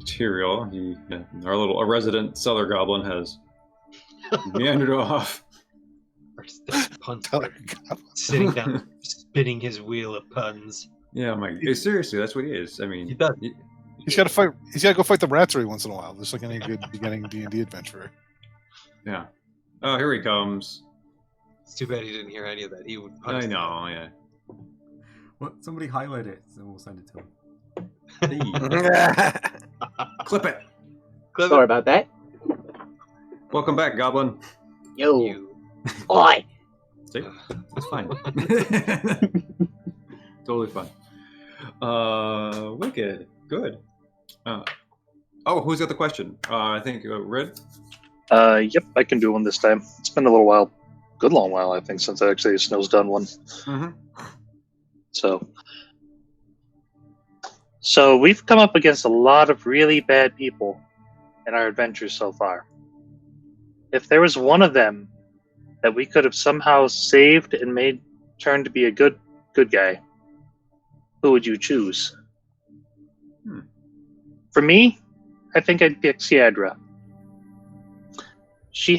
material. Our resident cellar goblin has meandered off. Punter sitting down, spinning his wheel of puns. Yeah, seriously, that's what he is. I mean, he's got to fight. He's got to go fight the rats every once in a while, just like any good beginning D&D adventurer. Yeah. Oh, here he comes. It's too bad he didn't hear any of that. He would punch. I know. Yeah. What? Somebody highlight it, and we'll send it to him. Clip it. Sorry about that. Welcome back, Goblin. Yo. Oi. See? It's fine. Totally fine. Wicked. Good. Who's got the question? I think Red? Yep, I can do one this time. It's been a little while. Good long while, I think, since actually Snow's done one. Mm-hmm. So we've come up against a lot of really bad people in our adventures so far. If there was one of them that we could have somehow saved and made turn to be a good guy, who would you choose? For me, I think I'd pick Siadra. She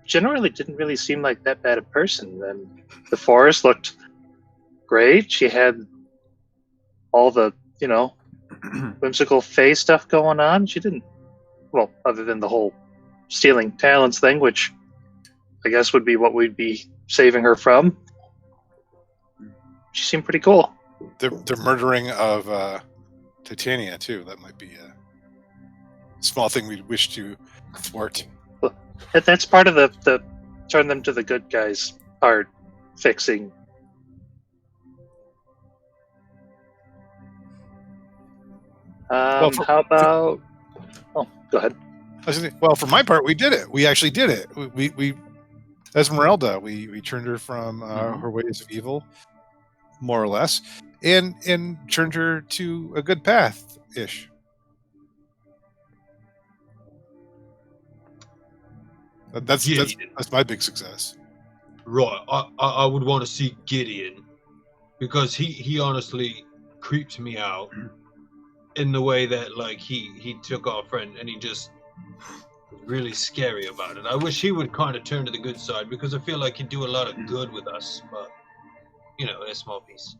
generally didn't really seem like that bad a person. And the forest looked great. She had all the, whimsical fae stuff going on. She didn't, well, other than the whole stealing talents thing, which I guess would be what we'd be saving her from. She seemed pretty cool. The murdering of Titania, too. That might be a small thing we'd wish to thwart. Well, that's part of the turn them to the good guys part, fixing. How about... Oh, go ahead. Well, for my part, we did it. We actually did it. We Esmeralda, we turned her from her ways of evil, more or less, and turned her to a good path-ish. That's my big success. Right. I would want to see Gideon, because he honestly creeped me out in the way that, like, he took our friend and he just was really scary about it. I wish he would kind of turn to the good side, because I feel like he'd do a lot of good with us, but, a small piece.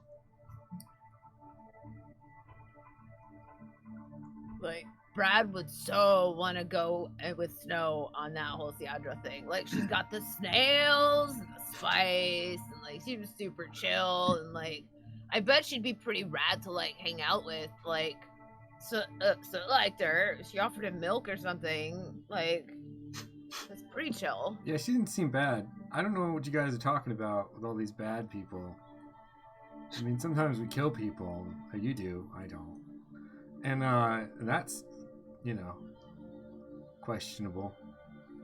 Like, Brad would so want to go with Snow on that whole Siadra thing. Like, she's got the snails and the spice, and, like, she was super chill, and, like, I bet she'd be pretty rad to, like, hang out with, like, so liked her. She offered him milk or something. Like, that's pretty chill. Yeah, she didn't seem bad. I don't know what you guys are talking about with all these bad people. I mean, sometimes we kill people. You do. I don't. And that's, questionable.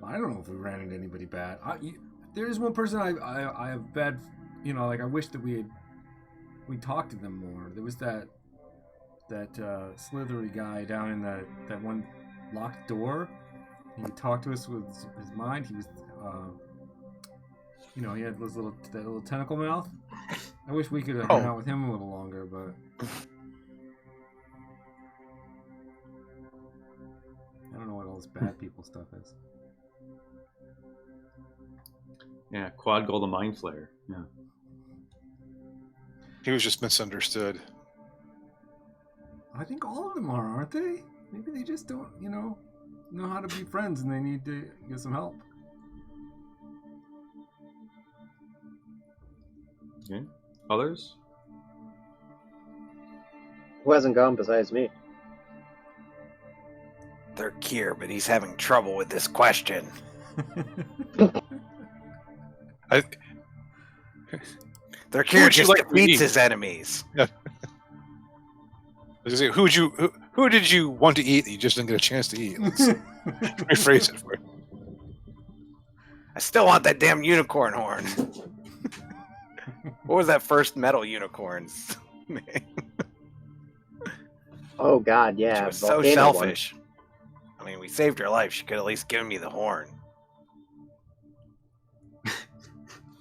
I don't know if we ran into anybody bad. There is one person I have bad, like I wish that we talked to them more. There was that slithery guy down in that one locked door. He talked to us with his mind. He was, he had that little tentacle mouth. I wish we could have hung out with him a little longer, but I don't know what all this bad people stuff is. Yeah, Quad Golden Mind Flayer. Yeah. He was just misunderstood. I think all of them are, aren't they? Maybe they just don't, know how to be friends and they need to get some help. Okay. Others? Who hasn't gone besides me? They're Kier, but he's having trouble with this question. They're Kier just defeats his enemies. Yeah. Who did you want to eat that you just didn't get a chance to eat? Let's rephrase it for you. I still want that damn unicorn horn. What was that first metal unicorn's name? Oh God, yeah. She was so selfish. One. I mean, we saved her life. She could at least give me the horn.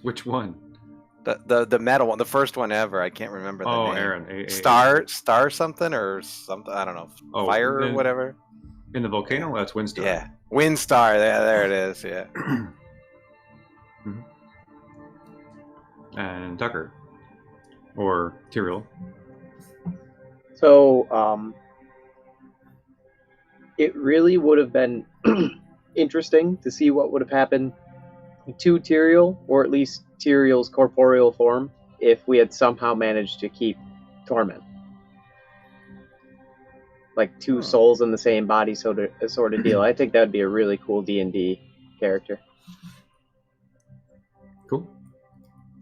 Which one? The metal one, the first one ever. I can't remember the name. Aaron. Star something or something. I don't know. Oh, Fire or in- whatever. In the volcano, that's Windstar. Yeah, Windstar. There it is. Yeah. Mhm. And Tucker. Or Tyrael. So, it really would have been interesting to see what would have happened to Tyrael, or at least Tyrael's corporeal form, if we had somehow managed to keep Torment. Like two souls in the same body, sort of deal. I think that would be a really cool D&D character. Cool.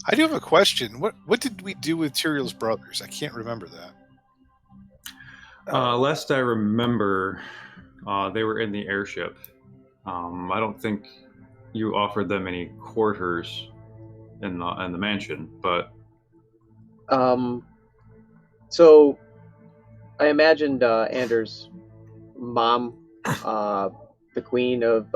I do have a question. What did we do with Tyrael's brothers? I can't remember that. Lest I remember, they were in the airship. I don't think you offered them any quarters in the mansion, but So I imagined Anders' mom, the queen of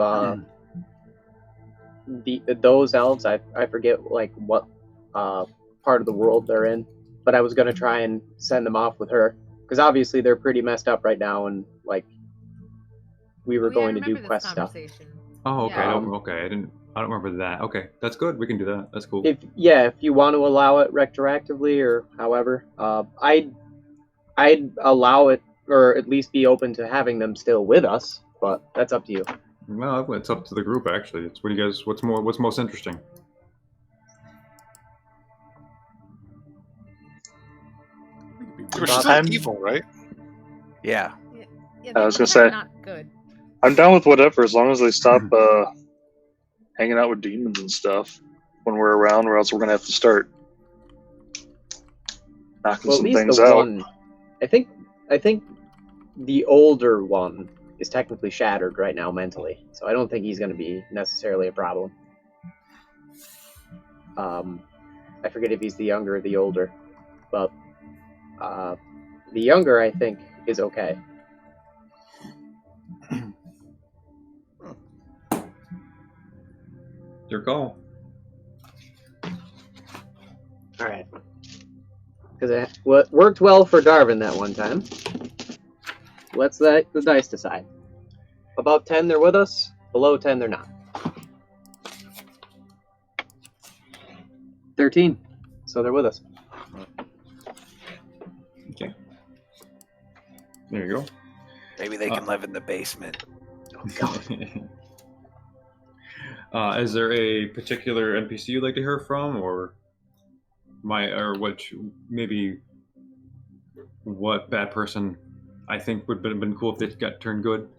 those elves. I forget like what part of the world they're in, but I was gonna try and send them off with her because obviously they're pretty messed up right now, and like we were going to do quest stuff. oh, okay, Yeah. okay. I don't remember that. Okay, that's good. We can do that. That's cool. If you want to allow it retroactively or however, I'd allow it, or at least be open to having them still with us, but that's up to you. Well, it's up to the group actually. It's what do you guys? What's most interesting? They were I'm- still evil, right? Yeah. Yeah, I was they're gonna say- not good. I'm down with whatever as long as they stop hanging out with demons and stuff when we're around, or else we're gonna have to start knocking Well, at some least things the out. one, I think the older one is technically shattered right now mentally, so I don't think he's going to be necessarily a problem. I forget if he's the younger or the older, but the younger I think is okay. Your call. All right, because it worked well for Darwin that one time. Let's let the dice decide. Above 10, they're with us. Below 10, they're not. 13. So they're with us. Okay. There you go. Maybe they can live in the basement. Is there a particular NPC you'd like to hear from, or maybe what bad person I think would have been cool if they got turned good?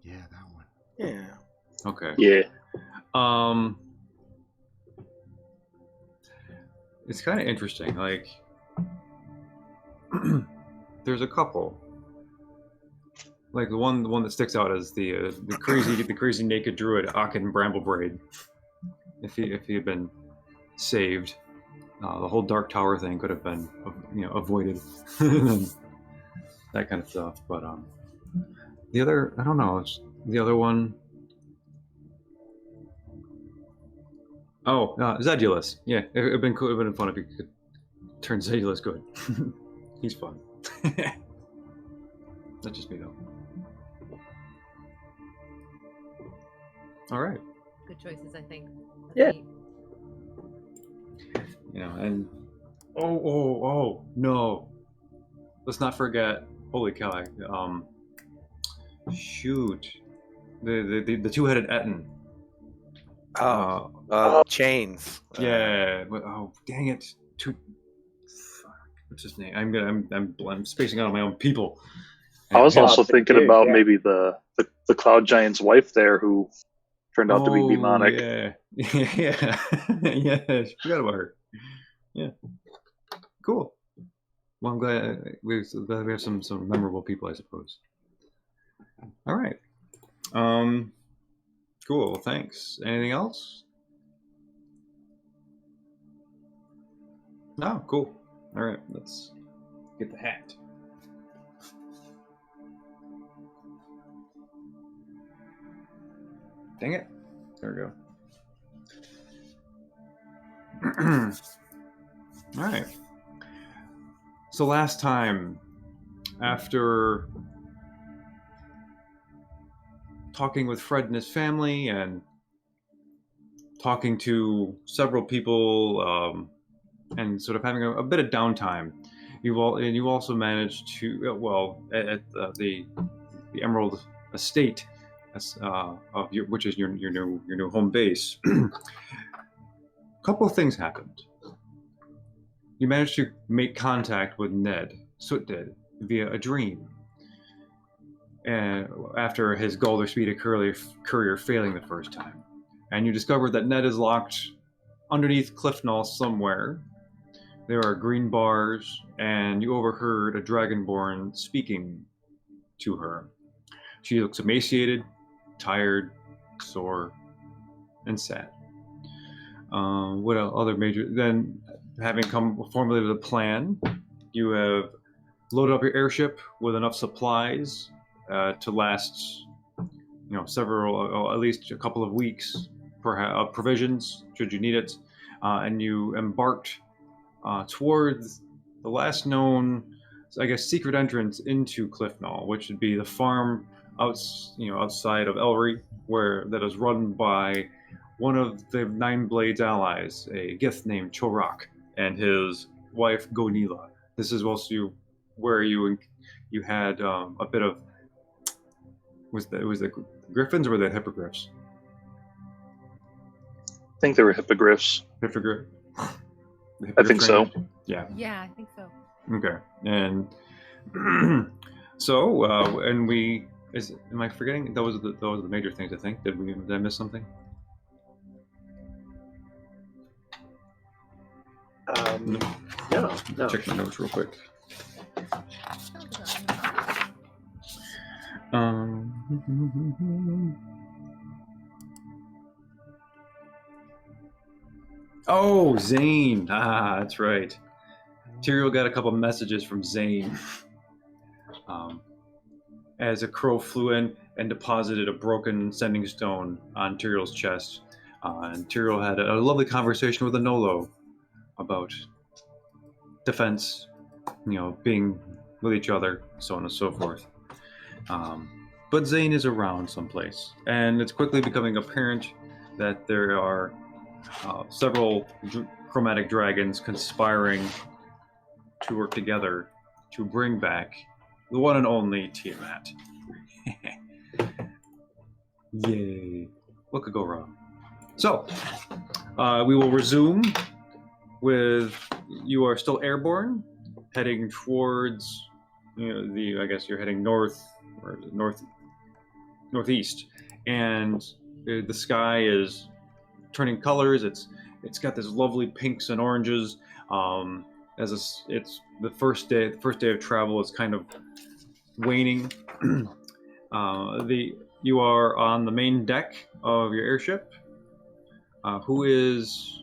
Yeah, that one. Yeah. Okay. Yeah. It's kind of interesting. Like, there's a couple. Like the one that sticks out is the crazy naked druid Akin Bramblebraid. If he had been saved, the whole Dark Tower thing could have been avoided. That kind of stuff. But the other, I don't know. The other one. Oh, Zedulus. Yeah, it'd been cool. It'd been fun if you could turn Zedulus good. He's fun. That's just me though. All right. Good choices, I think. Yeah. And oh no, let's not forget. Holy cow! Shoot, the two-headed Etten. Chains. Yeah. Oh, dang it! Fuck. What's his name? I'm spacing out on my own people. I was also the thinking dude, about yeah. maybe the Cloud Giant's wife there, who turned out to be demonic. Yeah. Yeah. Yeah. Forgot about her. Yeah. Cool. Well, I'm glad we have some memorable people, I suppose. All right. Cool. Thanks. Anything else? No. Cool. All right. Let's get the hat. Dang it. There we go. All right. So last time, after talking with Fred and his family and talking to several people and sort of having a bit of downtime, you also managed to at the Emerald Estate, which is your new home base. A couple of things happened. You managed to make contact with Ned, Soot did, via a dream. And after his Galder Speed courier failing the first time. And you discovered that Ned is locked underneath Cliff Knoll somewhere. There are green bars, and you overheard a Dragonborn speaking to her. She looks emaciated, tired, sore, and sad. What other major... Then, having formulated a plan, you have loaded up your airship with enough supplies to last, several, at least a couple of weeks, provisions, should you need it, and you embarked towards the last known, I guess, secret entrance into Cliff Knoll, which would be the farm outside of Elry, that is run by one of the Nine Blades allies, a Gith named Chorak, and his wife Gonila. This is also where you had a bit of was the griffins or were they hippogriffs? I think they were hippogriffs. Hippogriff. I think so. Yeah. Yeah, I think so. Okay. And so am I forgetting? Those are the major things, I think. Did I miss something? No. Check my notes real quick. Oh, Zane. That's right. Tyrael got a couple messages from Zane. As a crow flew in and deposited a broken sending stone on Tyrael's chest. And Tyrael had a lovely conversation with Anolo about defense, being with each other, so on and so forth. But Zane is around someplace, and it's quickly becoming apparent that there are several chromatic dragons conspiring to work together to bring back the one and only Tiamat. Yay. What could go wrong? So, we will resume with you are still airborne, heading towards I guess you're heading north or northeast, and the sky is turning colors. It's got this lovely pinks and oranges. It's the first day of travel is kind of waning. You are on the main deck of your airship. Who is?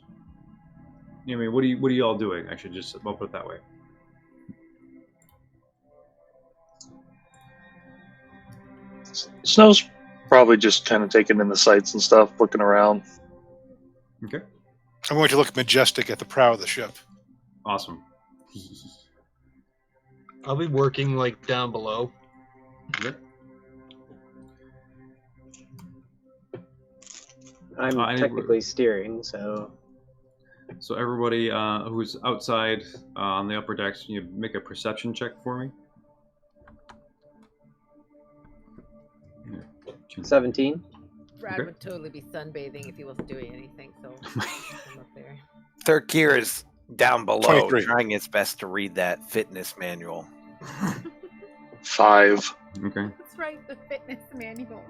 What are you all doing? I should just put it that way. Snow's probably just kind of taking in the sights and stuff, looking around. Okay. I'm going to look majestic at the prow of the ship. Awesome. I'll be working down below. Okay. I'm technically steering, so... So everybody who's outside on the upper decks, can you make a perception check for me? 17. Brad Okay. would totally be sunbathing if he wasn't doing anything, so I'm up there. Thurkir is down below, 23. trying its best to read that fitness manual. 5. Okay. That's right, the fitness manual.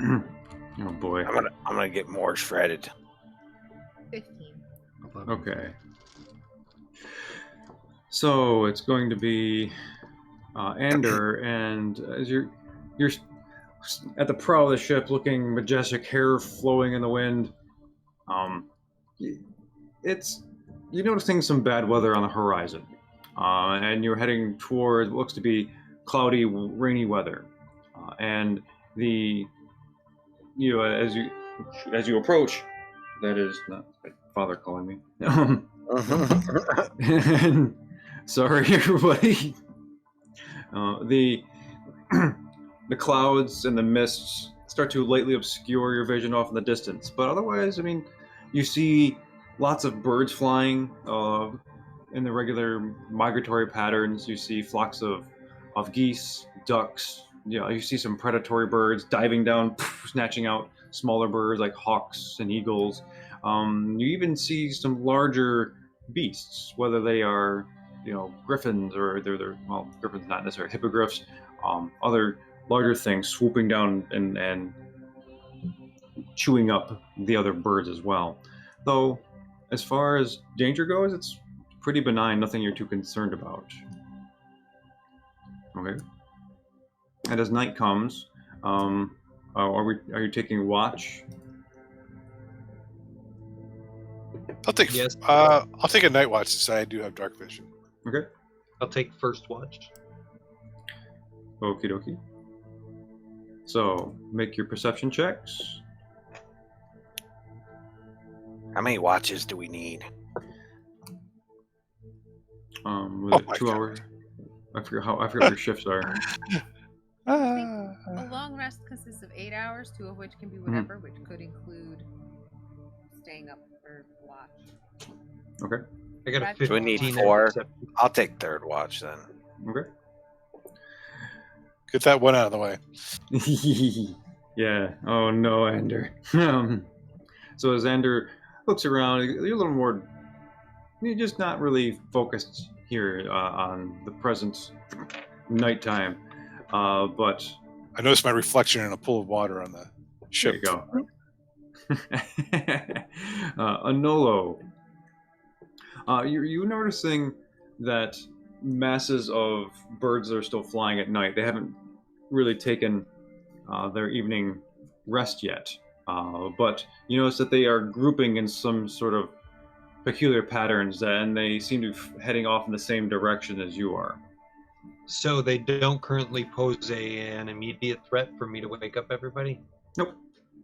Oh boy. I'm gonna get more shredded. 15. Okay. So it's going to be Ander, and as you're at the prow of the ship, looking majestic, hair flowing in the wind. You're noticing some bad weather on the horizon, and you're heading toward what looks to be cloudy, rainy weather. And as you approach, that is not father calling me. And, sorry, everybody. The clouds and the mists start to lightly obscure your vision off in the distance, but otherwise, I mean, you see lots of birds flying in the regular migratory patterns. You see flocks of geese, ducks. You see some predatory birds diving down, snatching out smaller birds like hawks and eagles. You even see some larger beasts, whether they are, griffins or they're well, griffins not necessarily, hippogriffs, other larger things swooping down and chewing up the other birds as well. Though, as far as danger goes, it's pretty benign, nothing you're too concerned about. Okay. And as night comes, are you taking watch? I'll take Yes. I'll take a night watch since I do have dark vision. Okay. I'll take first watch. Okie dokie. So, make your perception checks. How many watches do we need? Was it 2 hours? I forget what your shifts are. A long rest consists of 8 hours, 2 of which can be whatever, which could include staying up for watch. Okay. I got a Right. 15. Do we need in 4? perception. I'll take third watch then. Okay. Get that one out of the way. Yeah. Oh no, Ander. So as Ander looks around, you're a little more. You're just not really focused here on the present nighttime. But I noticed my reflection in a pool of water on the there ship. you go. Anolo. You're noticing that masses of birds are still flying at night. They haven't really taken their evening rest yet. But you notice that they are grouping in some sort of peculiar patterns, and they seem to be heading off in the same direction as you are. So they don't currently pose an immediate threat for me to wake up everybody? Nope.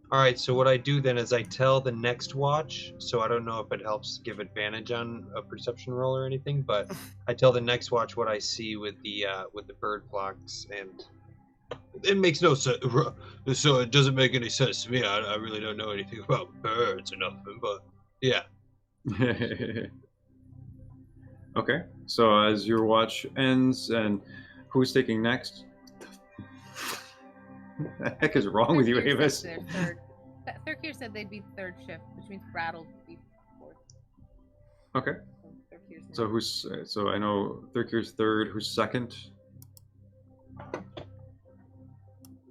All right, so what I do then is I tell the next watch, so I don't know if it helps give advantage on a perception roll or anything, but I tell the next watch what I see with the bird flocks, and it makes no sense. So it doesn't make any sense to me. I really don't know anything about birds or nothing, but yeah. Okay, so as your watch ends, and who's taking next? What the heck is wrong with you, Thirkir Avis? said they're third. Thirkir said they'd be third shift, which means Brad will be fourth. Okay, Thirkir's so next. who's? So I know Thirkir's third. Who's second?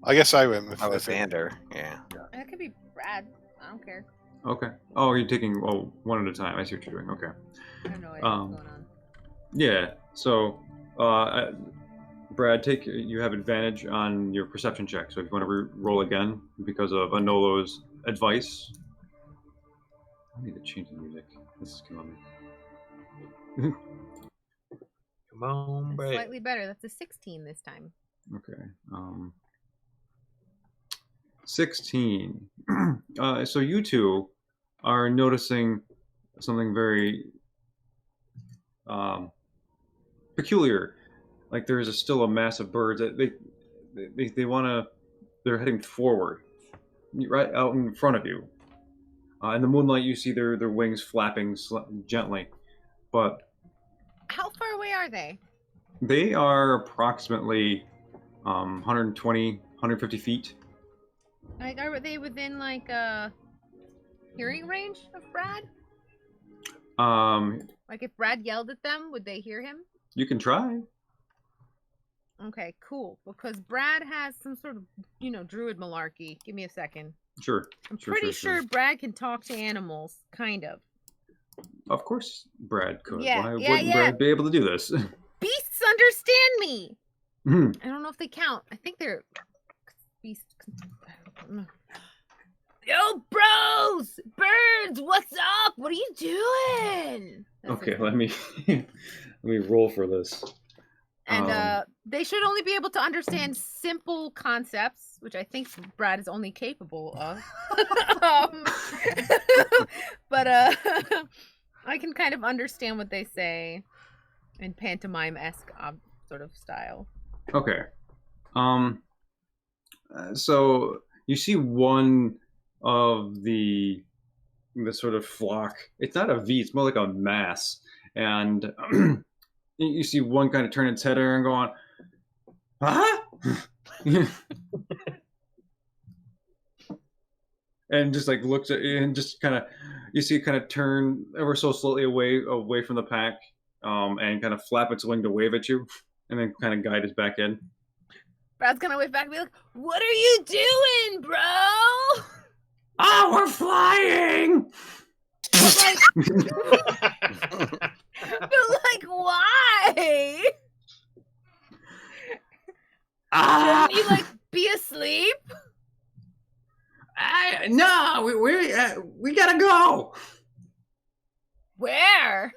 I guess I am. I was Vander. Yeah. It could be Brad. I don't care. Okay. Oh, you're taking one at a time. I see what you're doing. Okay. I have no idea what's going on. Yeah. So, Brad, you have advantage on your perception check. So if you want to roll again because of Anolo's advice. I need to change the music. This is killing me. Come on, That's Brad. slightly better. That's a 16 this time. Okay. 16. So you two are noticing something very peculiar. Like there's still a mass of birds that they want to. They're heading forward, right out in front of you. In the moonlight, you see their wings flapping gently, but How far away are they? they are approximately 120, 150 feet. Like, are they within like hearing range of Brad? Like, if Brad yelled at them, would they hear him? You can try. Okay, cool. Because Brad has some sort of, druid malarkey. Give me a second. Sure. I'm Sure, pretty sure. sure Brad can talk to animals, kind of. Of course, Brad could. Yeah, Why yeah, wouldn't yeah. Brad be able to do this? Beasts understand me. Hmm. I don't know if they count. I think they're beasts. I don't know. Yo, bros, birds, what's up? What are you doing? That's Okay, it. let me roll for this. And They should only be able to understand simple concepts, which I think Brad is only capable of. But I can kind of understand what they say in pantomime-esque sort of style. Okay. So you see one of the sort of flock. It's not a V. It's more like a mass, and you see one kind of turn its head around and go on. Huh? And just like looks at you and just kind of, you see it kind of turn ever so slowly away from the pack, and kind of flap its wing to wave at you, and then kind of guide us back in. Brad's gonna wave back and be like, "What are you doing, bro?" Oh, we're flying! But like, why? Shouldn't you like be asleep? No, we gotta go. Where?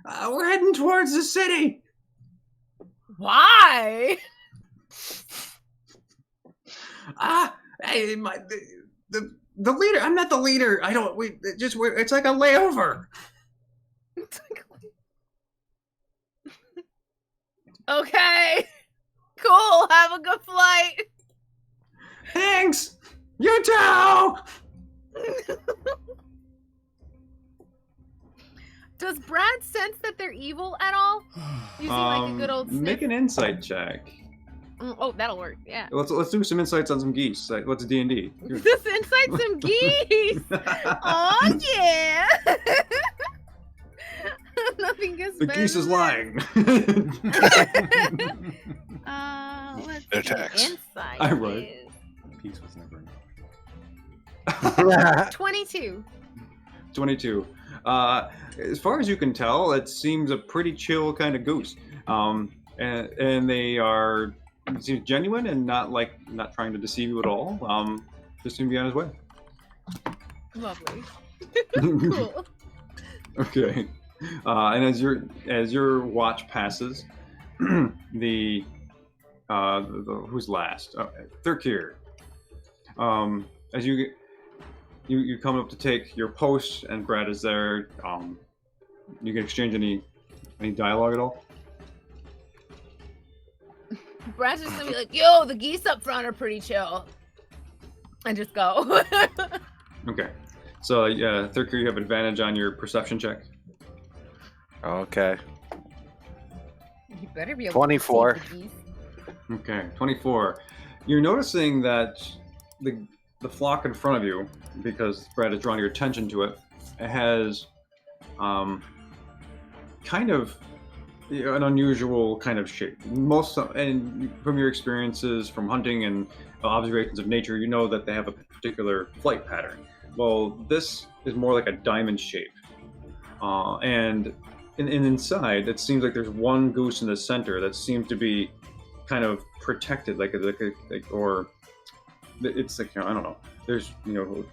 We're heading towards the city. Why? Hey, the leader. I'm not the leader. I don't. It's like a layover. Okay. Cool. Have a good flight. Thanks. You too. Does Brad sense that they're evil at all? Using like a good old sniff? Make an insight check. Oh, that'll work. Yeah. Let's do some insights on some geese. Like, what's D&D? Just insight some geese. Oh yeah. Nothing gets The better geese is than lying. Let's They're see. tax. Insight. I'm right. is Peace was never enough. 22. 22. As far as you can tell, it seems a pretty chill kind of goose. And they are seems genuine and not trying to deceive you at all. Just seem to be on his way. Lovely. Cool. Okay. And as your watch passes, the who's last? Thurkir. As you come up to take your post, and Brad is there. You can exchange any dialogue at all. Brad's just gonna be like, "Yo, the geese up front are pretty chill," and just go. Okay. So yeah, Thurkir, you have advantage on your perception check. Okay. You better be able 24. to see the geese. Okay, 24. You're noticing that the flock in front of you, because Brad has drawn your attention to it, it has kind of an unusual kind of shape. And from your experiences from hunting and observations of nature, you know that they have a particular flight pattern. Well, this is more like a diamond shape, and inside, it seems like there's one goose in the center that seems to be kind of protected, or it's like, I don't know. There's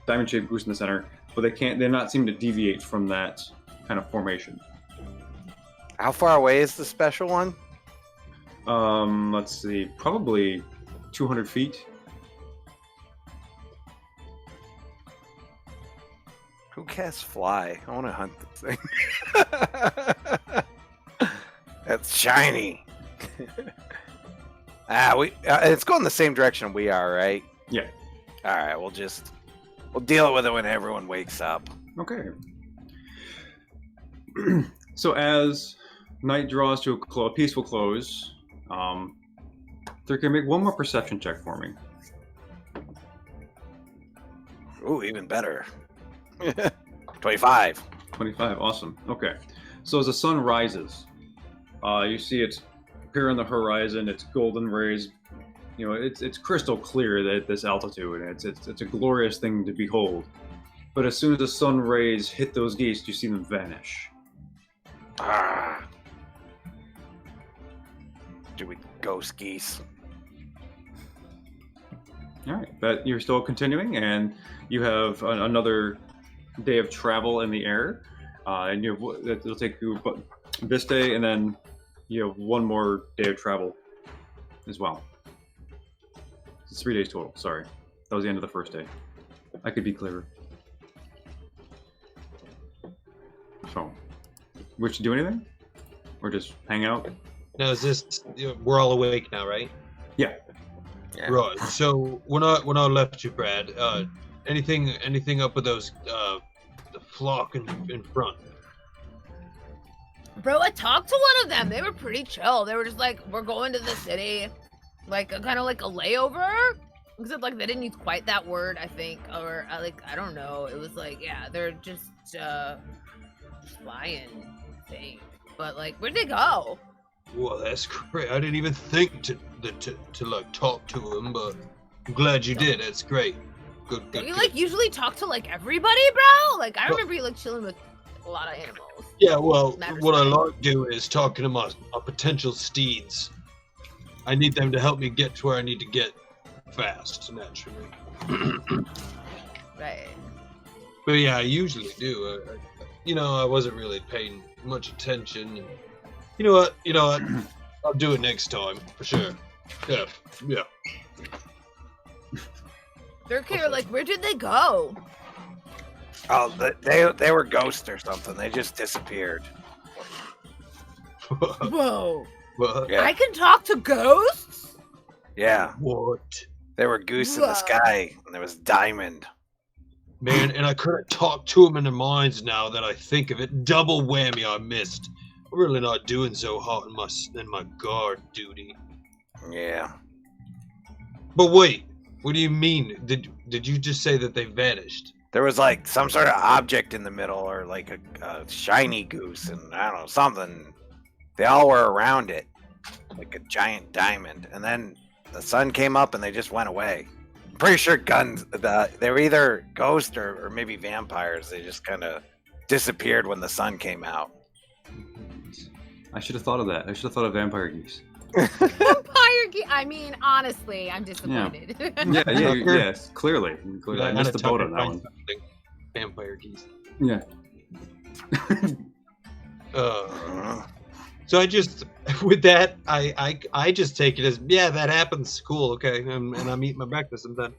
diamond-shaped goose in the center, but they're not seeming to deviate from that kind of formation. How far away is the special one? Let's see, probably 200 feet. Who casts fly? I want to hunt this thing. That's shiny. It's going the same direction we are, right? Yeah. All right, we'll deal with it when everyone wakes up. Okay. So as night draws to a peaceful close, they're gonna make one more perception check for me. Ooh, even better. 25. 25, awesome. Okay. So as the sun rises, you see it appear on the horizon. It's golden rays. It's crystal clear at this altitude, and it's a glorious thing to behold. But as soon as the sun rays hit those geese, you see them vanish. Do we ghost geese? All right, but you're still continuing, and you have another day of travel in the air, and it'll take you this day, and then you have one more day of travel as well. It's 3 days total. Sorry, that was the end of the first day. I could be clearer. So, wish to do anything, or just hang out? Now is this? We're all awake now, right? Yeah. Yeah. Right. So when I left you, Brad, anything up with those the flock in front? Bro, I talked to one of them. They were pretty chill. They were just like, we're going to the city. Like, kind of like a layover. Except, like, they didn't use quite that word, I think. Or, like, I don't know. It was like, yeah, they're just flying, I think. But, like, where'd they go? Well, that's great. I didn't even think to like talk to him, but I'm glad you did. That's great. Good. Don't you, good. like, usually talk to, like, everybody, bro? Like, I remember you, like, chilling with a lot of animals. Yeah, well, Matters what I not. like to do is talking to my potential steeds. I need them to help me get to where I need to get fast, naturally. Right. But yeah, I usually do. I wasn't really paying much attention. And you know what? I'll do it next time for sure. Yeah. They're here, like, where did they go? Oh, they were ghosts or something. They just disappeared. Whoa. What? Yeah. I can talk to ghosts? Yeah. What? There were goose in the Whoa. sky, and there was diamond. Man, and I couldn't talk to them in their minds now that I think of it. Double whammy, I missed. I'm really not doing so hot in my guard duty. Yeah. But wait, what do you mean? Did you just say that they vanished? There was like some sort of object in the middle, or like a shiny goose, and I don't know, something. They all were around it, like a giant diamond. And then the sun came up and they just went away. I'm pretty sure they were either ghosts or maybe vampires. They just kind of disappeared when the sun came out. I should have thought of that. I should have thought of vampire geese. Vampire geese. I mean, honestly, I'm disappointed. Yes, clearly. I missed the boat on that one. Vampire geese. Yeah. So I just, with that, I just take it as, yeah, that happens. Cool, okay, and I'm eating my breakfast. I'm done.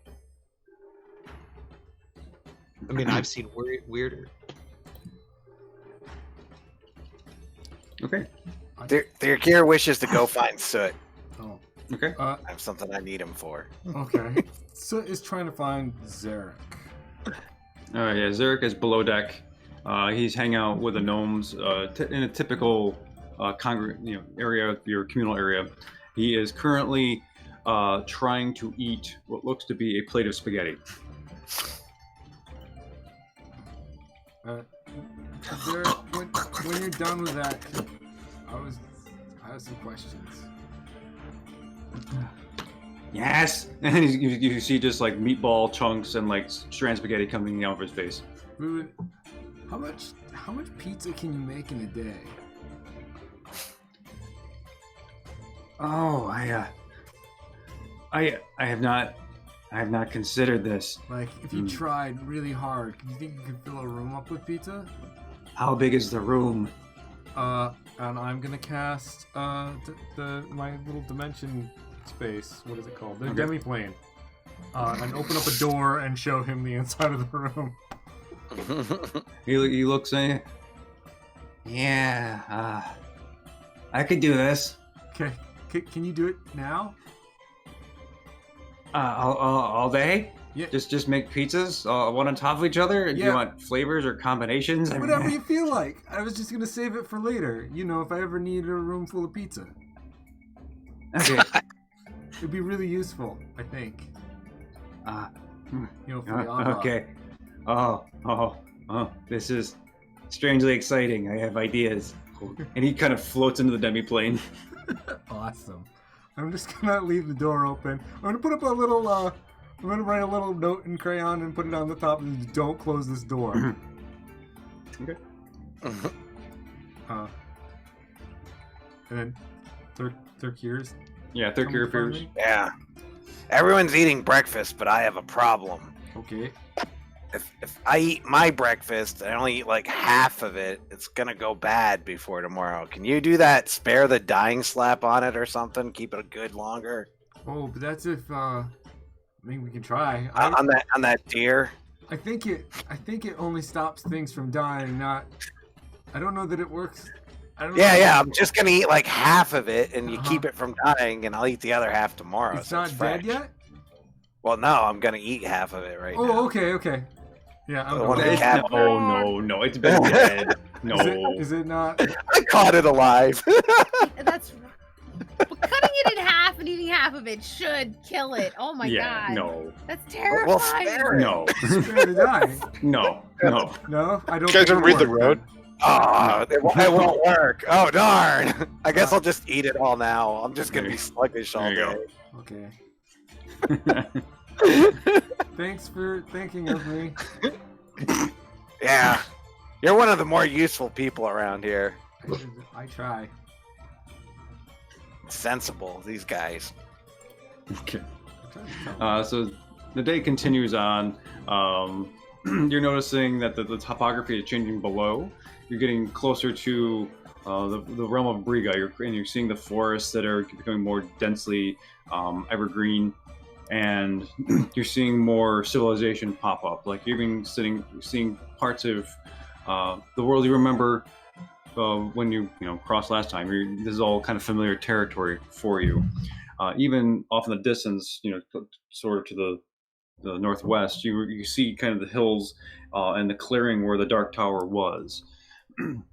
I mean, I've seen weirder. Okay. Their wishes to go find Soot. Oh, Okay. I have something I need him for. okay. So is trying to find Zarek. Yeah, Zarek is below deck. He's hanging out with the gnomes in a typical area, your communal area. He is currently trying to eat what looks to be a plate of spaghetti. Zarek, when you're done with that, I have some questions. Yes, and you see just like meatball chunks and like strand spaghetti coming out of his face. Ruben, how much pizza can you make in a day? Oh, I have not considered this. Like, if you tried really hard, do you think you could fill a room up with pizza? How big is the room? And I'm gonna cast my little dimension space. What is it called? The Okay. demiplane. And open up a door and show him the inside of the room. He looks in. Yeah, I could do this. Okay, can you do it now? All day? Yeah. Just make pizzas, one on top of each other? Do Yeah. you want flavors or combinations? I mean, Whatever you feel like. I was just gonna save it for later. You know, if I ever need a room full of pizza, Okay. it'd be really useful. I think. You know, for the Oddlot. Okay. Oh, this is strangely exciting. I have ideas. And he kind of floats into the demiplane. Awesome. I'm just gonna leave the door open. I'm gonna put up a little. I'm gonna write a little note in crayon and put it on the top. And don't close this door. Okay. And then Thirkir's. Yeah, Thirkir appears. Yeah. Everyone's eating breakfast, but I have a problem. Okay. if I eat my breakfast, I only eat like half of it. It's gonna go bad before tomorrow. Can you do that? Spare the dying slap on it or something. Keep it good longer. Oh, but that's if I mean, we can try. On that deer. I think it only stops things from dying. Not. I don't know that it works. I don't know. Yeah. I'm just gonna eat like half of it, and you keep it from dying, and I'll eat the other half tomorrow. It's not dead yet. Well, no, I'm gonna eat half of it right now. Oh, okay. Yeah, I'm One of going. the cat- No, it's been dead. No. Is it not? I caught it alive. That's but cutting it in half and eating half of it should kill it. Oh my Yeah, god. no. That's Well, terrifying. spare it. No. Spare the dying. No. No, I don't. You guys think didn't it'll read the work. road? Oh, it won't work. Oh, darn. I guess I'll just eat it all now. I'm just gonna be sluggish all There day. you Okay. Thanks for thinking of me. Yeah. You're one of the more useful people around here. I try. Sensible, these guys. Okay. So the day continues on. You're noticing that the topography is changing below. You're getting closer to the realm of Briga, and you're seeing the forests that are becoming more densely evergreen, and you're seeing more civilization pop up. Like you're seeing parts of the world you remember when you crossed last time. This is all kind of familiar territory for you. Even off in the distance, sort of to the northwest, you see kind of the hills and the clearing where the Dark Tower was.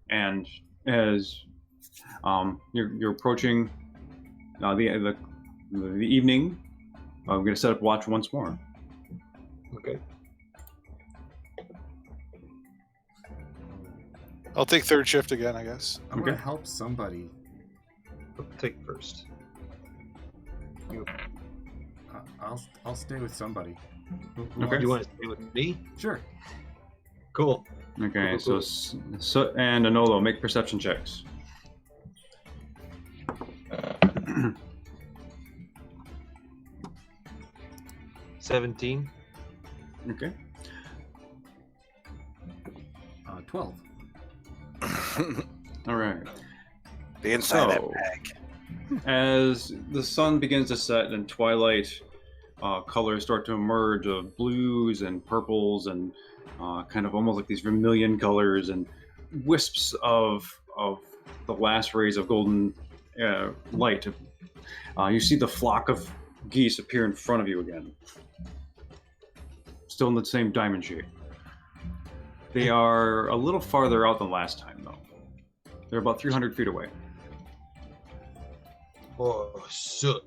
And as you're approaching the evening, I'm going to set up watch once more. Okay. I'll take third shift again, I guess. I'm gonna Okay. help somebody. I'll take first. I'll stay with somebody. Okay. You want to stay with me? Sure. Cool. Okay, Cool. so and Anolo, make perception checks. 17. Okay. 12. All right. The inside of that So- bag. As the sun begins to set and twilight colors start to emerge of blues and purples and kind of almost like these vermilion colors and wisps of the last rays of golden light, you see the flock of geese appear in front of you again. Still in the same diamond shape. They are a little farther out than last time, though. They're about 300 feet away. Oh, so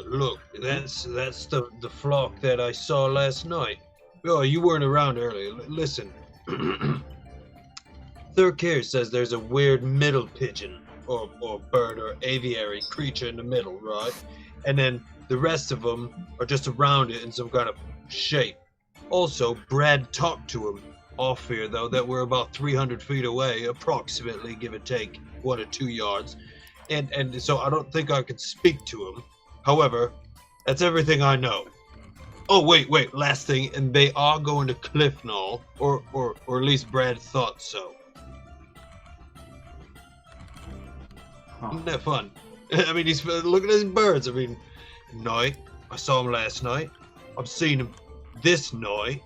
look, that's the flock that I saw last night. Oh, you weren't around earlier. Listen, Third Care says there's a weird middle pigeon or bird or aviary creature in the middle, right? And then the rest of them are just around it in some kind of shape. Also, Brad talked to him off here, though, that we're about 300 feet away, approximately, give or take 1 or 2 yards. And so I don't think I could speak to him. However, that's everything I know. Oh, wait, last thing, and they are going to Cliff Knoll, or at least Brad thought so. Huh. Isn't that fun? I mean, he's looking at his birds. I mean, night. I saw him last night. I've seen him this night.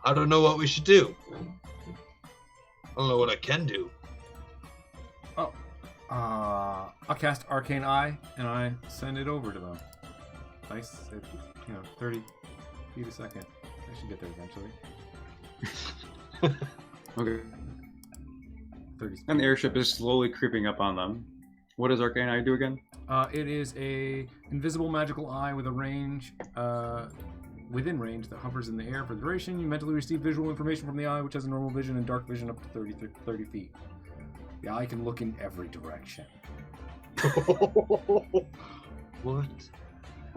I don't know what we should do. I don't know what I can do. I'll cast Arcane Eye and I send it over to them. Nice, 30 feet a second. I should get there eventually. Okay. 30. And the airship is slowly creeping up on them. What does Arcane Eye do again? It is a invisible magical eye with a range, within range that hovers in the air for the duration. You mentally receive visual information from the eye, which has a normal vision and dark vision up to 30 feet. The eye can look in every direction. What?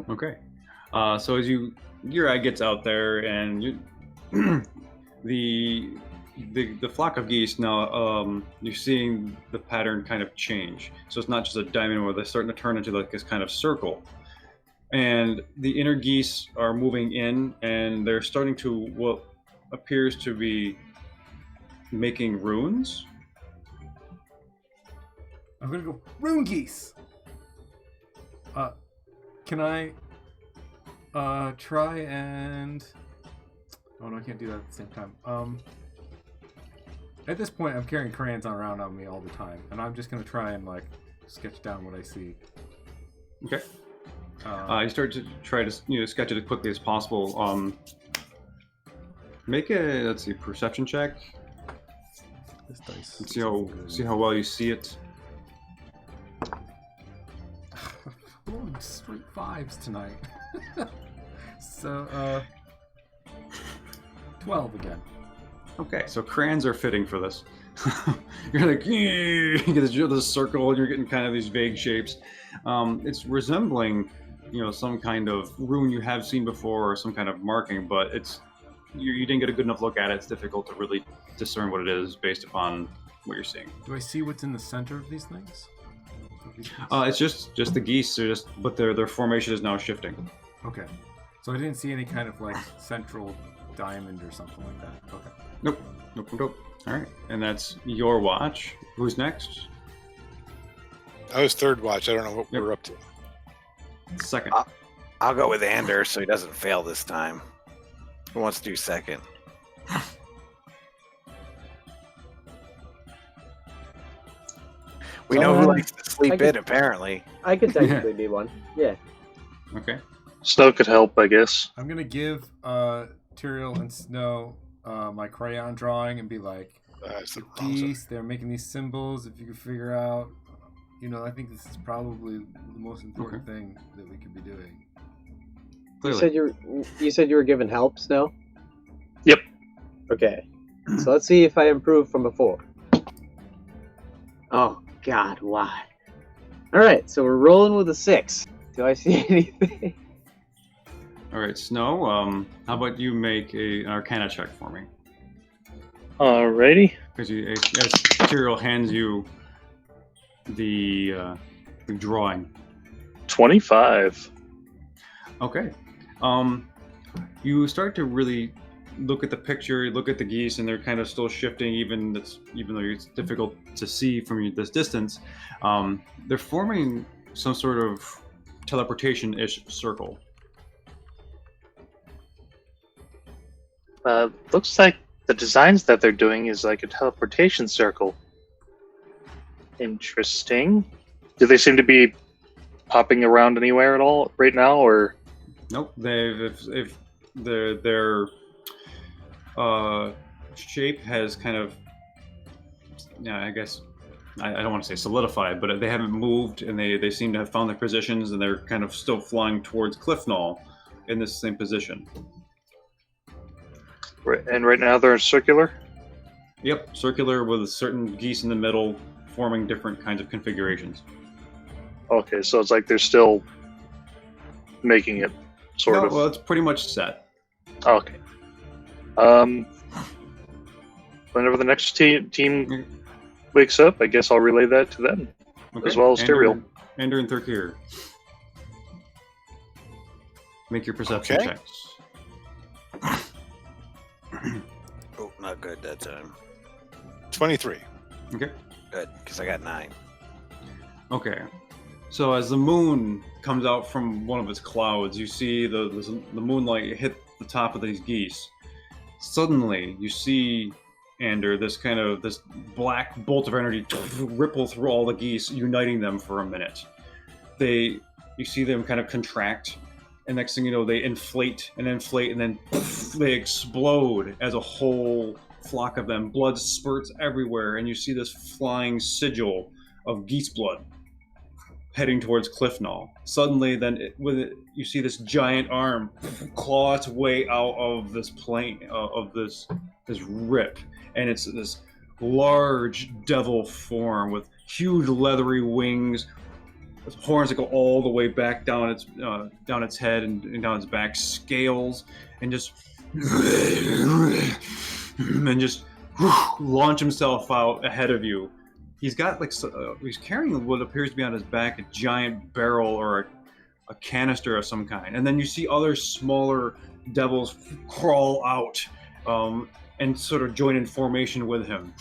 Okay. So as your eye gets out there, and the flock of geese now, you're seeing the pattern kind of change. So it's not just a diamond where they're starting to turn into like this kind of circle. And the inner geese are moving in, and they're starting to appears to be making runes. I'm gonna go rune geese. Can I try and? Oh no, I can't do that at the same time. At this point, I'm carrying crayons around on me all the time, and I'm just gonna try and like sketch down what I see. Okay. You start to try to sketch it as quickly as possible. Make a perception check. This dice. And see how well you see it. Rolling straight 5s tonight. So 12 again. Okay, so crayons are fitting for this. You're like, you get this circle, and you're getting kind of these vague shapes. It's resembling, some kind of rune you have seen before, or some kind of marking, but you didn't get a good enough look at it. It's difficult to really discern what it is based upon what you're seeing. Do I see what's in the center of these things? It's just the geese. But their formation is now shifting. Okay, so I didn't see any kind of like central diamond or something like that. Okay. Nope. All right, and that's your watch. Who's next? I was third watch. I don't know what we're up to. Second. I'll go with Anders so he doesn't fail this time. Who wants to do second? We know who likes to sleep in, apparently. I could technically be one. Yeah. Okay. Snow could help, I guess. I'm gonna give Tyrael and Snow my crayon drawing and be like, That's the the wrong side. geese, they're making these symbols. If you could figure out, I think this is probably the most important thing that we could be doing. Clearly. You said you were given help, Snow? Yep. Okay. So let's see if I improve from before. Oh God, why? All right, so we're rolling with a 6. Do I see anything? All right, Snow. How about you make an Arcana check for me? Alrighty. Because as Tyrael hands you the drawing. 25. Okay. You start to really look at the picture, look at the geese, and they're kind of still shifting, even though it's difficult to see from this distance. They're forming some sort of teleportation-ish circle. Looks like the designs that they're doing is like a teleportation circle. Interesting. Do they seem to be popping around anywhere at all right now, or? Nope. If their shape has kind of, I guess, I don't want to say solidified, but they haven't moved, and they seem to have found their positions, and they're kind of still flying towards Cliffnall in this same position. Right, and right now they're circular? Yep, circular with certain geese in the middle, forming different kinds of configurations. Okay, so it's like they're still making it, sort of. Well, it's pretty much set. Okay. Whenever the next team wakes up, I guess I'll relay that to them, as well as Tyrael. Ender and Thurkir. Make your perception Okay. checks. Oh, not good that time. 23. Okay. Good, because I got 9. Okay. So as the moon comes out from one of its clouds, you see the moonlight hit the top of these geese. Suddenly, you see, Ander, this black bolt of energy ripple through all the geese, uniting them for a minute. You see them kind of contract, and next thing you know, they inflate, and then they explode as a whole flock of them. Blood spurts everywhere, and you see this flying sigil of geese blood heading towards Cliffnall. Suddenly, you see this giant arm claw its way out of this plane, of this rip, and it's this large devil form with huge leathery wings, with horns that go all the way back down its head and down its back, scales, and just launch himself out ahead of you. He's got he's carrying what appears to be on his back a giant barrel or a canister of some kind, and then you see other smaller devils crawl out and sort of join in formation with him.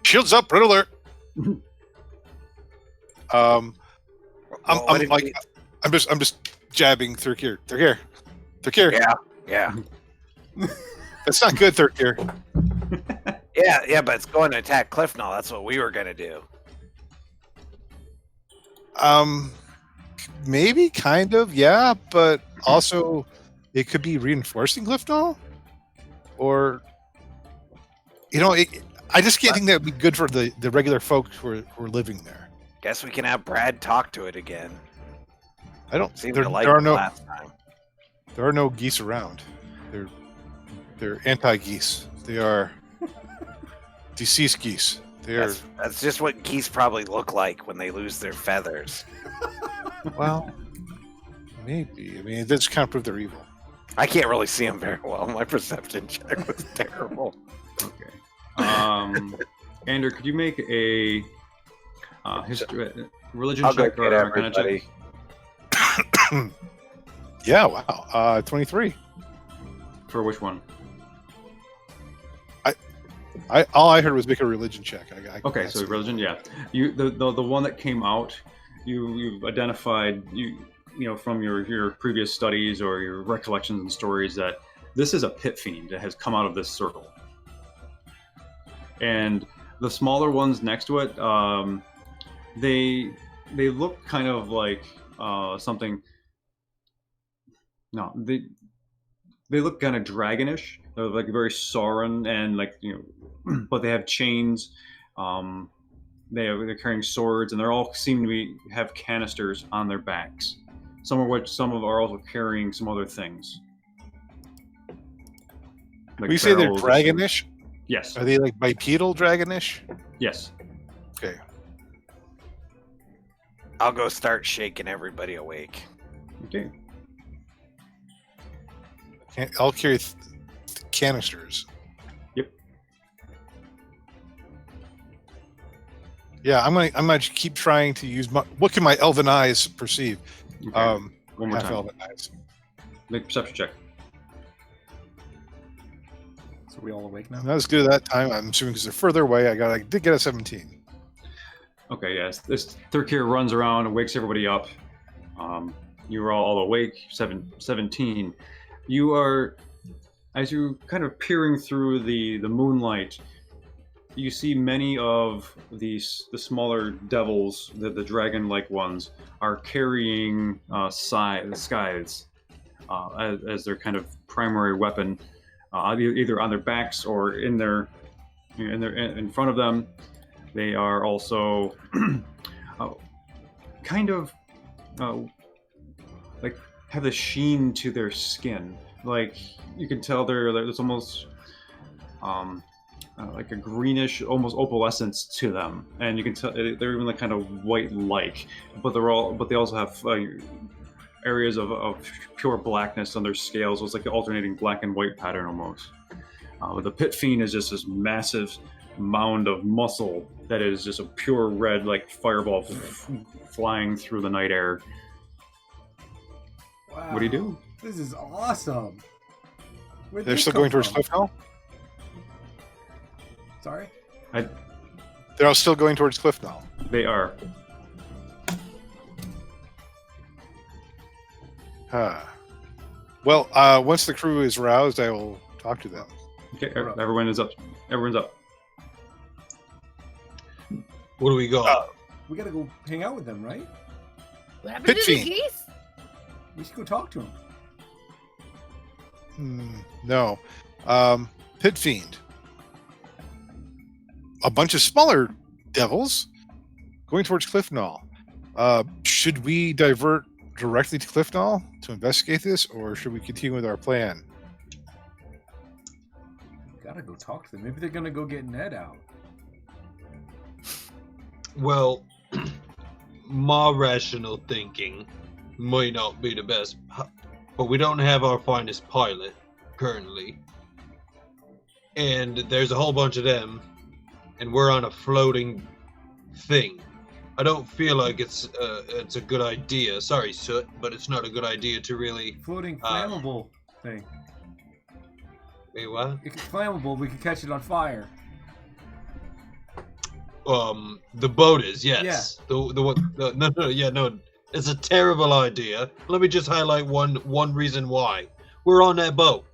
Shields up, red alert. Well, what did we- I'm just jabbing Thurkir. Thurkir. Yeah. That's not good, Thurkir. Yeah, but it's going to attack Cliff now. That's what we were going to do. Maybe, kind of, yeah, but also it could be reinforcing Cliftonal, or I just can't think that would be good for the regular folks who are living there. Guess we can have Brad talk to it again. I don't. Seemed There to like are it no. last time. There are no geese around. They're anti-geese. They are deceased geese. They're That's just what geese probably look like when they lose their feathers. well, maybe. I mean, that's kind of prove they're evil. I can't really see them very well. My perception check was terrible. Okay. Andrew, could you make a religion I'll go check or get arcana check? everybody. Yeah. Wow. 23. For which one? All I heard was make a religion check. Okay, so religion, yeah. You the one that came out, you've identified from your previous studies or your recollections and stories that this is a pit fiend that has come out of this circle. And the smaller ones next to it, they look kind of like something. No, they look kind of dragonish. They're like very Sauron and but they have chains. They're carrying swords, and they all seem to have canisters on their backs. Some of are also carrying some other things. Like you say they're barrels or dragonish? Yes. Are they like bipedal dragonish? Yes. Okay. I'll go start shaking everybody awake. Okay. I'll carry canisters. Yep. Yeah, I'm gonna keep trying to use what can my elven eyes perceive? Okay. One more half time. elven eyes. Make a perception check. So we all awake now? Not as good at that time. I'm assuming because they're further away. I did get a 17. Okay, yes. This Thurkir runs around and wakes everybody up. You are all awake. 17. You are, as you kind of peering through the moonlight, you see many of the smaller devils, the dragon-like ones, are carrying scythes as their kind of primary weapon, either on their backs or in front of them. They are also kind of like have the sheen to their skin. Like you can tell there's almost like a greenish, almost opalescence to them, and you can tell they're even like kind of white-like. But they also have areas of pure blackness on their scales. So it's like an alternating black and white pattern almost. The pit fiend is just this massive mound of muscle that is just a pure red, like fireball flying through the night air. Wow. What do you do? This is awesome. Where'd They're this still come going towards from? Cliftonal? Sorry? They're all still going towards Cliftonal. They are. Well, once the crew is roused, I will talk to them. Okay, everyone is up. Everyone's up. What do we got? We gotta go hang out with them, right? What happened Pit to the fiend. geese? We should go talk to them. No. Pit Fiend. A bunch of smaller devils going towards Cliftonal. Should we divert directly to Cliftonal to investigate this, or should we continue with our plan? Gotta go talk to them. Maybe they're gonna go get Ned out. Well, my rational thinking might not be the best, but we don't have our finest pilot currently, and there's a whole bunch of them, and we're on a floating thing. I don't feel like it's a good idea. Sorry, Soot, but it's not a good idea to really. Floating flammable thing. Wait, what? If it's flammable, we could catch it on fire. The boat is, yes. Yeah. No. It's a terrible idea. Let me just highlight one reason why. We're on that boat.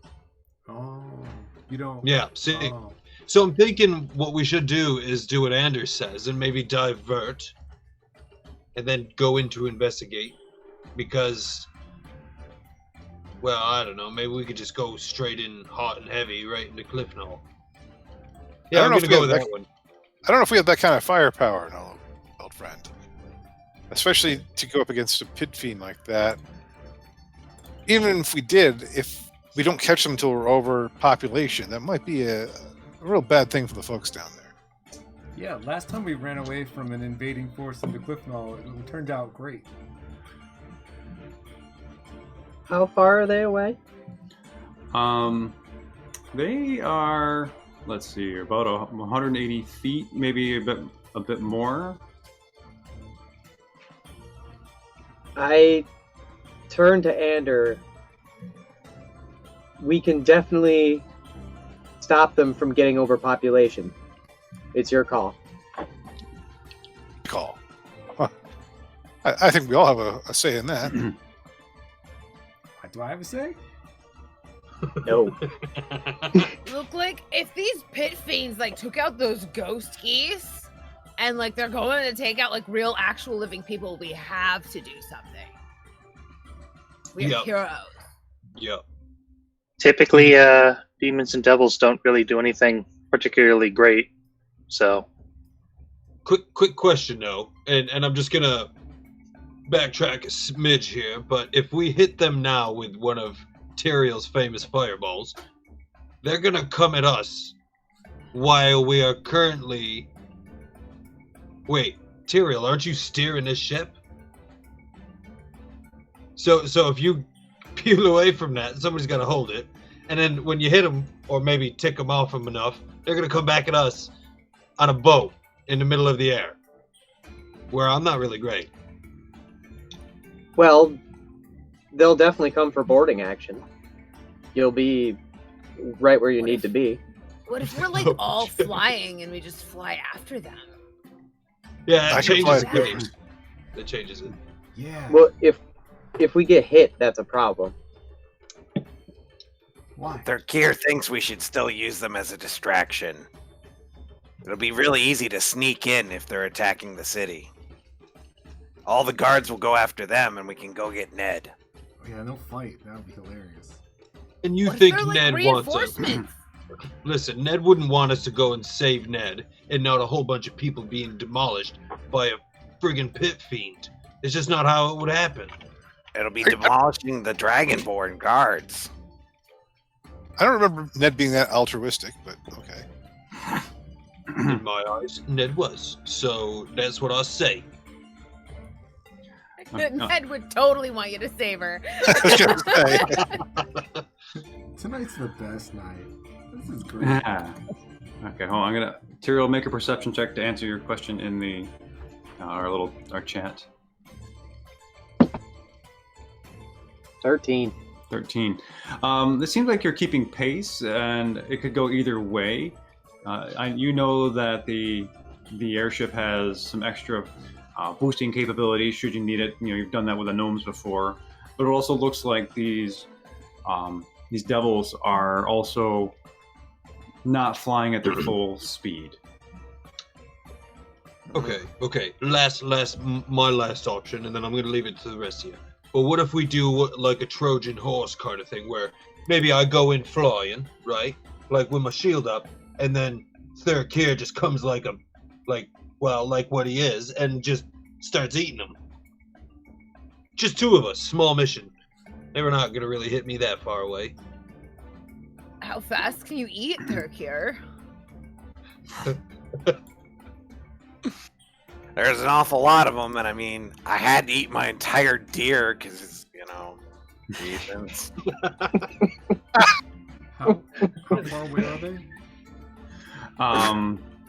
Oh, you don't. Yeah, see. Oh. So I'm thinking what we should do is do what Anders says and maybe divert and then go in to investigate because, well, I don't know. Maybe we could just go straight in hot and heavy right into Cliff Knoll. Yeah, I'm going to go with that one. I don't know if we have that kind of firepower, no, old friend. Especially to go up against a pit fiend like that. Even if we did, if we don't catch them until we're over population, that might be a real bad thing for the folks down there. Yeah, last time we ran away from an invading force into Cliff Knoll, it turned out great. How far are they away? They are, let's see, about 180 feet, maybe a bit more. I turn to Ander. We can definitely stop them from getting overpopulation. It's your call. Call. Huh. I think we all have a say in that. Do I have a say? No. Look, like, if these pit fiends, like, took out those ghost geese, and, like, they're going to take out, like, real, actual living people, we have to do something. We're heroes. Yep. Typically, demons and devils don't really do anything particularly great. So, Quick question though, and I'm just gonna backtrack a smidge here, but if we hit them now with one of Tyrael's famous fireballs, they're gonna come at us while we are currently. Wait, Tyrael, aren't you steering this ship? So if you peel away from that, somebody's got to hold it, and then when you hit them, or maybe tick them off them enough, they're gonna come back at us on a boat in the middle of the air, where I'm not really great. Well, they'll definitely come for boarding action. You'll be right where you need to be. What if we're, like, all flying and we just fly after them? Yeah, I it can changes fly the the game. It changes it. Yeah. Well, if we get hit, that's a problem. Why? Thirkir thinks we should still use them as a distraction. It'll be really easy to sneak in if they're attacking the city. All the guards will go after them, and we can go get Ned. Yeah, no fight. That would be hilarious. And you What if think they're, like, Ned wants us? reinforcements? Listen, Ned wouldn't want us to go and save Ned, and not a whole bunch of people being demolished by a friggin' pit fiend. It's just not how it would happen. It'll be demolishing the Dragonborn guards. I don't remember Ned being that altruistic, but okay. In my eyes, Ned was. So that's what I say. Ned would totally want you to save her. I was gonna say. Tonight's the best night. This is great. Yeah. Okay, hold on. Tyrael, make a perception check to answer your question in the our chat. 13. 13. This seems like you're keeping pace, and it could go either way. You know that the airship has some extra boosting capabilities should you need it. You know, you've done that with the gnomes before, but it also looks like these devils are also not flying at their full speed. Okay. My last option, and then I'm going to leave it to the rest of you. But what if we do like a Trojan horse kind of thing, where maybe I go in flying, right, like with my shield up, and then Thurkir just comes like what he is, and just starts eating them. Just two of us, small mission. They were not going to really hit me that far away. How fast can you eat, Thurkir? There's an awful lot of them, and I mean, I had to eat my entire deer because, reasons. How far away are they?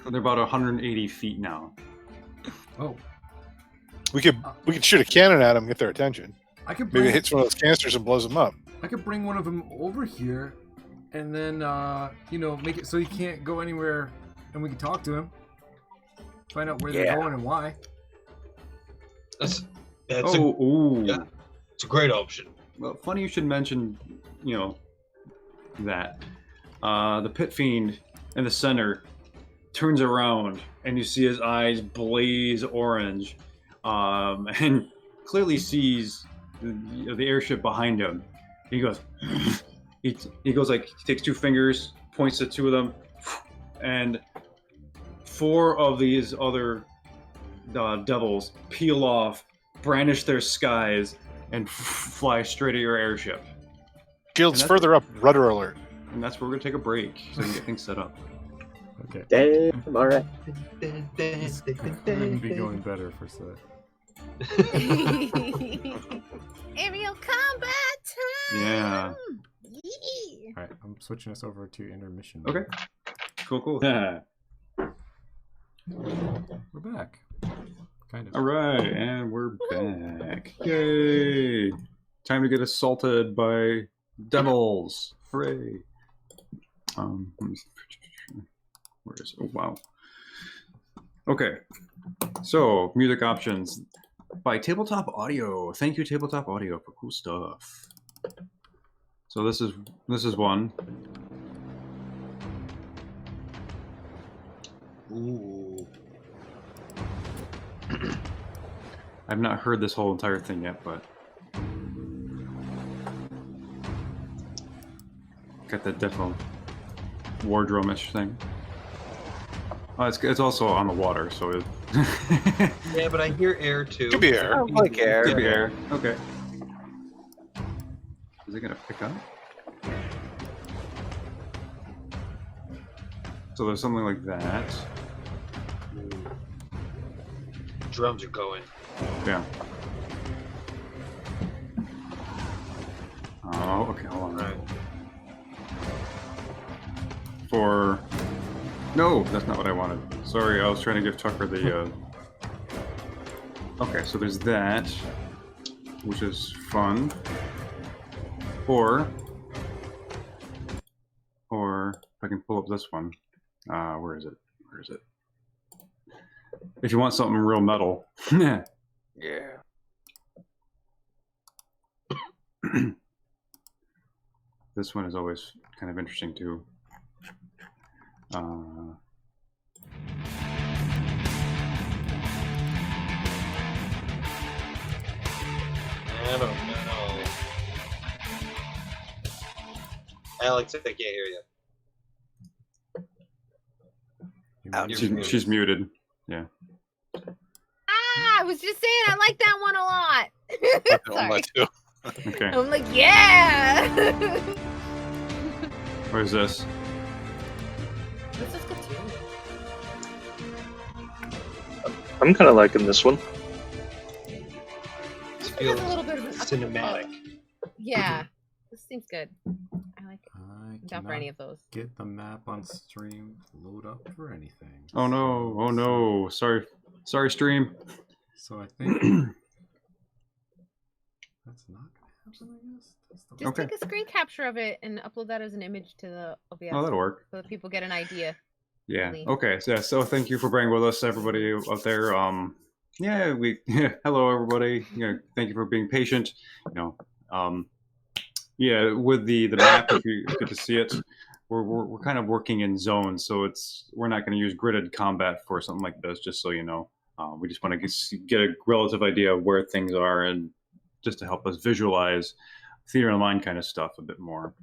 They're about 180 feet now. Oh, We could shoot a cannon at them, get their attention. I could Maybe bring, it hits one of those canisters and blows them up. I could bring one of them over here and then make it so he can't go anywhere, and we can talk to him, find out where they're Yeah. going and why. That's ooh. yeah. It's a great option. Well, funny you should mention, that. The pit fiend in the center turns around, and you see his eyes blaze orange, and clearly sees the airship behind him. He goes, he goes like, he takes 2 fingers, points at 2 of them, and 4 of these other devils peel off, brandish their skies, and fly straight at your airship. Shields And further up, rudder alert. And that's where we're gonna take a break so we can get things set up. Okay. Damn, all right. This couldn't be going better for Seth. Aerial combat time. Yeah. Yeah. All right, I'm switching us over to intermission. Okay. Cool. We're back. Kind of. All right, and we're back. Yay! Time to get assaulted by devils. Hooray! Let me see. Where is it? Oh, wow. Okay. So, music options by Tabletop Audio. Thank you, Tabletop Audio, for cool stuff. So this is one. Ooh. I've not heard this whole entire thing yet, but got that definite wardrobe-ish thing. Oh, it's also on the water, so it Yeah, but I hear air too. Could be air. I like air. could be air. Okay. Is it gonna pick up? So there's something like that. Drums are going. Yeah. Oh, okay, hold on. Right. For... No, that's not what I wanted. Sorry, I was trying to give Tucker the... Okay, so there's that, which is fun. Or if I can pull up this one. Where is it? If you want something real metal. Yeah. This one is always kind of interesting too. I don't know. Alex, I can't hear you. Ouch. She's muted. Yeah. I was just saying I like that one a lot. Sorry. Too. Okay. I'm like, yeah. Where's this? This is good too. I'm kind of liking this one. It This feels has a little bit of cinematic. Yeah, this seems good. I like it. I I'm down for any of those. get the map on stream load up for anything. Oh no! Oh no! Sorry, stream. So I think that's not gonna happen. I guess. That's the Just Okay. take a screen capture of it and upload that as an image to the OBS Oh, that'll work. so that people get an idea. Yeah. Really. Okay. So thank you for bearing with us, everybody out there. Yeah. Hello, everybody. Thank you for being patient. Yeah. With the map, if you get to see it, we're kind of working in zones, so we're not going to use gridded combat for something like this. Just so you know, we just want to get a relative idea of where things are, and just to help us visualize theater online kind of stuff a bit more.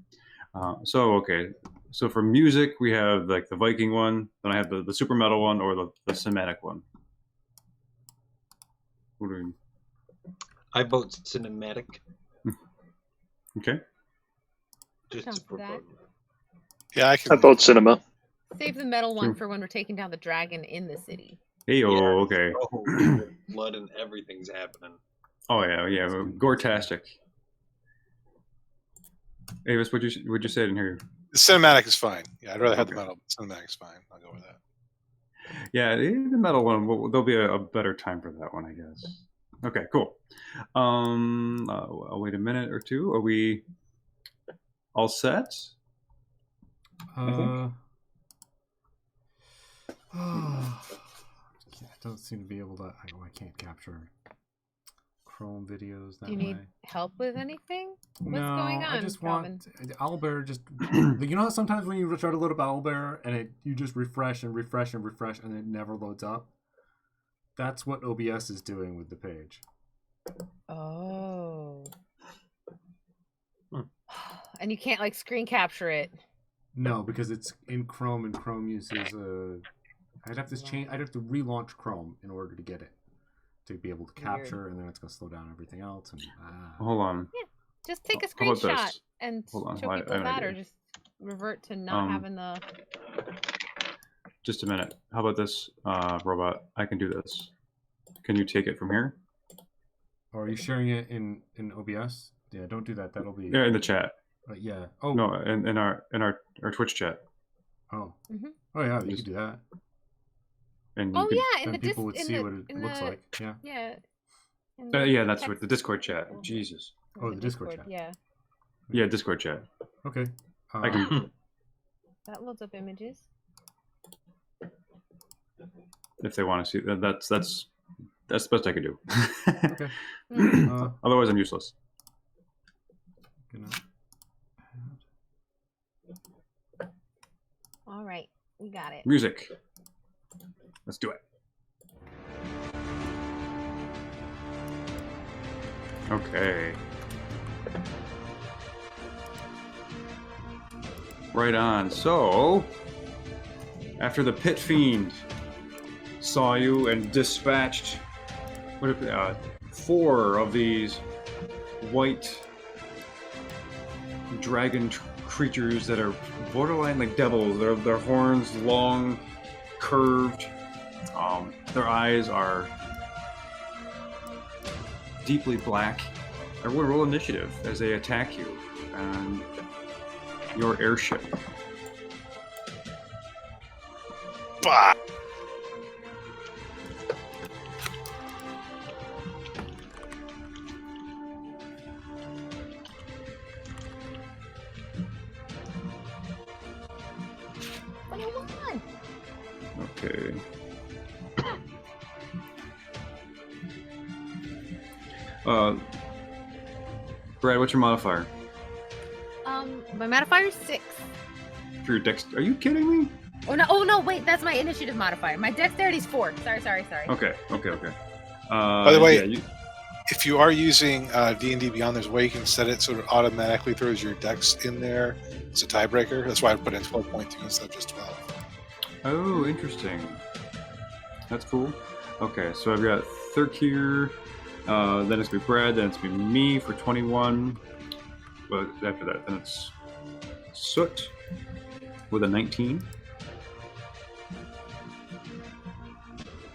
Okay. So for music, we have like the Viking one, then I have the super metal one, or the cinematic one. What do I vote cinematic. Okay. Just Sounds to provoke. bad. Yeah, I I can. vote cinema. Save the metal one for when we're taking down the dragon in the city. Hey, Yeah. okay. Oh, blood and everything's happening. Oh yeah, gore-tastic. Avis, what'd you say? I didn't hear you. The cinematic is fine. Yeah, I'd rather have the Okay. metal. But cinematic is fine. I'll go with that. Yeah, the metal one. There'll be a better time for that one, I guess. Okay, cool. I'll wait a minute or two. Are we all set? think. I don't seem to be able to. I can't capture Chrome videos that Do you way. need help with anything? What's No, going on, I just Calvin? want Owlbear. Just you know how sometimes when you try to load up Owlbear and you just refresh and refresh and refresh and it never loads up. That's what OBS is doing with the page. Oh. Hmm. And you can't like screen capture it. No, because it's in Chrome and Chrome uses I'd have to relaunch Chrome in order to get it to be able to capture, and then it's gonna slow down everything else. And Hold on. Just take a How about screenshot this? and Hold on, show I people have an that, or idea. just revert to not having the. Just a minute. How about this, robot? I can do this. Can you take it from here? Or are you sharing it in OBS? Yeah, don't do that. That'll be Yeah, in the chat. yeah. Oh No, in our Twitch chat. Oh. Mhm. Oh yeah, you Just- could do that. And Oh you could, yeah, in Then the people would see what it in looks the- like. Yeah. Yeah. in yeah, that's text- right. The Discord chat. Jesus. Oh, the Discord chat. Yeah, Yeah, Discord chat. Okay. I can, that loads up images. if they want to see. That's the best I could do. Okay. Uh, Otherwise, I'm useless. gonna All right, we got it. Music. Let's do it. Okay. Right on. So, after the pit fiend saw you and dispatched 4 of these white dragon creatures that are borderline like devils. Their horns long, curved. Their eyes are deeply black. Everyone roll initiative as they attack you and your airship. Bah! Okay. Brad, what's your modifier My modifier's 6. for your dex? Are you kidding me? Oh no, wait, that's my initiative modifier. My dexterity's 4. Sorry. Okay. By the way, yeah, If you are using D&D Beyond, there's a way you can set it so it automatically throws your dex in there. It's a tiebreaker. That's why I put in 12.2 instead of just 12. Oh, interesting. That's cool. Okay, so I've got Thurkir, then it's gonna be Brad, then it's gonna be me for 21. But after that, then it's Soot with a 19.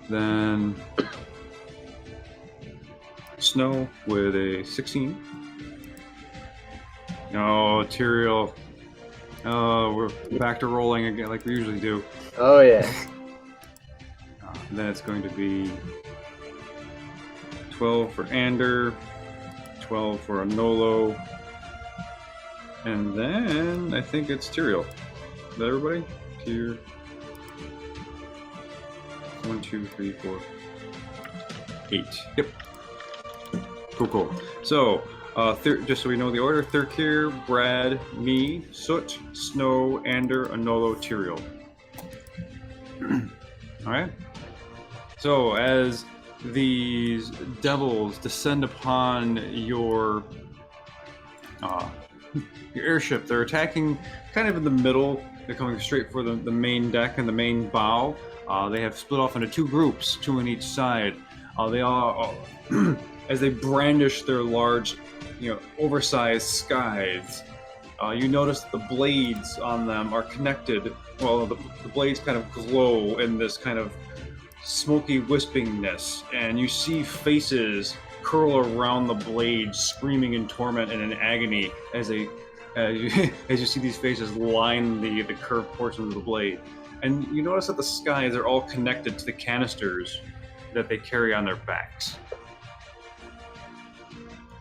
Then Snow with a 16. Oh, Tyrael. Oh, we're back to rolling again like we usually do. Oh yeah. And then it's going to be 12 for Ander, 12 for Anolo, and then I think it's Tyrael. Is that everybody? Tier 1, 2, 3, 4, 8. Yep. Cool. So, just so we know the order: Thurkir, Brad, me, Soot, Snow, Ander, Anolo, Tyrael. All right. So as these devils descend upon your airship, they're attacking kind of in the middle. They're coming straight for the main deck and the main bow. They have split off into 2 groups, 2 on each side. They all, as they brandish their large, oversized scythes, you notice that the blades on them are connected. Well, the blades kind of glow in this kind of smoky wispingness, and you see faces curl around the blades, screaming in torment and in agony as you see these faces line the curved portions of the blade. And you notice that the skies are all connected to the canisters that they carry on their backs.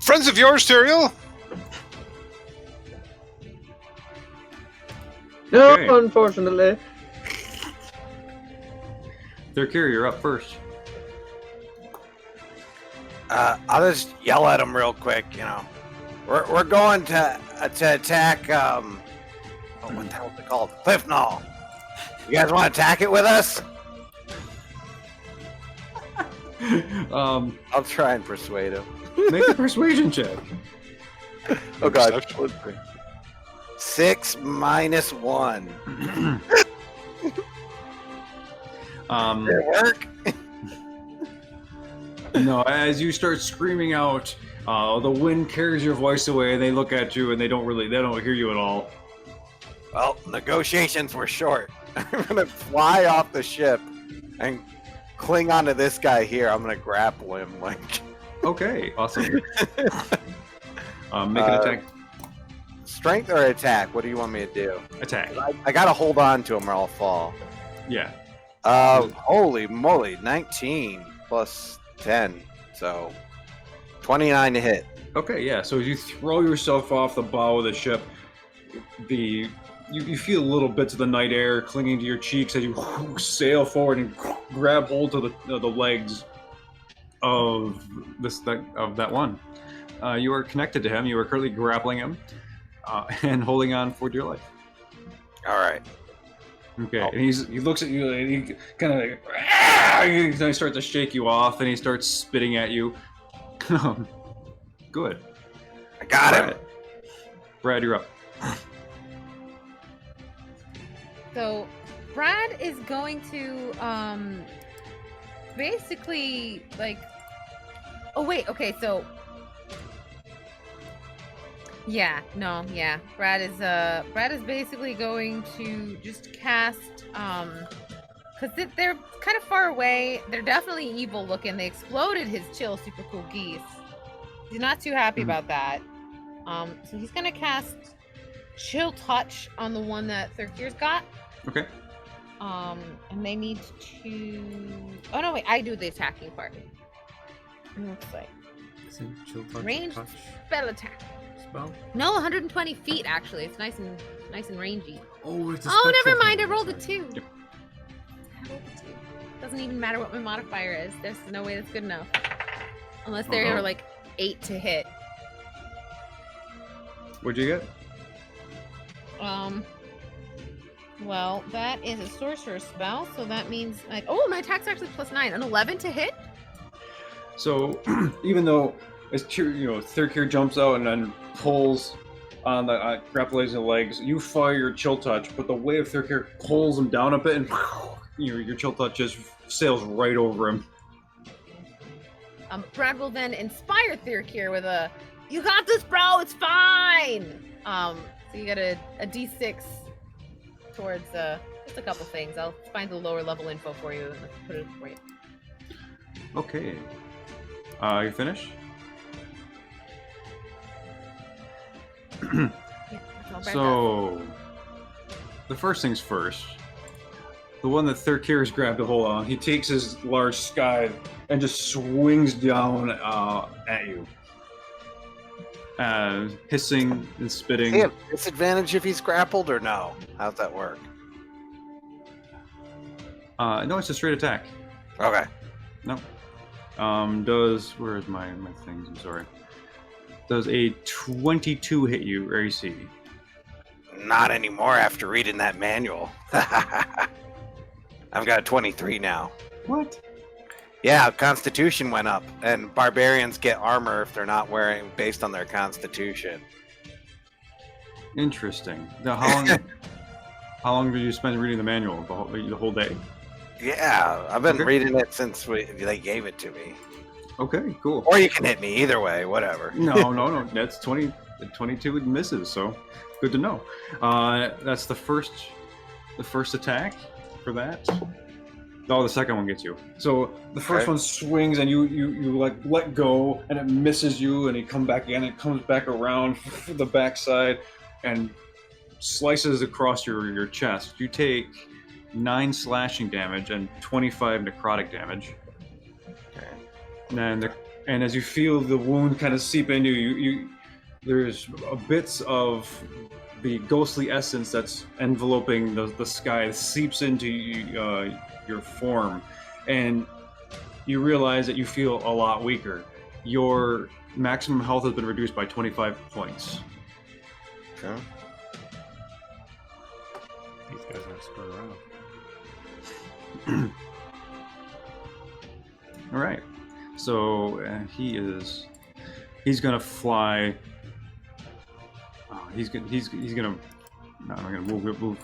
Friends of yours, Tyrael? No, Okay. unfortunately. Thurkir, you're up first. I'll just yell at him real quick. We're going to attack. What the hell is it called? Cliff Knoll. You guys want to attack it with us? I'll try and persuade him. Make a persuasion check. Oh god. Perception. 6 minus 1. Did it work? No, as you start screaming out, the wind carries your voice away, and they look at you, and they don't hear you at all. Well, negotiations were short. I'm gonna fly off the ship and cling onto this guy here. I'm gonna grapple him like. Okay, awesome. Make an attack. Strength or attack? What do you want me to do? Attack. I gotta hold on to him or I'll fall. Yeah. Holy moly, 19 plus 10, so 29 to hit. Okay, yeah. So as you throw yourself off the bow of the ship, you feel little bits of the night air clinging to your cheeks as you sail forward and grab hold of the legs of that one. You are connected to him. You are currently grappling him and holding on for dear life. All right. Okay, and he looks at you and he kind of like, he starts to shake you off and he starts spitting at you. Good. I got him. Brad, you're up. So, Brad is going to basically like. Oh wait, okay, so. Brad is basically going to just cast because they're kind of far away. They're definitely evil looking. They exploded his chill super cool geese. He's not too happy about that. So he's gonna cast Chill Touch on the one that Thurkir's got. Okay. And they need to. Oh no, wait! I do the attacking part. It looks like ranged spell attack. Spell? No, 120 feet actually. It's nice and rangy. Oh, it's a Oh, never spectral mind. I thing, rolled a sorry. 2. Yep. I rolled a 2. Doesn't even matter what my modifier is. There's no way that's good enough. Unless they Uh-oh. are like 8 to hit. What'd you get? Well, that is a sorcerer spell, so that means like, oh, my attack's actually +9, an 11 to hit. So even though Thurkir jumps out and then pulls on the grappling legs, you fire your chill touch, but the wave of Thurkir pulls him down a bit, and your chill touch just sails right over him. Brad will then inspire Thurkir with a, "You got this, bro. It's fine." So you get a d6 towards just a couple things. I'll find the lower level info for you and put it for you. Okay. You finished? Yeah, that's all Brad does. So, the first things first. The one that Thurkir has grabbed a hold on, he takes his large scythe and just swings down at you. Hissing and spitting. Does he have disadvantage if he's grappled or no? How's that work? No, it's a straight attack. Okay. No. Where is my things? I'm sorry. Does a 22 hit you, AC? Not anymore after reading that manual. I've got a 23 now. What? Yeah, Constitution went up, and barbarians get armor if they're not wearing based on their Constitution. Interesting. Now, how long did you spend reading the manual? The whole day? Yeah, I've been Okay. reading it since they gave it to me. Okay, cool. Or you can hit me either way, whatever. No. That's 22 misses, so good to know. That's the first attack for that. Oh, the second one gets you. So the first Okay. one swings and you like let go and it misses you and you come back again. It comes back around the backside and slices across your chest. You take 9 slashing damage and 25 necrotic damage. Okay. And as you feel the wound kind of seep into you, there's bits of the ghostly essence that's enveloping the sky seeps into your form, and you realize that you feel a lot weaker. Your maximum health has been reduced by 25 points. Okay. These guys aren't screwing around. All right. So he's gonna fly. He's gonna. No, I'm gonna move.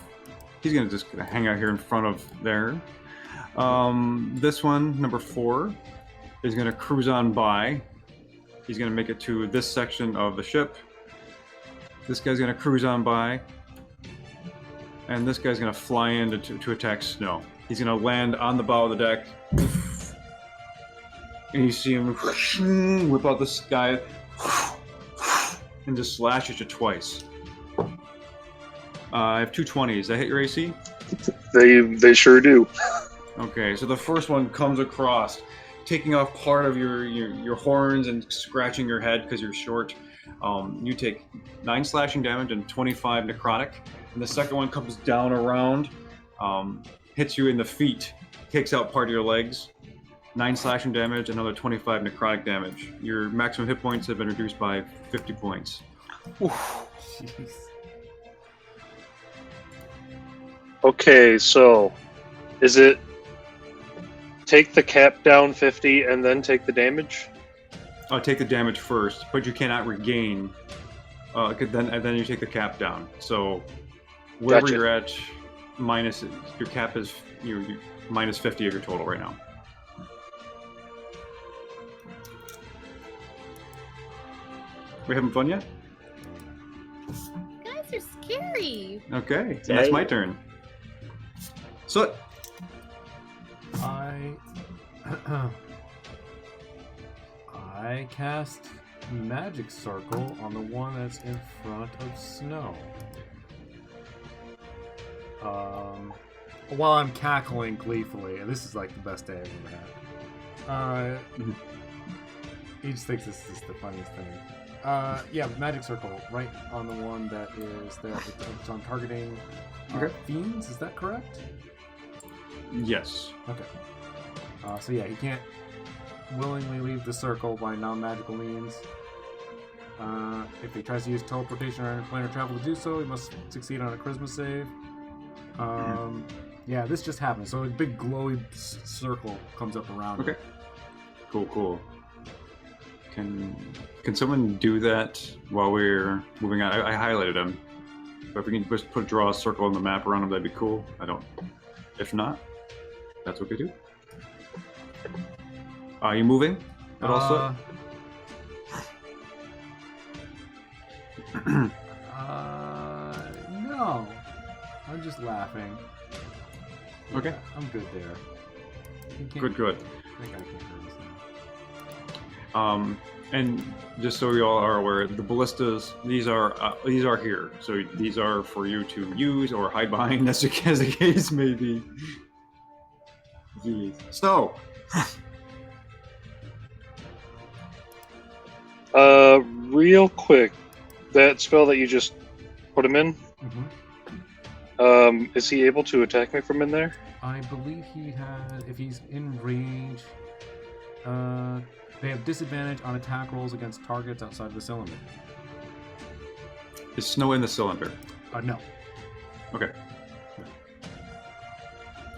He's gonna just hang out here in front of there. This one, number 4, is gonna cruise on by. He's gonna make it to this section of the ship. This guy's gonna cruise on by, and this guy's gonna fly in to attack Snow. He's gonna land on the bow of the deck. And you see him whip out the sky and just slash at you twice. I have 2 20s. Does that hit your AC? They sure do. Okay, so the first one comes across, taking off part of your horns and scratching your head because you're short. You take 9 slashing damage and 25 necrotic. And the second one comes down around, hits you in the feet, takes out part of your legs. 9 slashing damage, another 25 necrotic damage. Your maximum hit points have been reduced by 50 points. Jeez. Okay, so is it take the cap down 50 and then take the damage? I'll take the damage first, but you cannot regain. Then you take the cap down. So wherever Gotcha. you're at, minus your cap is you're minus 50 of your total right now. We having fun yet? You guys are scary. Okay, so that's my Dang. turn. So I cast Magic Circle on the one that's in front of Snow. While I'm cackling gleefully, and this is like the best day I've ever had. He just thinks this is the funniest thing. Yeah, Magic Circle, right on the one that is there. It's on targeting Okay. fiends, is that correct? yes. Okay. So yeah, he can't willingly leave the circle by non-magical means. If he tries to use teleportation or interplanar travel to do so, he must succeed on a charisma save. Yeah, this just happened. So a big glowy circle comes up around him. Okay. Cool. Can someone do that while we're moving on? I highlighted him. But if we can just draw a circle on the map around him, that'd be cool. If not, that's what we do. Are you moving at all? No. I'm just laughing. Okay. Yeah, I'm good there. He can't- Good. I think I can hear this now. And just so you all are aware, the ballistas, these are here. So these are for you to use or hide behind, as the case may be. Jeez. Snow. Real quick, that spell that you just put him in, Mm-hmm. is he able to attack me from in there? I believe he has, if he's in range, they have disadvantage on attack rolls against targets outside the cylinder. Is Snow in the cylinder? No. Okay.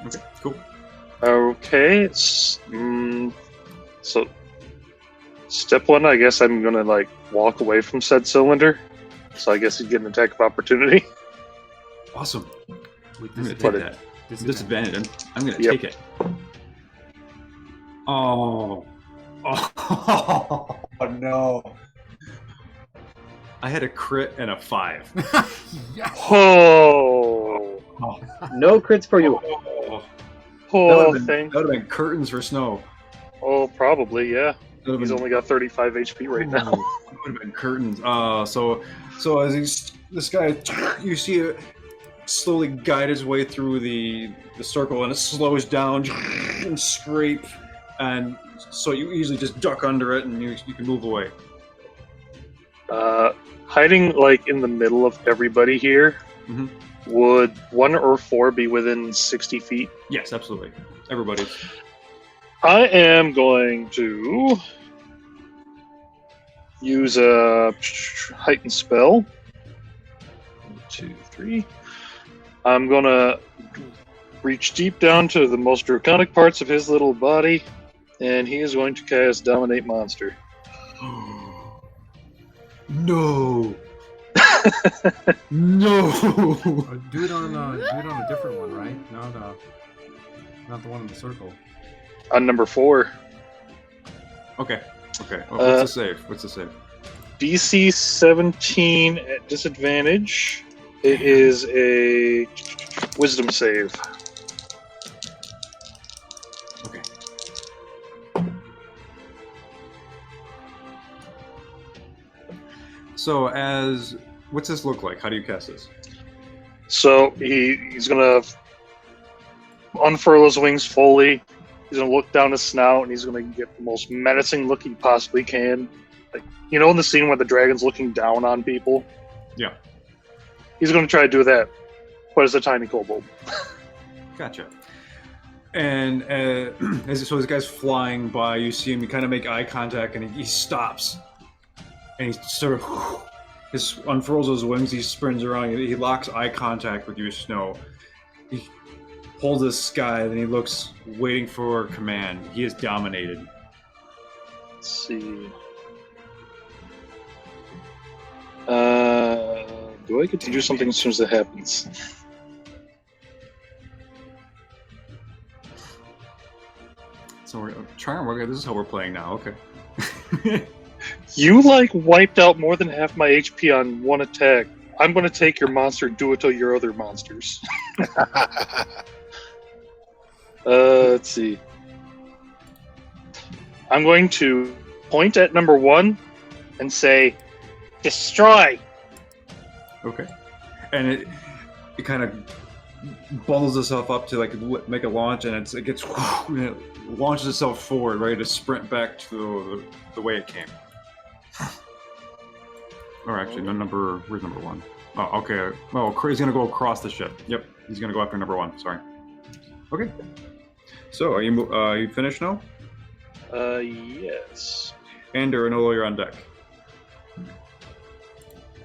Okay, cool. Okay, so step 1, I guess I'm gonna like walk away from said cylinder. So I guess he'd get an attack of opportunity. Awesome. With I'm gonna disadvantage. take that. Disadvantage. I'm gonna Yep. take it. Oh no! I had a crit and a 5. Yes! Oh, No crits for you. That poor would thing. have been curtains for Snow. Oh, probably, yeah. That would've He's been- only got 35 HP right now. That would have been curtains. So as this guy, you see it slowly guide his way through the circle, and it slows down and scrape, and so you easily just duck under it, and you can move away. Hiding like in the middle of everybody here. Mhm. Would 1 or 4 be within 60 feet? Yes, absolutely. Everybody's. I am going to use a heightened spell. 1, 2, 3. I'm gonna reach deep down to the most draconic parts of his little body, and he is going to cast Dominate Monster. No. No. Do it on a different one, right? Not the one in the circle. On number 4. Okay. What's the save? DC 17 at disadvantage. It is a Wisdom save. Okay. So, what's this look like? How do you cast this? So he's gonna unfurl his wings fully. He's gonna look down his snout, and he's gonna get the most menacing look he possibly can. Like, you know, in the scene where the dragon's looking down on people. Yeah. He's gonna try to do that, but as a tiny kobold. Gotcha. And as this guy's flying by, you see him. You kind of make eye contact, and he stops, and he sort of unfurls his wings. He spins around. He locks eye contact with you, Snow. He holds the sky, then he looks, waiting for command. He is dominated. Let's see. Do I get to do something as soon as it happens? So we're trying to work out. This is how we're playing now. Okay. You wiped out more than half my HP on one attack. I'm going to take your monster and do it to your other monsters. Let's see. I'm going to point at number 1 and say, "Destroy." Okay. And it kind of bundles itself up to make a launch, and it gets and it launches itself forward, ready to sprint back to the way it came. Or actually, where's number 1? Oh, okay. Oh, he's gonna go across the ship. Yep, he's gonna go after number 1. Sorry. Okay. So, are you finished now? Yes. And Ernolo, you're on deck.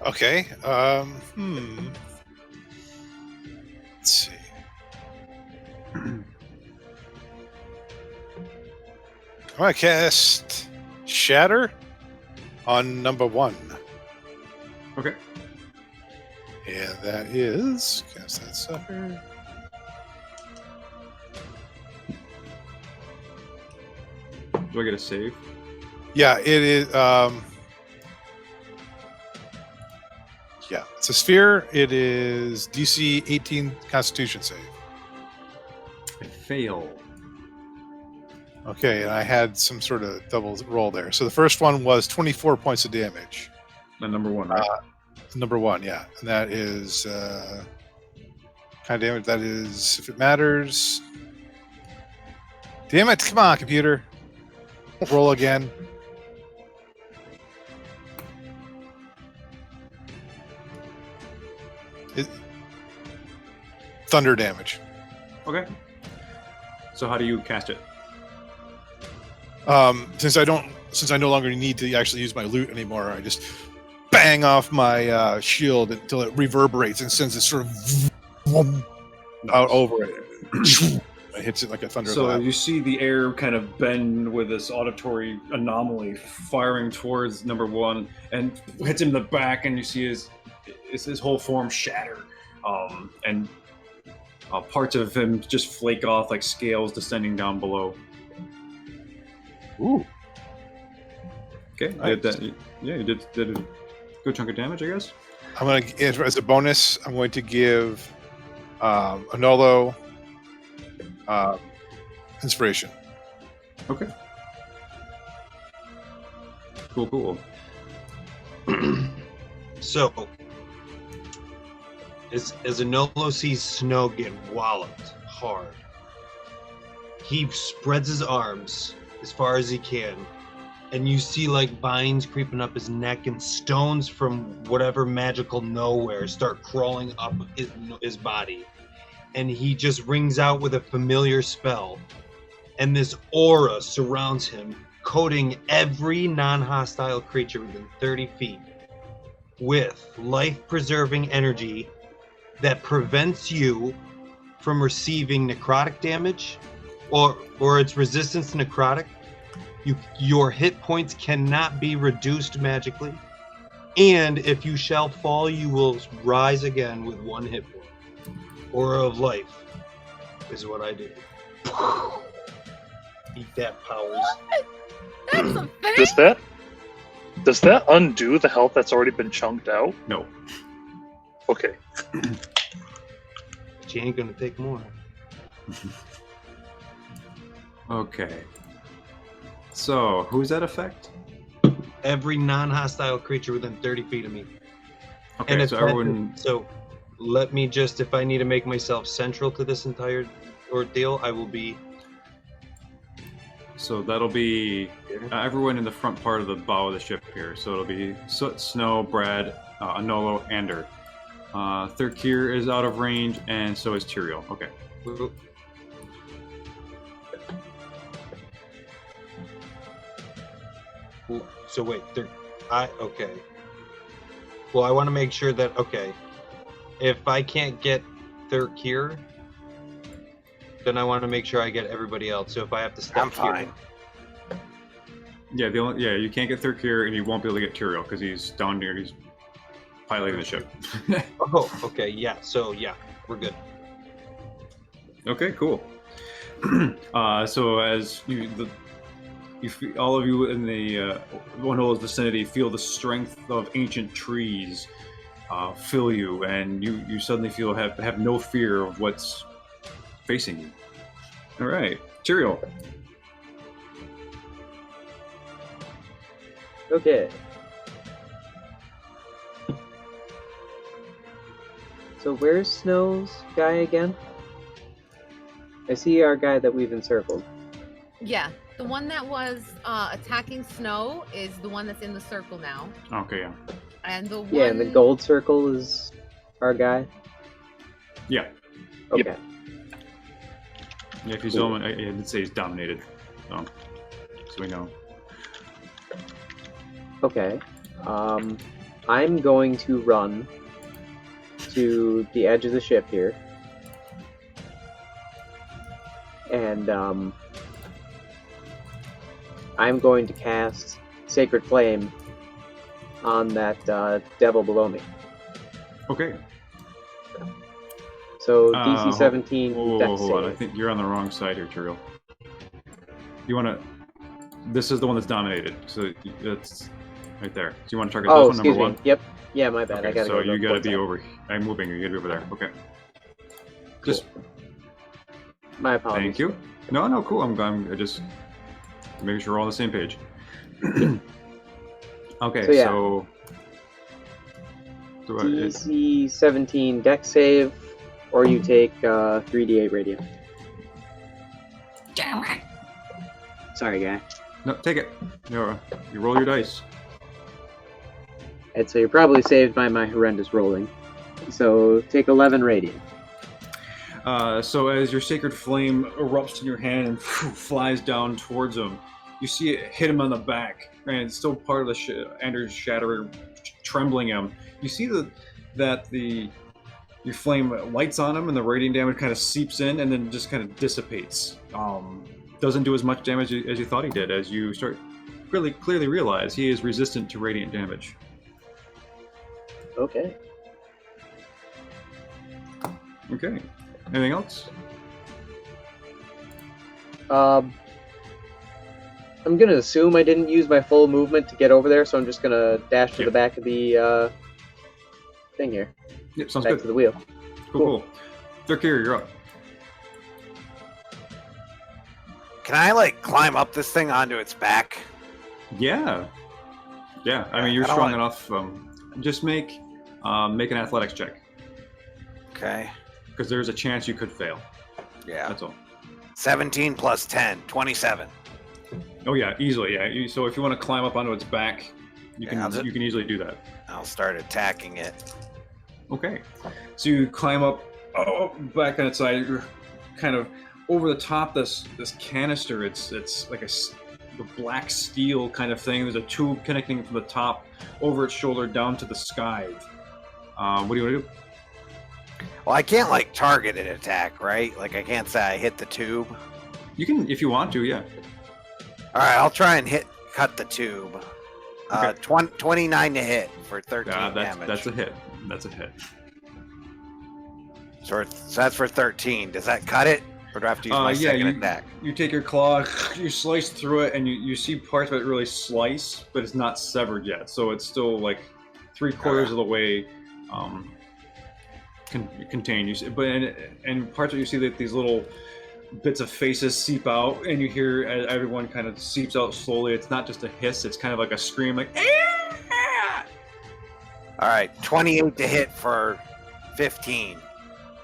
Okay. Let's see. I'm gonna cast Shatter on number 1. Okay. And that is cast that sucker. Do I get a save? Yeah, it is. Yeah, it's a sphere. It is DC 18 Constitution save. I fail. Okay, and I had some sort of double roll there. So the first one was 24 points of damage. And number 1, right? Number 1, yeah. And that is kind of damage. That is, if it matters. Damn it! Come on, computer. Roll again. Thunder damage. Okay. So how do you cast it? Since I no longer need to actually use my loot anymore, I just bang off my shield until it reverberates and sends it sort of out over it. It hits it like a thunderclap. So you see the air kind of bend with this auditory anomaly firing towards number 1 and hits him in the back, and you see his whole form shatter, and parts of him just flake off like scales descending down below. Ooh. Okay, Nice. You did a good chunk of damage, I guess. I'm gonna, as a bonus, I'm going to give Anolo inspiration. Okay. Cool. So, as Anolo sees Snow get walloped hard, he spreads his arms as far as he can and you see like vines creeping up his neck and stones from whatever magical nowhere start crawling up his body. And he just rings out with a familiar spell. And this aura surrounds him, coating every non-hostile creature within 30 feet with life-preserving energy that prevents you from receiving necrotic damage or its resistance to necrotic. Your hit points cannot be reduced magically. And if you shall fall, you will rise again with 1 hit point. Aura of life is what I do. Eat that, powers. That's a thing? Does that undo the health that's already been chunked out? No. Okay. But you ain't gonna take more. Okay. So, who's that affect? Every non-hostile creature within 30 feet of me. Okay, And if so everyone. So, let me just, if I need to make myself central to this entire ordeal, I will be. So that'll be everyone in the front part of the bow of the ship here. So it'll be Soot, Snow, Brad, Anolo, Ander. Thirkir is out of range, and so is Tyrael. Okay. So wait, okay. Well, I want to make sure that, okay, if I can't get Thirkir, then I want to make sure I get everybody else. So if I have to step I'm fine. Yeah, you can't get Thirkir, and you won't be able to get Tyrael because he's down near. He's piloting the ship. Oh, okay, yeah. So yeah, we're good. Okay, cool. So as all of you in the One Hole's vicinity feel the strength of ancient trees fill you, and you suddenly feel have no fear of what's facing you. All right, Tyrael. Okay. So where's Snow's guy again? I see our guy that we've encircled. Yeah, the one that was attacking Snow is the one that's in the circle now. Okay, yeah. And the one... Yeah, and the gold circle is our guy? Yeah. Okay. Yeah, if he's I did say he's dominated, so we know. Okay. I'm going to run to the edge of the ship here. And I'm going to cast Sacred Flame on that devil below me. Okay. So DC 17 Whoa, dex hold on. I save. think you're on the wrong side here, Tyrael. You want to... This is the one that's dominated, so that's right there. So you want to target Oh, this one, excuse number me. one? Yep. Yeah, my bad. Okay, I gotta so go. to you the gotta port be side. over... I'm moving, you gotta be over there. Okay. Just... My apologies. Thank you. No, cool. I'm just making sure we're all on the same page. Okay, So, yeah. so DC 17 dex save, or you take 3d8 radiant. Sorry, guy. no, take it. You roll your dice. And so you're probably saved by my horrendous rolling. So take 11 radiant. So as your sacred flame erupts in your hand and flies down towards him, you see it hit him on the back, and it's still part of the Anders shatter, trembling him. You see that your flame lights on him, and the radiant damage kind of seeps in, and then just kind of dissipates. Doesn't do as much damage as you thought he did, as you start really clearly realize he is resistant to radiant damage. Okay. Okay. Anything else? I'm gonna assume I didn't use my full movement to get over there, so I'm just gonna dash to the back of the thing here. Yep, sounds back good. to the wheel. Cool. Thirkir, you're up. Can I climb up this thing onto its back? Yeah. I mean, you're I don't strong wanna- enough. Just make an athletics check, Okay. because there's a chance you could fail. Yeah. That's all. 17 plus 10, 27. Oh yeah, easily. Yeah. So if you want to climb up onto its back, you Yeah, can you can easily do that. I'll start attacking it. Okay. So you climb up, back on its side. You're kind of over the top this canister. It's like a black steel kind of thing. There's a tube connecting from the top over its shoulder down to the sky. What do you want to do? Well, I can't like target an attack, right? Like I can't say I hit the tube. You can if you want to. Yeah. All right, I'll try and cut the tube. Okay. 29 to hit for 13 damage. That's a hit. That's a hit. So that's for 13. Does that cut it? Or do I have to use my second attack? You take your claw, you slice through it, and you see parts of it really slice, but it's not severed yet. So it's still like 3/4 of the way contained. You see, but and parts of it, you see that these little bits of faces seep out, and you hear everyone kind of seeps out slowly. It's not just a hiss; it's kind of like a scream, like. All right, 28 to hit for 15.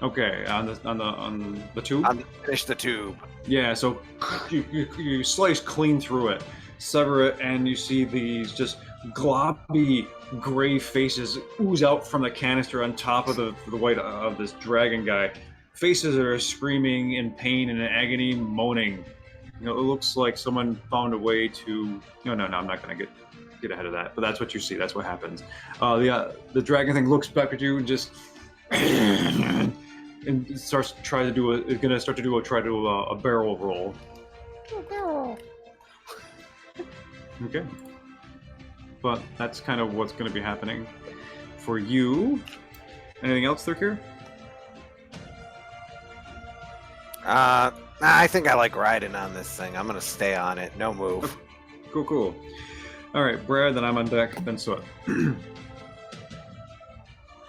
Okay, on the tube. Finish the tube. Yeah, so you slice clean through it, sever it, and you see these just globby gray faces ooze out from the canister on top of the white of this dragon guy. Faces are screaming in pain and in agony, moaning. You know, it looks like someone found a way to. No, I'm not going to get ahead of that. But that's what you see. That's what happens. The dragon thing looks back at you and just. And it starts to try to do a barrel roll. Okay. But that's kind of what's going to be happening for you. Anything else, Thurkir? I think I like riding on this thing. I'm gonna stay on it. No move. Cool. All right, Brad. Then I'm on deck. Then Soot.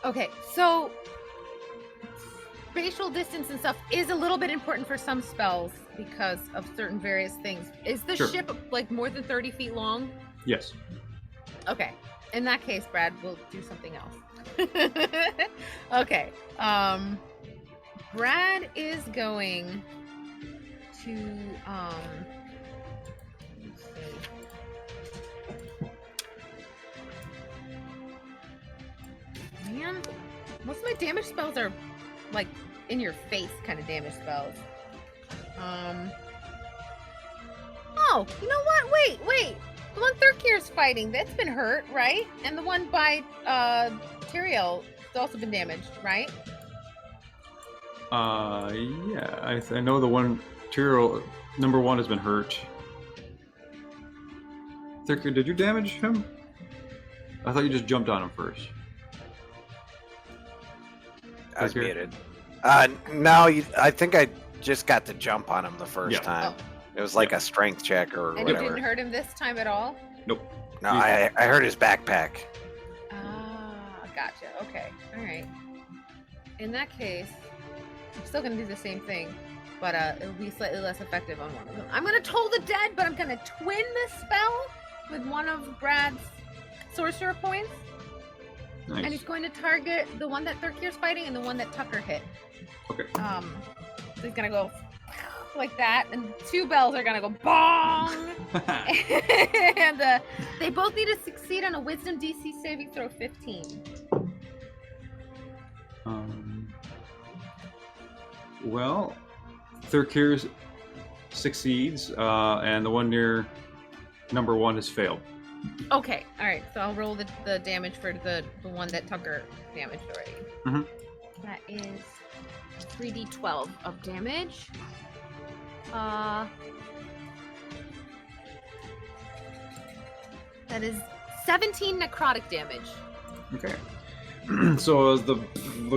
Okay, so spatial distance and stuff is a little bit important for some spells because of certain various things. Is the ship like more than 30 feet long? Yes. Okay. In that case, Brad, we'll do something else. Okay. Brad is going to let's see. Man, most of my damage spells are like in your face kind of damage spells. Oh, you know what? Wait. The one Thurkir's fighting, that's been hurt, right? And the one by Tyrael has also been damaged, right? Yeah. I know the one Tyrael number 1 has been hurt. Thurkir, did you damage him? I thought you just jumped on him first. I was muted. No, I think I just got to jump on him the first time. Oh. It was like a strength check or and whatever. You didn't hurt him this time at all? Nope. No, I hurt his backpack. Gotcha. Okay. All right. In that case, I'm still going to do the same thing, but it'll be slightly less effective on one of them. I'm going to Toll the Dead, but I'm going to twin the spell with one of Brad's sorcerer points. Nice. And he's going to target the one that Thurkir's fighting and the one that Tucker hit. Okay. So he's going to go like that, and 2 bells are going to go bong! And they both need to succeed on a Wisdom DC saving throw 15. Well, Thurkir succeeds, and the one near number 1 has failed. Okay, all right. So I'll roll the damage for the one that Tucker damaged already. Mm-hmm. That is 3d12 of damage. That is 17 necrotic damage. Okay. So as the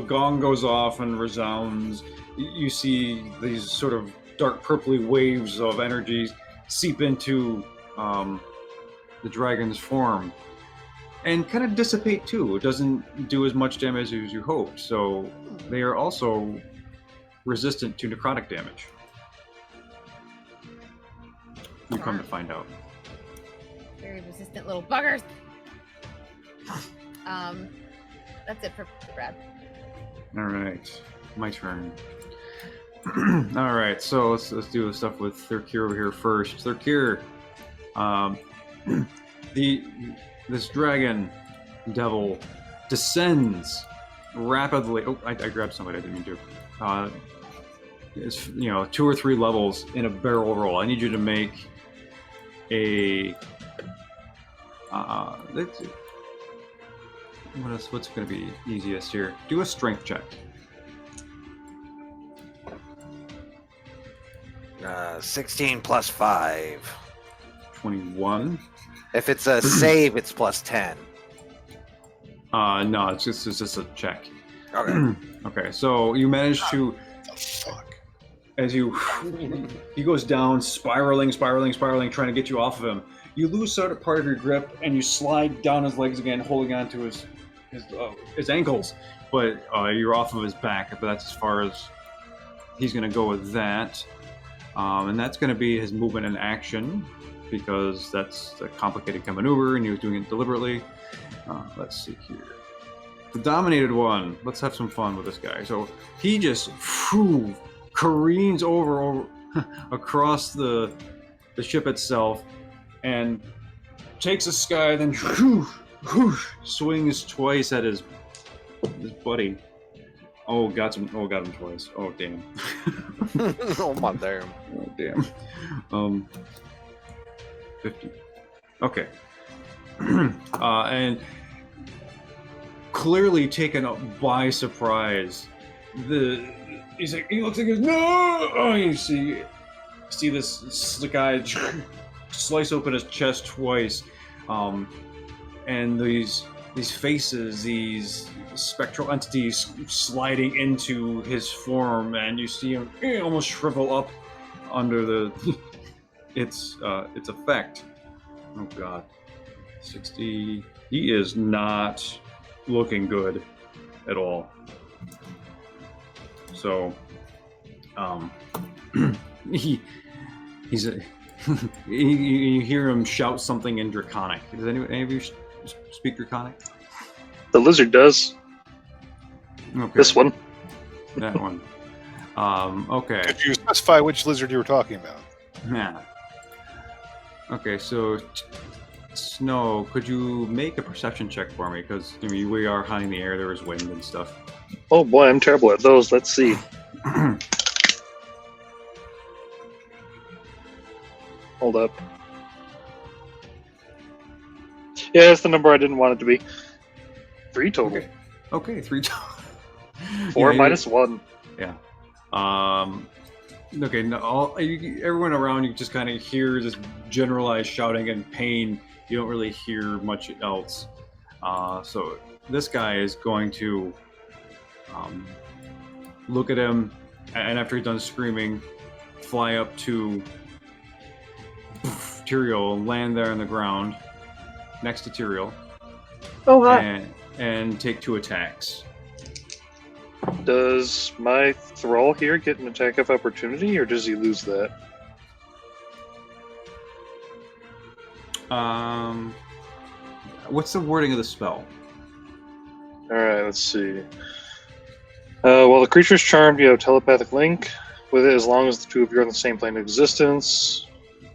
gong goes off and resounds, you see these sort of dark purpley waves of energy seep into the dragon's form and kind of dissipate too. It doesn't do as much damage as you hoped, so they are also resistant to necrotic damage. You come to find out. Very resistant little buggers. That's it for Brad. All right, my turn. All right, so let's do the stuff with Thurkir over here first. Thurkir, This dragon devil descends rapidly. Oh, I grabbed somebody I didn't mean to. It's 2 or 3 levels in a barrel roll. I need you to make a. What's going to be easiest here? Do a strength check. 16 plus 5. 21. If it's a save, it's plus 10. No, it's just a check. Okay. Okay, so you manage to, Fuck. as he goes down, spiraling, trying to get you off of him. You lose sort of part of your grip, and you slide down his legs again, holding on to his ankles. But you're off of his back. But that's as far as he's going to go with that. And that's going to be his movement and action, because that's a complicated maneuver, and he was doing it deliberately. Let's see here. The dominated one. Let's have some fun with this guy. So he just careens over across the ship itself, and takes a sky, then swings twice at his buddy. Oh, got him twice. Oh, damn. Oh my damn. Oh, damn. 50. Okay. And clearly taken up by surprise, he looks like he's no. Oh, you see the guy slice open his chest twice, and these faces, these spectral entities sliding into his form, and you see him almost shrivel up under its effect. Oh God, 60. He is not looking good at all. So, you hear him shout something in Draconic. Does any of you speak Draconic? The lizard does. Okay. This one. That one. Okay. Could you specify which lizard you were talking about? Yeah. Okay, so Snow, could you make a perception check for me? Because we are high in the air. There is wind and stuff. Oh boy, I'm terrible at those. Let's see. Hold up. Yeah, that's the number I didn't want it to be. 3 total. Okay, 3 total. 4 minus 1. Yeah. Okay. Everyone around you just kind of hears this generalized shouting and pain. You don't really hear much else. So this guy is going to look at him, and after he's done screaming, fly up to Tyrael and land there on the ground next to Tyrael. Oh, hi. And take 2 attacks. Does my thrall here get an attack of opportunity, or does he lose that? What's the wording of the spell? Alright, let's see. While the creature is charmed, you have a telepathic link with it as long as the 2 of you are on the same plane of existence.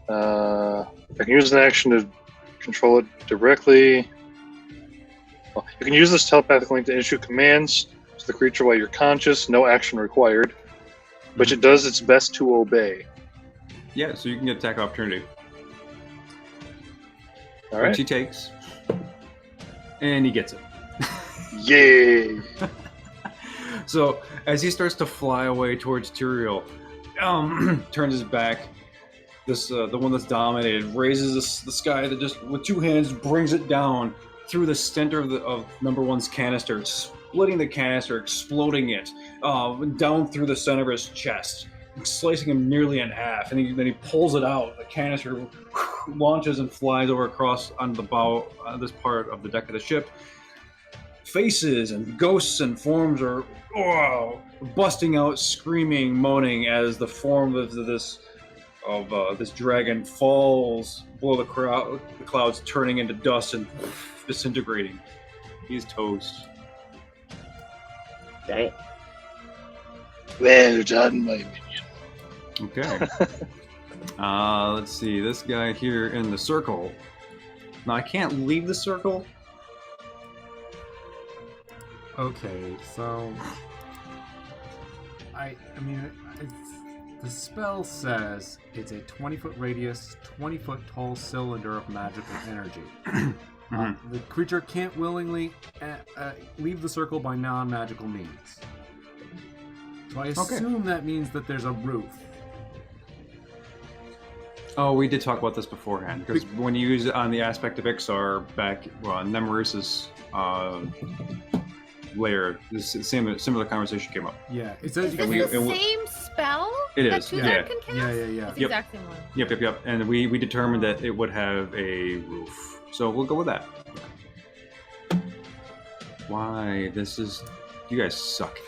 I can use an action to control it directly. Well, you can use this telepathic link to issue commands to the creature while you're conscious, no action required, which it does its best to obey. Yeah, so you can get attack opportunity. All Which right. he takes. And he gets it. Yay! So, as he starts to fly away towards Tyrael, turns his back, the one that's dominated, raises the sky that just, with 2 hands, brings it down through the center of number 1's canister, splitting the canister, exploding it, down through the center of his chest, slicing him nearly in half, and then he pulls it out. The canister launches and flies over across onto the bow, this part of the deck of the ship. Faces and ghosts and forms are busting out, screaming, moaning as the form of this dragon falls below the clouds, turning into dust and disintegrating. He's toast. Dang. Well done, my minion. Okay. Let's see. This guy here in the circle. Now, I can't leave the circle. Okay, so I mean, the spell says it's a 20-foot radius, 20-foot tall cylinder of magical energy. The creature can't willingly leave the circle by non-magical means. So I assume that means that there's a roof. Oh, we did talk about this beforehand, because when you use it on the aspect of Ixar back on Nemeris's layer, this similar conversation came up. Yeah, it says Is you this can the same spell? It that is, Tuzan yeah. can cast? Yeah. It's the exact same one. Yep. And we determined that it would have a roof. So we'll go with that. Why? You guys suck.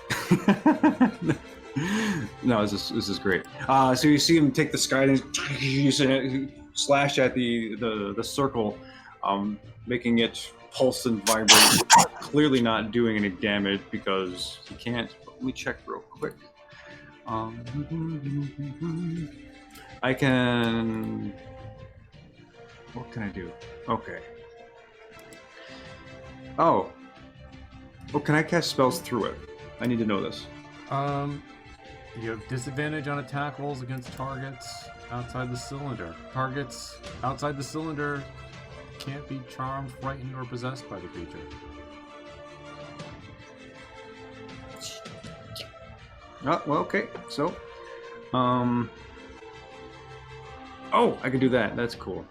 No, this is great. So you see him take the sky and you slash at the circle, making it pulse and vibrate. Clearly not doing any damage because he can't. Let me check real quick. I can. What can I do? Okay. Oh, can I cast spells through it? I need to know this. You have disadvantage on attack rolls against targets outside the cylinder. Targets outside the cylinder can't be charmed, frightened, or possessed by the creature. Oh, well, okay. So, I can do that. That's cool.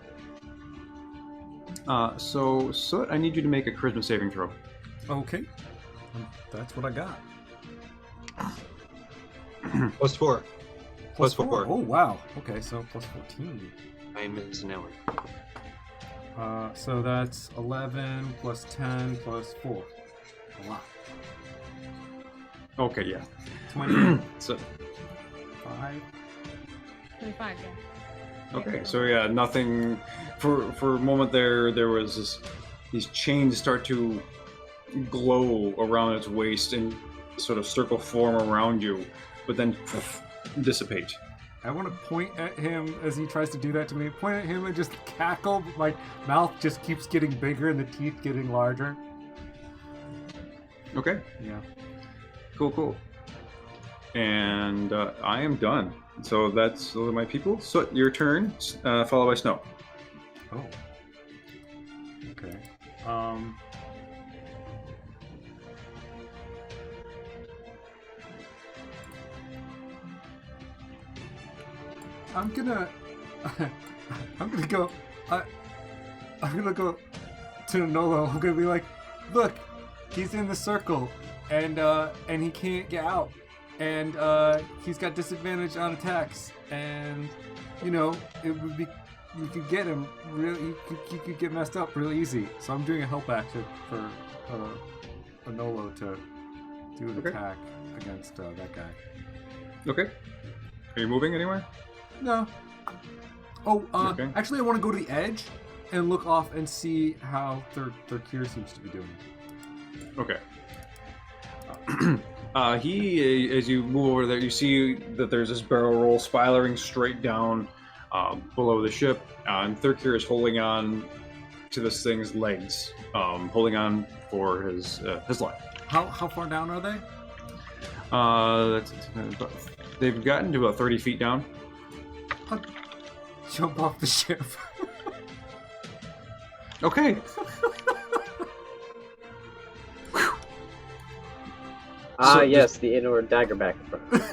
So I need you to make a charisma saving throw. Okay. That's what I got. +4. +4. Oh, wow. Okay, so plus 14. I'm in Zanelli. So that's 11 plus 10 plus 4. A lot. Okay, yeah. 25. So 25, yeah. okay, so yeah, nothing. For a moment there was these chains start to glow around its waist and sort of circle form around you, but then dissipate. I want to point at him as he tries to do that to me. Point at him and just cackle, but my mouth just keeps getting bigger and the teeth getting larger. Okay, Yeah. cool. And I am done. So those are my people. So your turn, followed by Snow. Oh. Okay. I'm gonna go to Nolo. I'm gonna be like, look, he's in the circle, and he can't get out, and he's got disadvantage on attacks, and it would be, you could get him really, you could get messed up real easy. So I'm doing a help action for Nolo to do an attack against that guy. Okay. Are you moving anywhere? No. Oh, Okay. Actually, I want to go to the edge and look off and see how Thurkir seems to be doing. Okay. He, as you move over there, you see that there's this barrel roll spiraling straight down below the ship, and Thurkir is holding on to this thing's legs, holding on for his life. How far down are they? They've gotten to about 30 feet down. I'll jump off the ship. Okay. So Yes, the inward dagger back in front.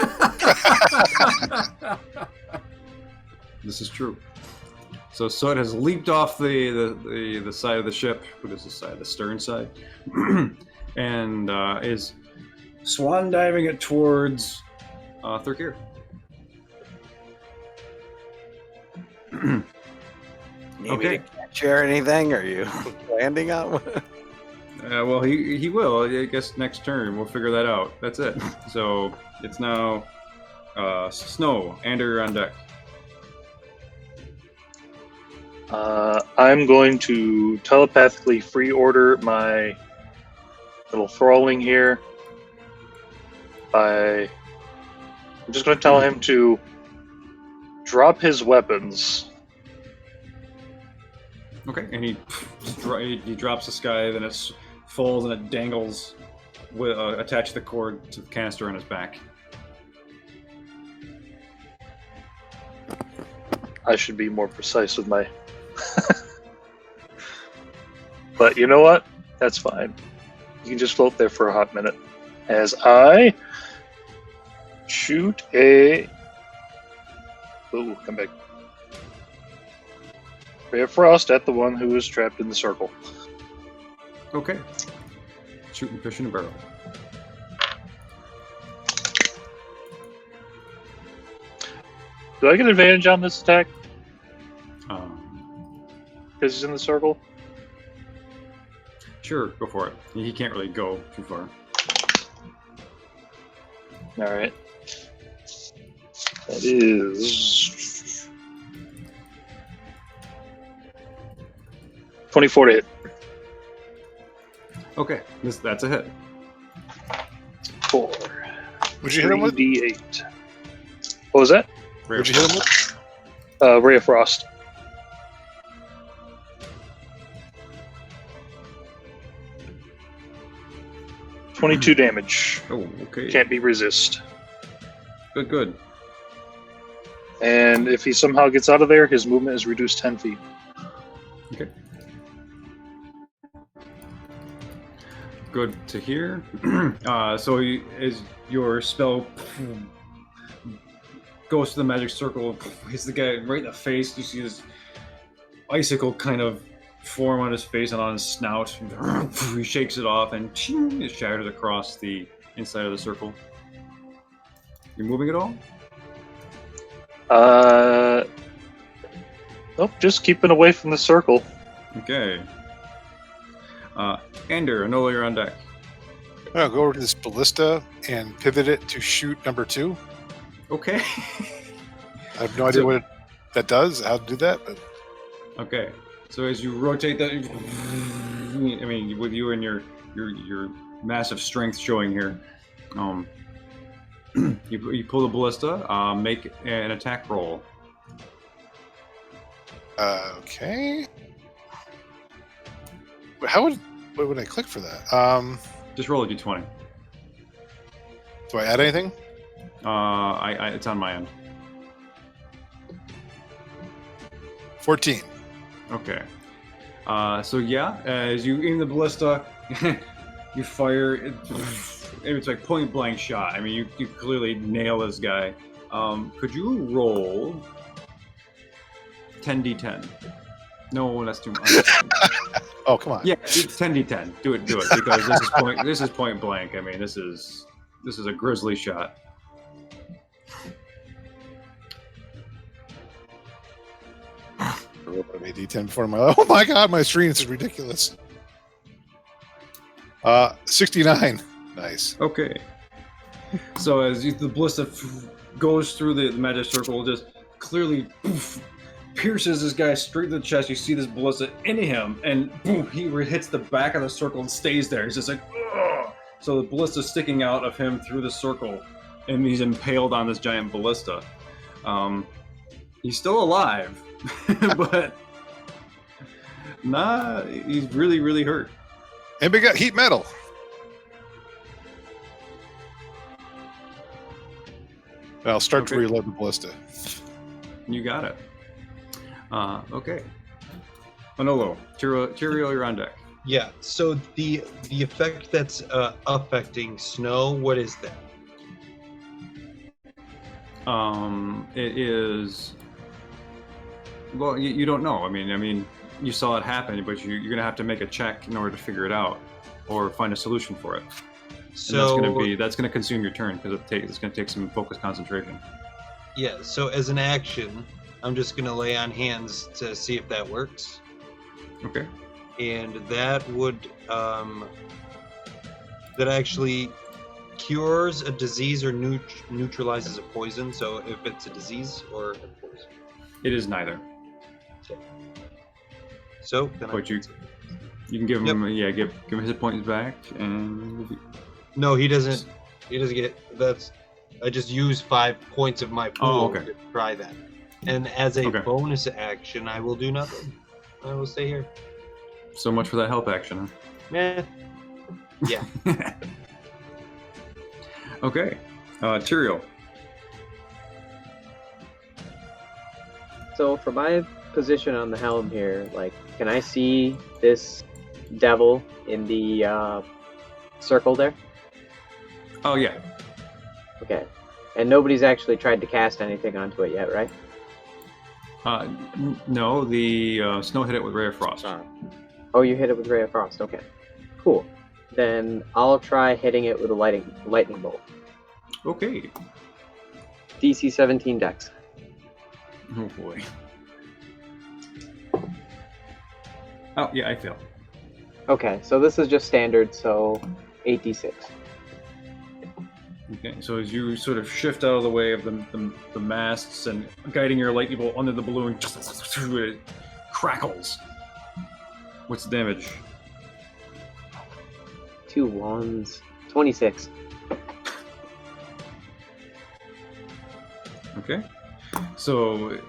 This is true. So Soot has leaped off the side of the ship. What is the side? The stern side, and is swan diving it towards Thurkir. Need me to catch you or anything? Are you landing on? Well, he will. I guess next turn we'll figure that out. That's it. So it's now Snow. Ander on deck. I'm going to telepathically free order my little thralling here. I'm just going to tell him to drop his weapons. Okay, and he drops the sky, then it falls and it dangles, with attached the cord to the canister on his back. I should be more precise with my... But you know what? That's fine. You can just float there for a hot minute. As I shoot a... Ooh, come back. Ray of Frost at the one who is trapped in the circle. Okay. Shooting fish in a barrel. Do I get advantage on this attack? Um, Because he's in the circle? Sure, go for it. He can't really go too far. Alright. That is... 24 to hit. Okay, that's a hit. 4. Would you hit him with? 3d8. What was that? Would you hit him with? Ray of Frost. $22 damage. Oh, okay. Can't be resist. Good. And if he somehow gets out of there, his movement is reduced 10 feet. Okay. Good to hear. So as your spell goes to the magic circle, hits the guy right in the face. You see this icicle kind of form on his face and on his snout. He shakes it off and it shatters across the inside of the circle. You moving at all? Nope, just keeping away from the circle. Okay. Ender, Enola, you're on deck. I'll go over to this ballista and pivot it to shoot number 2. Okay. I have no idea what that does, how to do that, but Okay. So as you rotate that, I mean, with you and your massive strength showing here, you pull the ballista. Make an attack roll. okay. What would I click for that? Just roll a d20. Do I add anything? It's on my end. 14. Okay. So yeah, as you aim the ballista, you fire. It's like point blank shot. I mean, you clearly nail this guy. Could you roll 10d10? No, that's too much. Oh, come on. Yeah, it's 10d10. Do it because this is point blank. I mean, this is a grisly shot. I rolled a D10 before oh my god, my screen is ridiculous. 69. Nice. Okay. So as the ballista goes through the magic circle, just clearly pierces this guy straight to the chest. You see this ballista in him, and boom, he hits the back of the circle and stays there. He's just like, ugh! So the ballista sticking out of him through the circle, and he's impaled on this giant ballista. He's still alive, but he's really, really hurt. And we got heat metal. I'll start to reload the ballista. You got it. Okay. Manolo, Tyrael, you're on deck. Yeah, so the effect that's affecting snow, what is that? It is. Well, you don't know. I mean, you saw it happen, but you're gonna have to make a check in order to figure it out, or find a solution for it. So And that's gonna consume your turn because it's gonna take some focused concentration. yeah, so as an action, I'm just gonna lay on hands to see if that works, Okay. and that would that actually cures a disease or neutralizes a poison. So if it's a disease or a poison, It is neither. so then But you can give him give him his points back, and No, he doesn't. He doesn't get. That's. I just use 5 points of my pool Oh, okay. to try that. And as a Okay. bonus action, I will do nothing. I will stay here. So much for that help action. Meh. Yeah. Huh? Okay. Tyrael. So for my position on the helm here, like, can I see this devil in the circle there? Oh yeah. Okay. And nobody's actually tried to cast anything onto it yet, right? No, the snow hit it with Ray of Frost. Oh, you hit it with Ray of Frost. Okay. Cool. Then I'll try hitting it with a lightning bolt. Okay. DC 17 Dex. Oh boy. Oh yeah, I fail. Okay, so this is just standard, so 8d6. Okay, so as you sort of shift out of the way of the masts and guiding your lightning bolt under the balloon, it crackles. What's the damage? 2 1s. 26. Okay. So it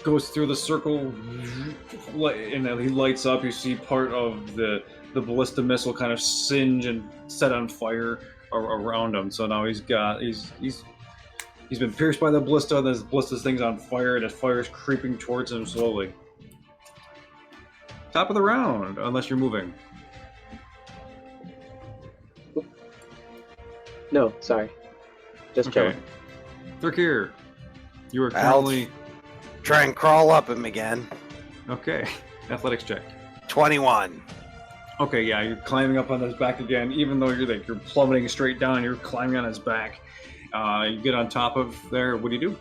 goes through the circle, and then he lights up. You see part of the ballista missile kind of singe and set on fire around him. So now he's been pierced by the ballista, and this ballista's thing's on fire, and the fire's creeping towards him slowly. Top of the round, unless you're moving. No, sorry. Just Okay. chilling. Thurkir, you are I'll currently try and crawl up him again. okay. Athletics check. 21. Okay, yeah, you're climbing up on his back again, even though you're plummeting straight down. You're climbing on his back. You get on top of there. What do you do?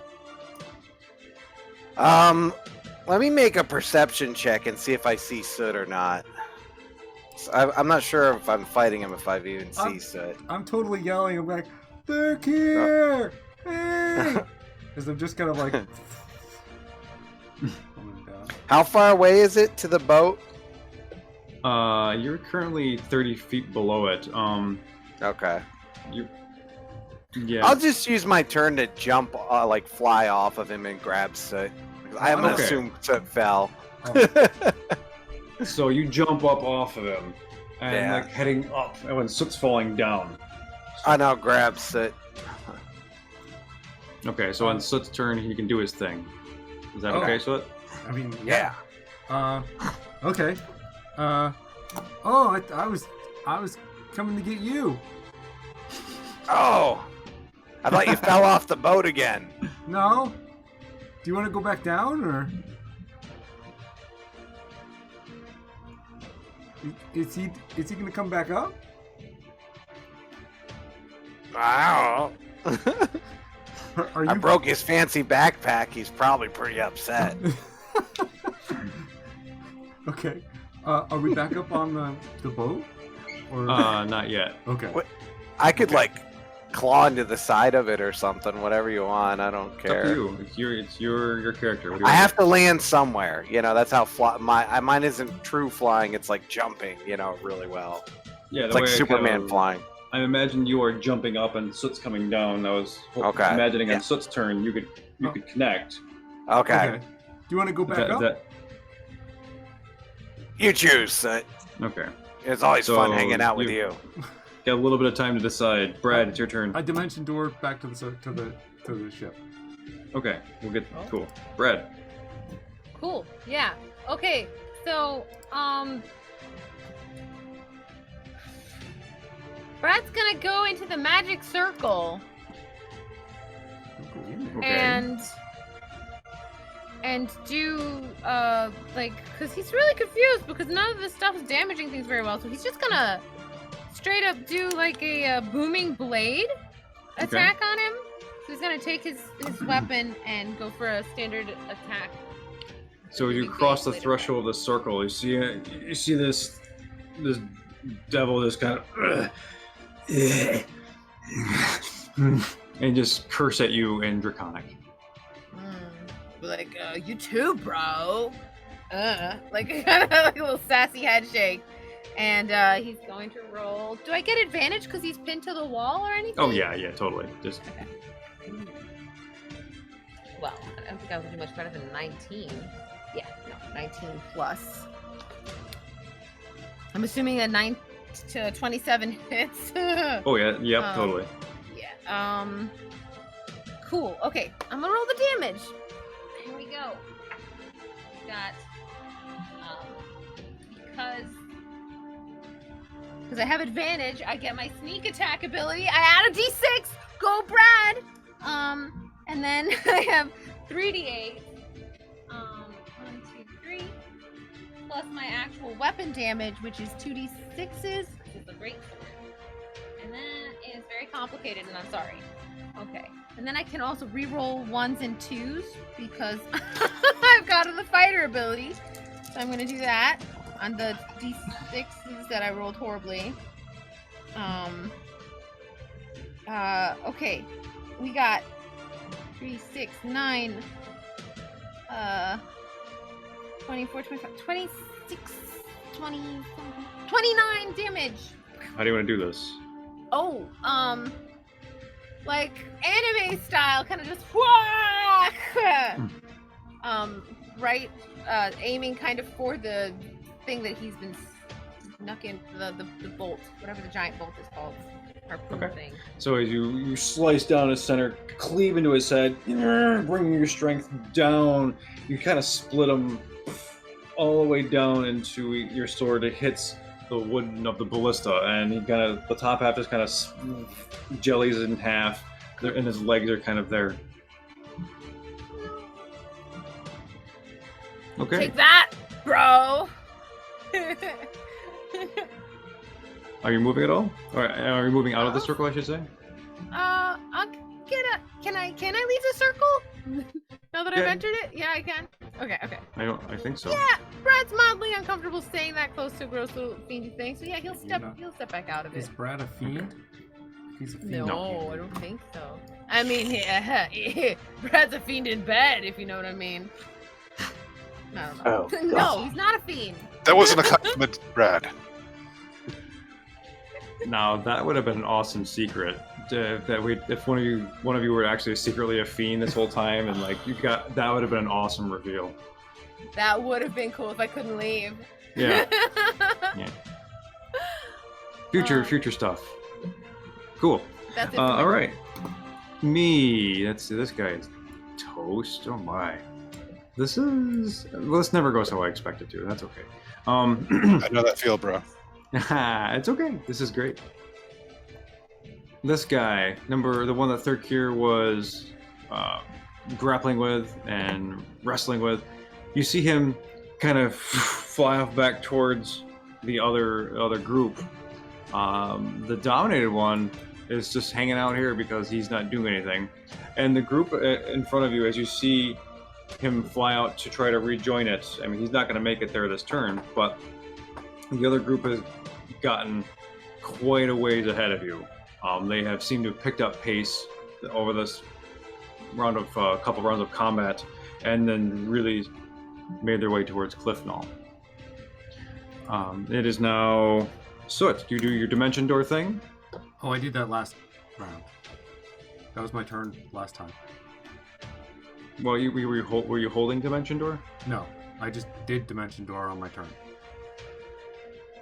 Let me make a perception check and see if I see Soot or not. So I'm not sure if I'm fighting him if I even see Soot. I'm totally yelling. I'm like, they're here! Hey! Because I'm just kind of like... coming down. How far away is it to the boat? You're currently 30 feet below it. Okay. Yeah. I'll just use my turn to jump, like fly off of him and grab Soot. I'm gonna Okay. assume Soot fell. Oh, So you jump up off of him, and Yeah. like heading up, and when Soot's falling down. I now grab Soot. Okay, so on Soot's turn, he can do his thing. Is that Oh. okay, Soot? I mean, Yeah. Okay. I was coming to get you. Oh, I thought you fell off the boat again. No? Do you want to go back down, or is he gonna come back up? I don't know. Are you I broke his fancy backpack. He's probably pretty upset. Okay. Are we back up on the boat? Or Not yet. okay. What? I could like claw into the side of it or something. Whatever you want. I don't It's up to care. you. It's your character. What do you I want? have to land somewhere. You know, that's how mine isn't true flying. It's like jumping. You know, really well. Yeah, It's the like way I Superman kind of- flying. I imagine you are jumping up and Soot's coming down. I was Okay. imagining Yeah. on Soot's turn you could connect. Okay. Do you want to go back That- up? that- You choose. Soot. okay. It's always So fun hanging out with you. Got a little bit of time to decide. Brad, it's your turn. I dimension door back to the ship. Okay, we'll get Oh. cool. Brad. Cool. Yeah. Okay. So, Brad's gonna go into the magic circle Okay. and do like, because he's really confused because none of this stuff is damaging things very well. So he's just gonna straight up do like a booming blade attack on him. So he's gonna take his weapon and go for a standard attack. So as you Big cross the blade threshold of the circle, you see this devil just kind of and just curse at you in Draconic. Like, you too, bro. Like kind of like a little sassy head shake. And he's going to roll. Do I get advantage because he's pinned to the wall or anything? Oh yeah, totally. Just well, I don't think I would do much better than 19. Yeah, no, 19 plus. I'm assuming that 9 to 27 hits. Oh yeah, yep, totally. Yeah. Cool. Okay, I'm gonna roll the damage. Here we go. Got because I have advantage, I get my sneak attack ability. I add a d6. Go, Brad. And then I have 3d8. 1, 2, 3. Plus my actual weapon damage, which is 2d6s. It's a great sword. And then it is very complicated, and I'm sorry. Okay. And then I can also reroll 1s and 2s because I've got the fighter ability. So I'm going to do that on the d6s that I rolled horribly. Okay. We got 3, 6, 9, 24, 25, 26, 20, 29 damage. How do you want to do this? Oh, like anime style, kind of just whack. Right, aiming kind of for the thing that he's been snucking, the bolt, whatever the giant bolt is called, harpoon thing. So as you slice down his center, cleave into his head, bringing your strength down, you kind of split him all the way down into your sword. It hits the wood of the ballista, and he kind of, the top half just kind of jellies in half, and his legs are kind of there. Okay. Take that, bro. Are you moving at all? Or are you moving out of the circle, I should say? I'll get a. Can I leave the circle? Now that I've entered it? Yeah, I can. Okay. I think so. Yeah, Brad's mildly uncomfortable staying that close to a gross little fiendy thing, so yeah, he'll step back out of Is it. Brad a fiend? He's a fiend. No, I don't think so. I mean, Brad's a fiend in bed, if you know what I mean. I don't know. Oh, No, God. he's not a fiend. That wasn't a compliment, Brad. Now that would have been an awesome secret. If one of you were actually secretly a fiend this whole time, and like that would have been an awesome reveal. That would have been cool if I couldn't leave. Yeah. Yeah. Future stuff. Cool. That's it. All right. Me. Let's see. This guy is toast. Oh my. This never goes how I expect it to. That's okay. I know that feel, bro. It's okay. This is great. This guy, the one that Third Cure was grappling with and wrestling with, you see him kind of fly off back towards the other group. The dominated one is just hanging out here because he's not doing anything. And the group in front of you, as you see him fly out to try to rejoin it, I mean, he's not going to make it there this turn, but the other group has gotten quite a ways ahead of you. They have seemed to have picked up pace over this couple rounds of combat, and then really made their way towards Cliffnall. It is now Soot. Do you do your dimension door thing? Oh, I did that last round. That was my turn last time. Well, were you holding dimension door? No, I just did dimension door on my turn.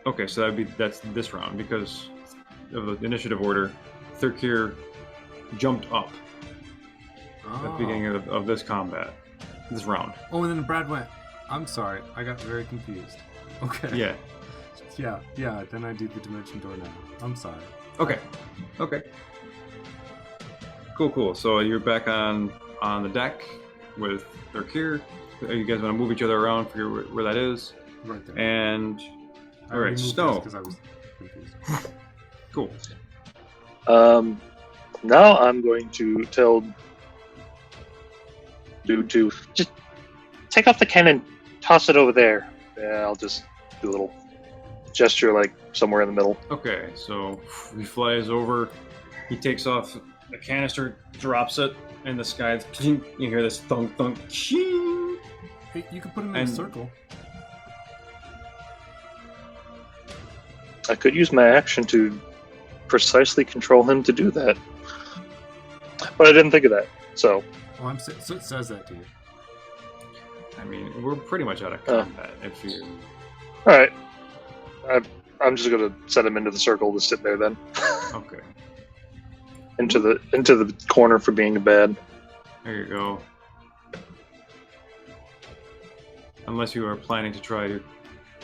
Okay, so that's this round because of the initiative order. Thirkir jumped up at the beginning of this combat, this round. Oh, and then Brad went. I'm sorry, I got very confused. Okay. Yeah. Yeah. Then I do the dimension door now. I'm sorry. Okay. Cool. So you're back on the deck with Thirkir. You guys want to move each other around, figure where that is? Right there. And all right, Snow. Because I was confused. Cool. Now I'm going to tell dude to just take off the cannon, toss it over there. Yeah, I'll just do a little gesture, like somewhere in the middle. Okay, so he flies over. He takes off the canister, drops it in the sky. You hear this thunk thunk. Ching! Hey, you could put him in a circle. I could use my action to precisely control him to do that. But I didn't think of that, so Oh, so it says that to you. I mean, we're pretty much out of combat. If you, All right. I'm just gonna set him into the circle to sit there then, okay, into the corner for being bad. there you go. Unless you are planning to try to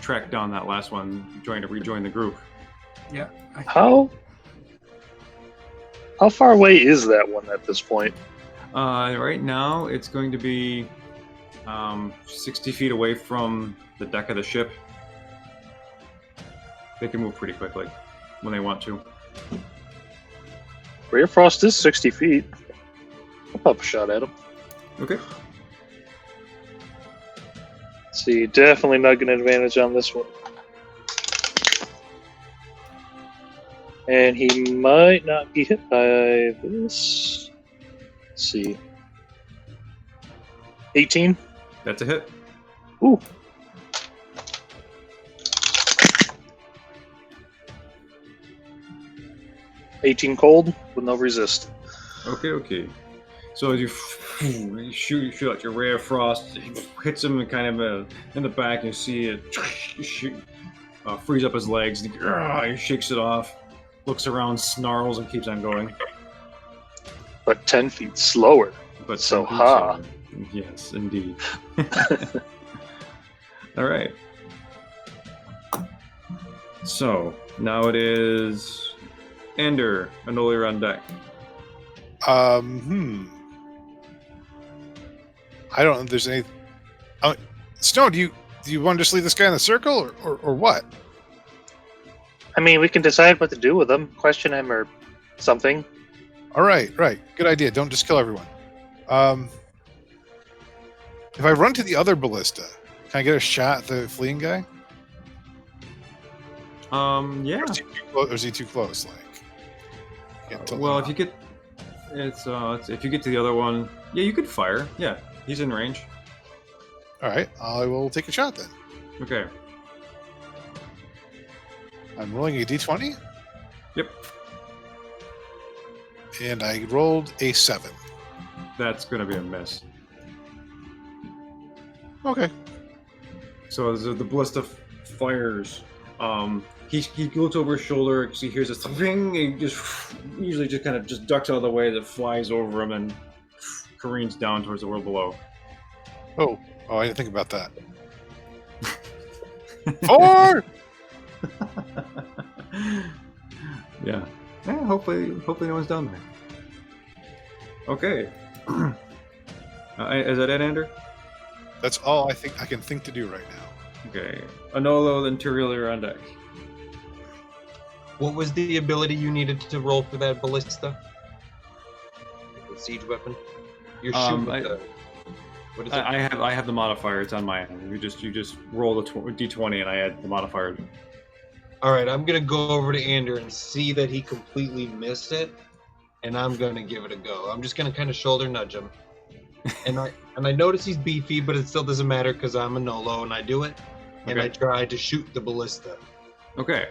track down that last one, trying to rejoin the group. Yeah. How far away is that one at this point? Right now, it's going to be 60 feet away from the deck of the ship. They can move pretty quickly when they want to. Ray of Frost is 60 feet. I'll pop a shot at him. Okay. See, definitely not getting advantage on this one. And he might not be hit by this. Let's see. 18? That's a hit. Ooh. $18 cold with no resist. Okay. So as you shoot out your ray of frost, it hits him in kind of in the back. You see it freeze up his legs. He shakes it off, looks around, snarls, and keeps on going. But 10 feet slower. But So, 10 feet ha. slower. Yes, indeed. All right. So now it is Ender, Anoli on deck. I don't know if there's any. Snow, do you want to just leave this guy in the circle, or what? I mean, we can decide what to do with him. Question him or something. All right. Good idea. Don't just kill everyone. If I run to the other ballista, can I get a shot at the fleeing guy? Yeah. Or is he too close? Well, if you get if you get to the other one, yeah, you could fire. Yeah, he's in range. All right, I will take a shot then. Okay. I'm rolling a d20. Yep. And I rolled a 7. That's gonna be a miss. Okay. So as the ballista fires, he looks over his shoulder. He hears this thing. He usually just kind of ducks out of the way as it flies over him and careens down towards the world below. Oh, I didn't think about that. 4. Yeah. Hopefully no one's down there. Okay. Is that it, Ander? That's all I think I can think to do right now. Okay. Anolo, then Tyriel on deck. What was the ability you needed to roll for that ballista? The siege weapon? You're shooting I- the... What is it? I have the modifier. It's on my end. You just roll the d20 and I add the modifier. Alright, I'm gonna go over to Ander and see that he completely missed it, and I'm gonna give it a go. I'm just gonna kind of shoulder nudge him. And I notice he's beefy, but it still doesn't matter because I'm a Nolo and I do it. And Okay. I try to shoot the ballista. Okay.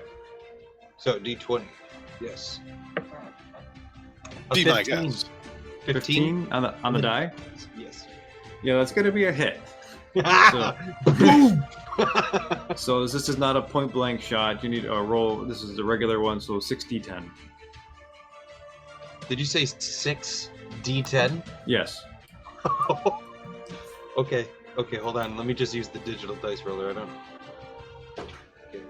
So D20. Yes. A D, I 15. guess. 15 on the die. Yes. Yeah, that's gonna be a hit. Boom! So this is not a point blank shot. You need a roll. This is a regular one, so 6d10. Did you say 6 D10? Yes. Okay, hold on. Let me just use the digital dice roller. I don't. Okay.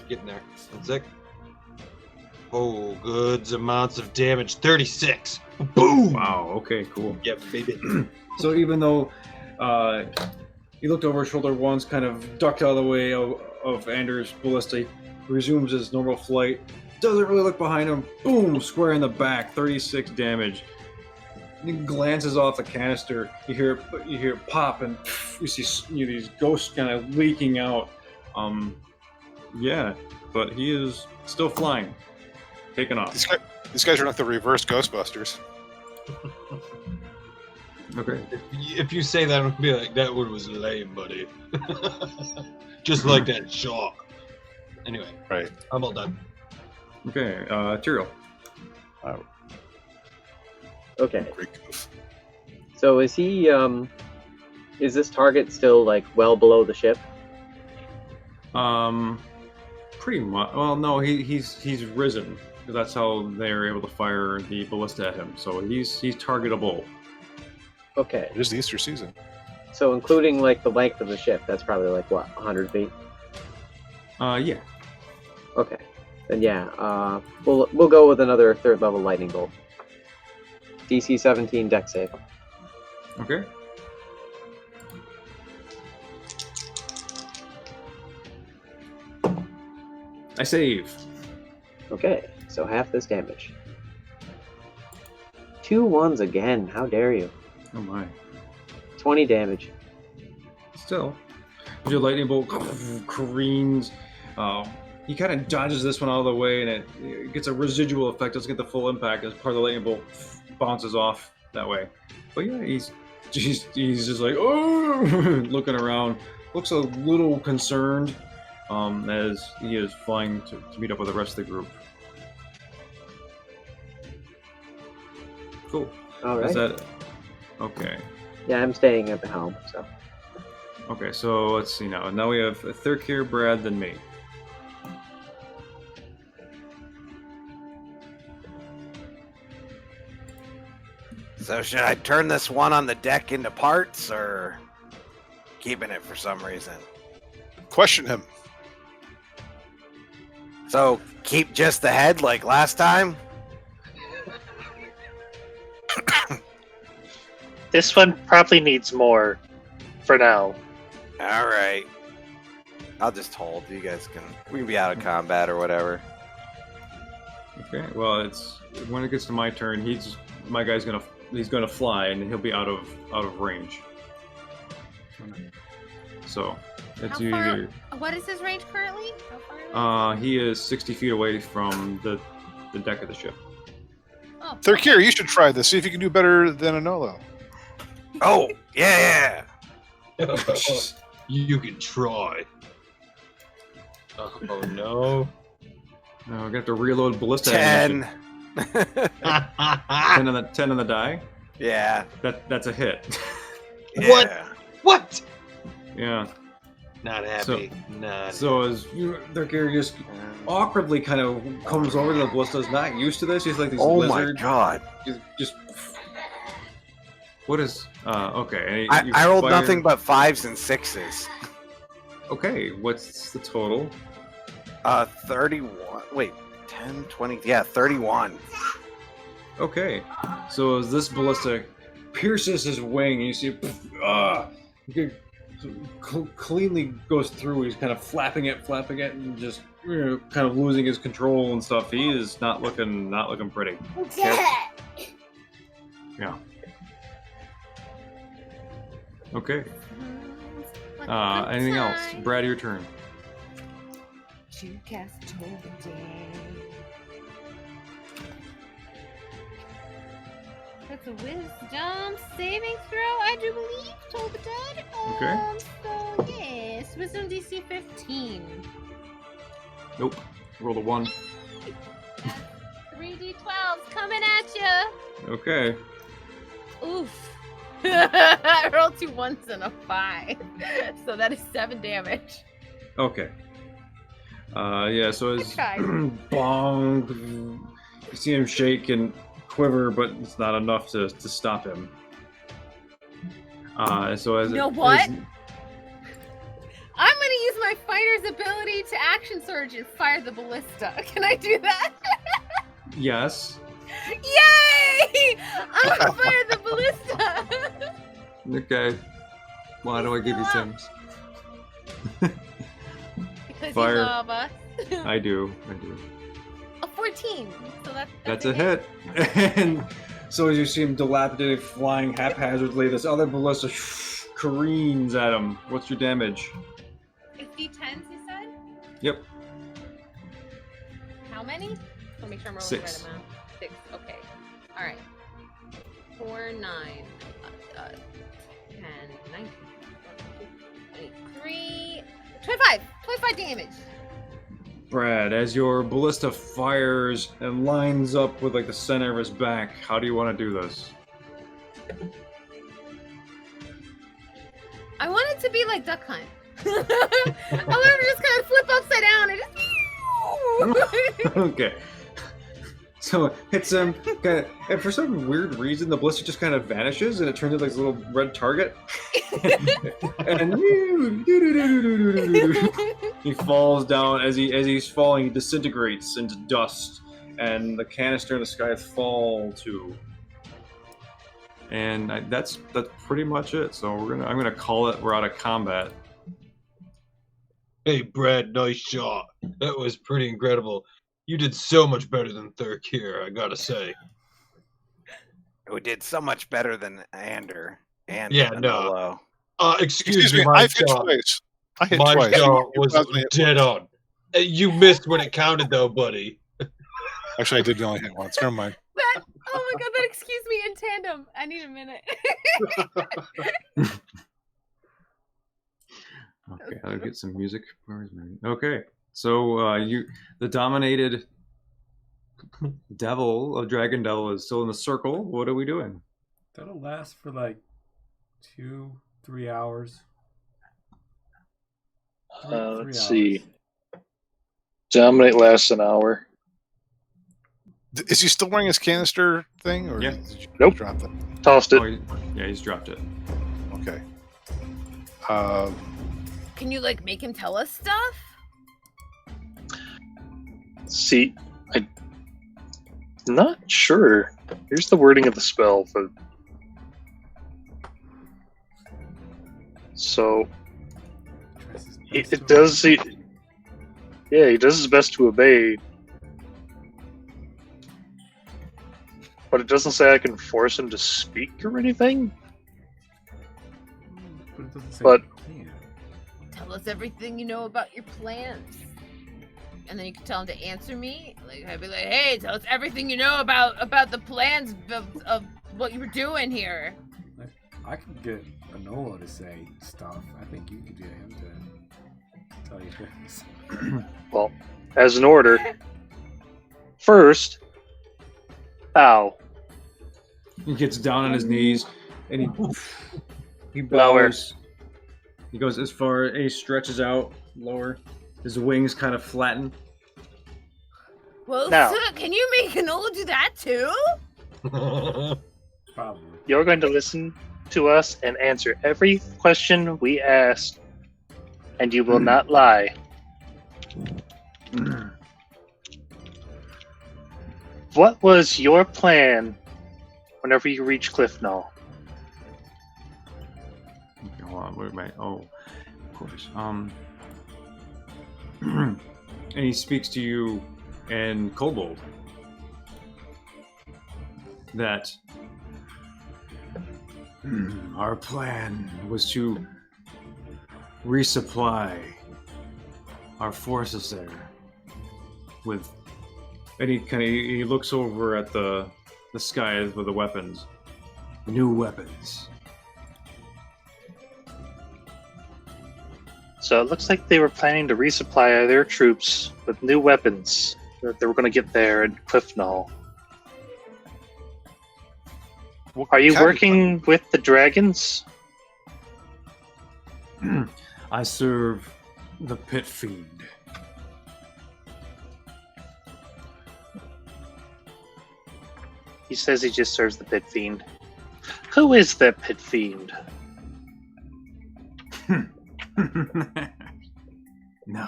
Getting there. 1 sec. Oh, good amounts of damage. 36. Boom! Wow. Okay. Cool. Yeah, baby. So even though he looked over his shoulder once, kind of ducked out of the way of Anders' ballista, he resumes his normal flight. Doesn't really look behind him. Boom! Square in the back. 36 damage. He glances off the canister. You hear it pop, and you see these ghosts kind of leaking out. Yeah, but he is still flying, taking off. These guys are like the reverse Ghostbusters. Okay. If you say that, I'm gonna be like, that one was lame, buddy. Just like that shot. Anyway, Right. I'm all done. Okay, Tyrael. Okay. Great goof. So is he? Is this target still like well below the ship? Pretty much. Well, no, he's risen. That's how they're able to fire the ballista at him. So he's targetable. Okay. It is the Easter season. So including like the length of the ship, that's probably like what, 100 feet? Yeah. Okay. Then yeah, we'll go with another 3rd level lightning bolt. DC 17 deck save. Okay. I save. Okay, so half this damage. 2 1s again. How dare you? Oh my. 20 damage. Still, your lightning bolt careens. He kind of dodges this one out of the way, and it gets a residual effect. Doesn't get the full impact as part of the lightning bolt bounces off that way. But yeah, he's just like, oh, looking around. Looks a little concerned as he is flying to meet up with the rest of the group. Cool. All right. Is that okay? Yeah, I'm staying at the helm, so. Okay, so let's see now. Now we have Thurkir, Brad, then me. So should I turn this one on the deck into parts, or keeping it for some reason? Question him. So keep just the head like last time? This one probably needs more for now. All right. I'll just hold. You guys we can be out of combat or whatever. Okay, well, it's when it gets to my turn, he's gonna fly and he'll be out of range. So it's How far- either What is his range currently? How far away? he is 60 feet away from the deck of the ship. Oh, Thurkir, you should try this. See if you can do better than Anolo. Oh, yeah. You can try. Oh no. No, we're gonna have to reload ballista 10. ammunition. 10 on the die. Yeah. That's a hit. What? Yeah. What? Yeah. Not happy. Not. So as Thurkir just awkwardly kind of comes over to the ballista's not used to this. He's like these Oh my lizards. god. Just what is okay? I rolled nothing but 5s and 6s. Okay, what's the total? 31. Wait, 10, 20. Yeah, 31. Okay, so as this ballista pierces his wing, you see, cleanly goes through. He's kind of flapping it, and just kind of losing his control and stuff. He is not looking pretty. Yeah. Okay. Anything else? Brad, your turn. To cast Toll the Day. That's a wisdom saving throw, I do believe. Toll the Dead. Okay. So yes, wisdom DC 15. Nope. Roll a 1. 3d12s coming at you. Okay. Oof. I rolled 2 1s and a 5. So that is 7 damage. Okay. Yeah, so as Okay. bong, you see him shake and quiver, but it's not enough to stop him. So as You know what? I'm gonna use my fighter's ability to action surge and fire the ballista. Can I do that? Yes. Yay! I'm gonna fire the ballista. Okay. Why do I give you things? Because Fire. you love us. I do. A 14. So That's a hit. And so as you see him dilapidated, flying haphazardly, this other ballista careens at him. What's your damage? 50 10s, you said? Yep. How many? I'll make sure I'm rolling 6. the right amount. 6. Okay. All right. 4, 9, 10, 19, 23, 25. 25 damage. Brad, as your ballista fires and lines up with like the center of his back, how do you want to do this? I want it to be like Duck Hunt. I want him to just kind of flip upside down and just. Okay. So it hits him, and for some weird reason, the blister just kind of vanishes, and it turns into like this little red target. And he falls down. As he's falling, he disintegrates into dust, and the canister and the sky fall too. And that's pretty much it. So I'm gonna call it. We're out of combat. Hey, Brad, nice shot. That was pretty incredible. You did so much better than Thurk here, I gotta say. Who did so much better than Ander. And Yeah, and no. Willow. Excuse me, I've hit twice. I hit my twice. shot You was probably hit dead once. on. You missed when it counted, though, buddy. Actually, I did only hit once. Never mind. That, oh my god, that excuse me in tandem. I need a minute. Okay, I'll get some music. Where's my... Okay, so the dominated devil, dragon devil, is still in the circle. What are we doing? That'll last for like 2-3 hours. Let's see. Dominate lasts an hour. Is he still wearing his canister thing? Or Yeah. did you Nope. drop that? Tossed it. Oh, yeah, he's dropped it. Okay. Can you like make him tell us stuff? See, I'm not sure. Here's the wording of the spell. So it does. Yeah, he does his best to obey, but it doesn't say I can force him to speak or anything. But it doesn't say But- you can. Tell us everything you know about your plans. And then you can tell him to answer me. Like I'd be like, hey, tell us everything you know about the plans of what you were doing here. I could get Enola to say stuff. I think you could get him to tell you things. Well, as an order, first, bow. He gets down on his knees and he Lower. bows. He goes as far and he stretches out lower. His wings kind of flatten. Well, Now. sir, can you make Enola do that too? Probably. You're going to listen to us and answer every question we ask, and you will not lie. What was your plan whenever you reach Cliff Knoll? Okay, hold on, where am I? Oh, of course. And he speaks to you in Kobold. That our plan was to resupply our forces there with, and he looks over at the skies with the weapons, new weapons. So it looks like they were planning to resupply their troops with new weapons that they were going to get there at Cliff Knoll. What Are you kind of- working with the dragons? I serve the pit fiend. He says he just serves the pit fiend. Who is that pit fiend? No.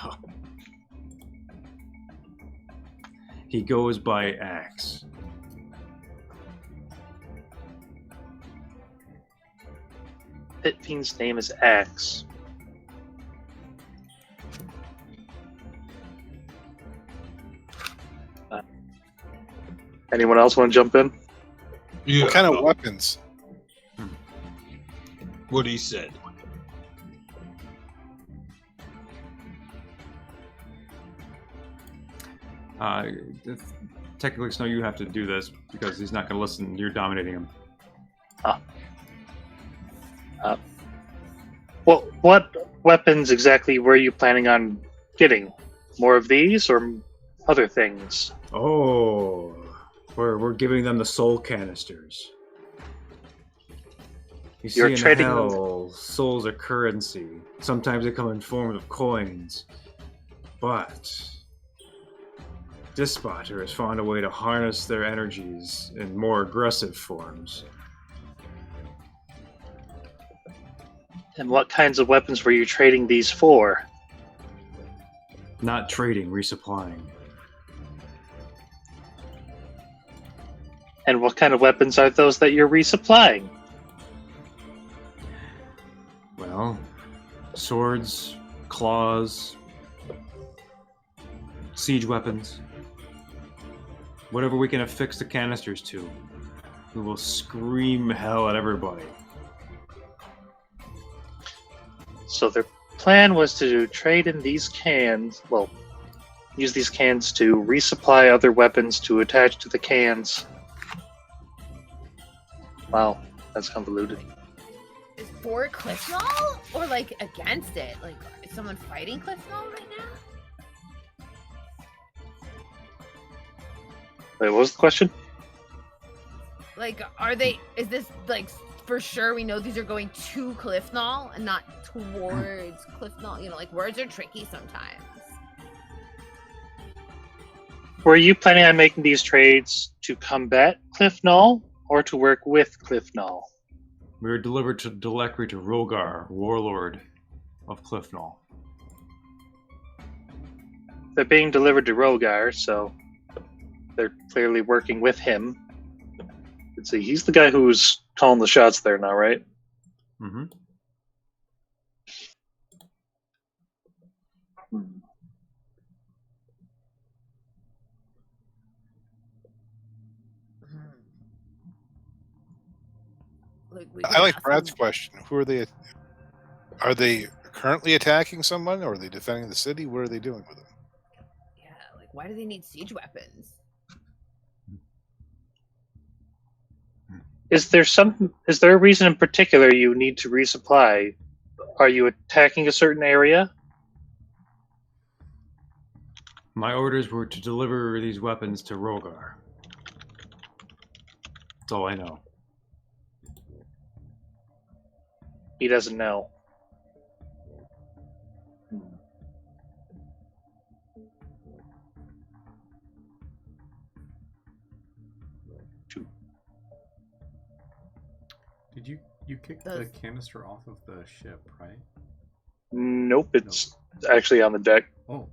He goes by Axe. Pit fiend's name is Axe. Anyone else want to jump in? Yeah, What kind of weapons? what he said. Technically, Snow, you have to do this because he's not going to listen. You're dominating him. What weapons exactly were you planning on getting? More of these or other things? Oh, we're giving them the soul canisters. You see, You're in trading- hell, souls are currency. Sometimes they come in form of coins. But Despotter has found a way to harness their energies in more aggressive forms. And what kinds of weapons were you trading these for? Not trading, resupplying. And what kind of weapons are those that you're resupplying? Well, swords, claws, siege weapons. Whatever we can affix the canisters to. We will scream hell at everybody. So their plan was to trade in these cans, well, use these cans to resupply other weapons to attach to the cans. Wow, that's convoluted. Is for Cliffnall or like against it? Like, is someone fighting Cliffnall right now? Wait, what was the question? Like, are they? Is this like for sure? We know these are going to Cliffnall and not towards Cliffnall. You know, like words are tricky sometimes. Were you planning on making these trades to combat Cliffnall or to work with Cliffnall? We were delivered directly to Rogar, warlord of Cliffnall. They're being delivered to Rogar, so they're clearly working with him. Let's see, he's the guy who's calling the shots there now, right? Mm-hmm. Like, we I can like ask Brad's them- question. Who are they? Are they currently attacking someone, or are they defending the city? What are they doing with them? Yeah, like why do they need siege weapons? Is there a reason in particular you need to resupply? Are you attacking a certain area? My orders were to deliver these weapons to Rogar. That's all I know. He doesn't know. Did you kick the canister off of the ship, right? Nope, it's actually on the deck. Oh.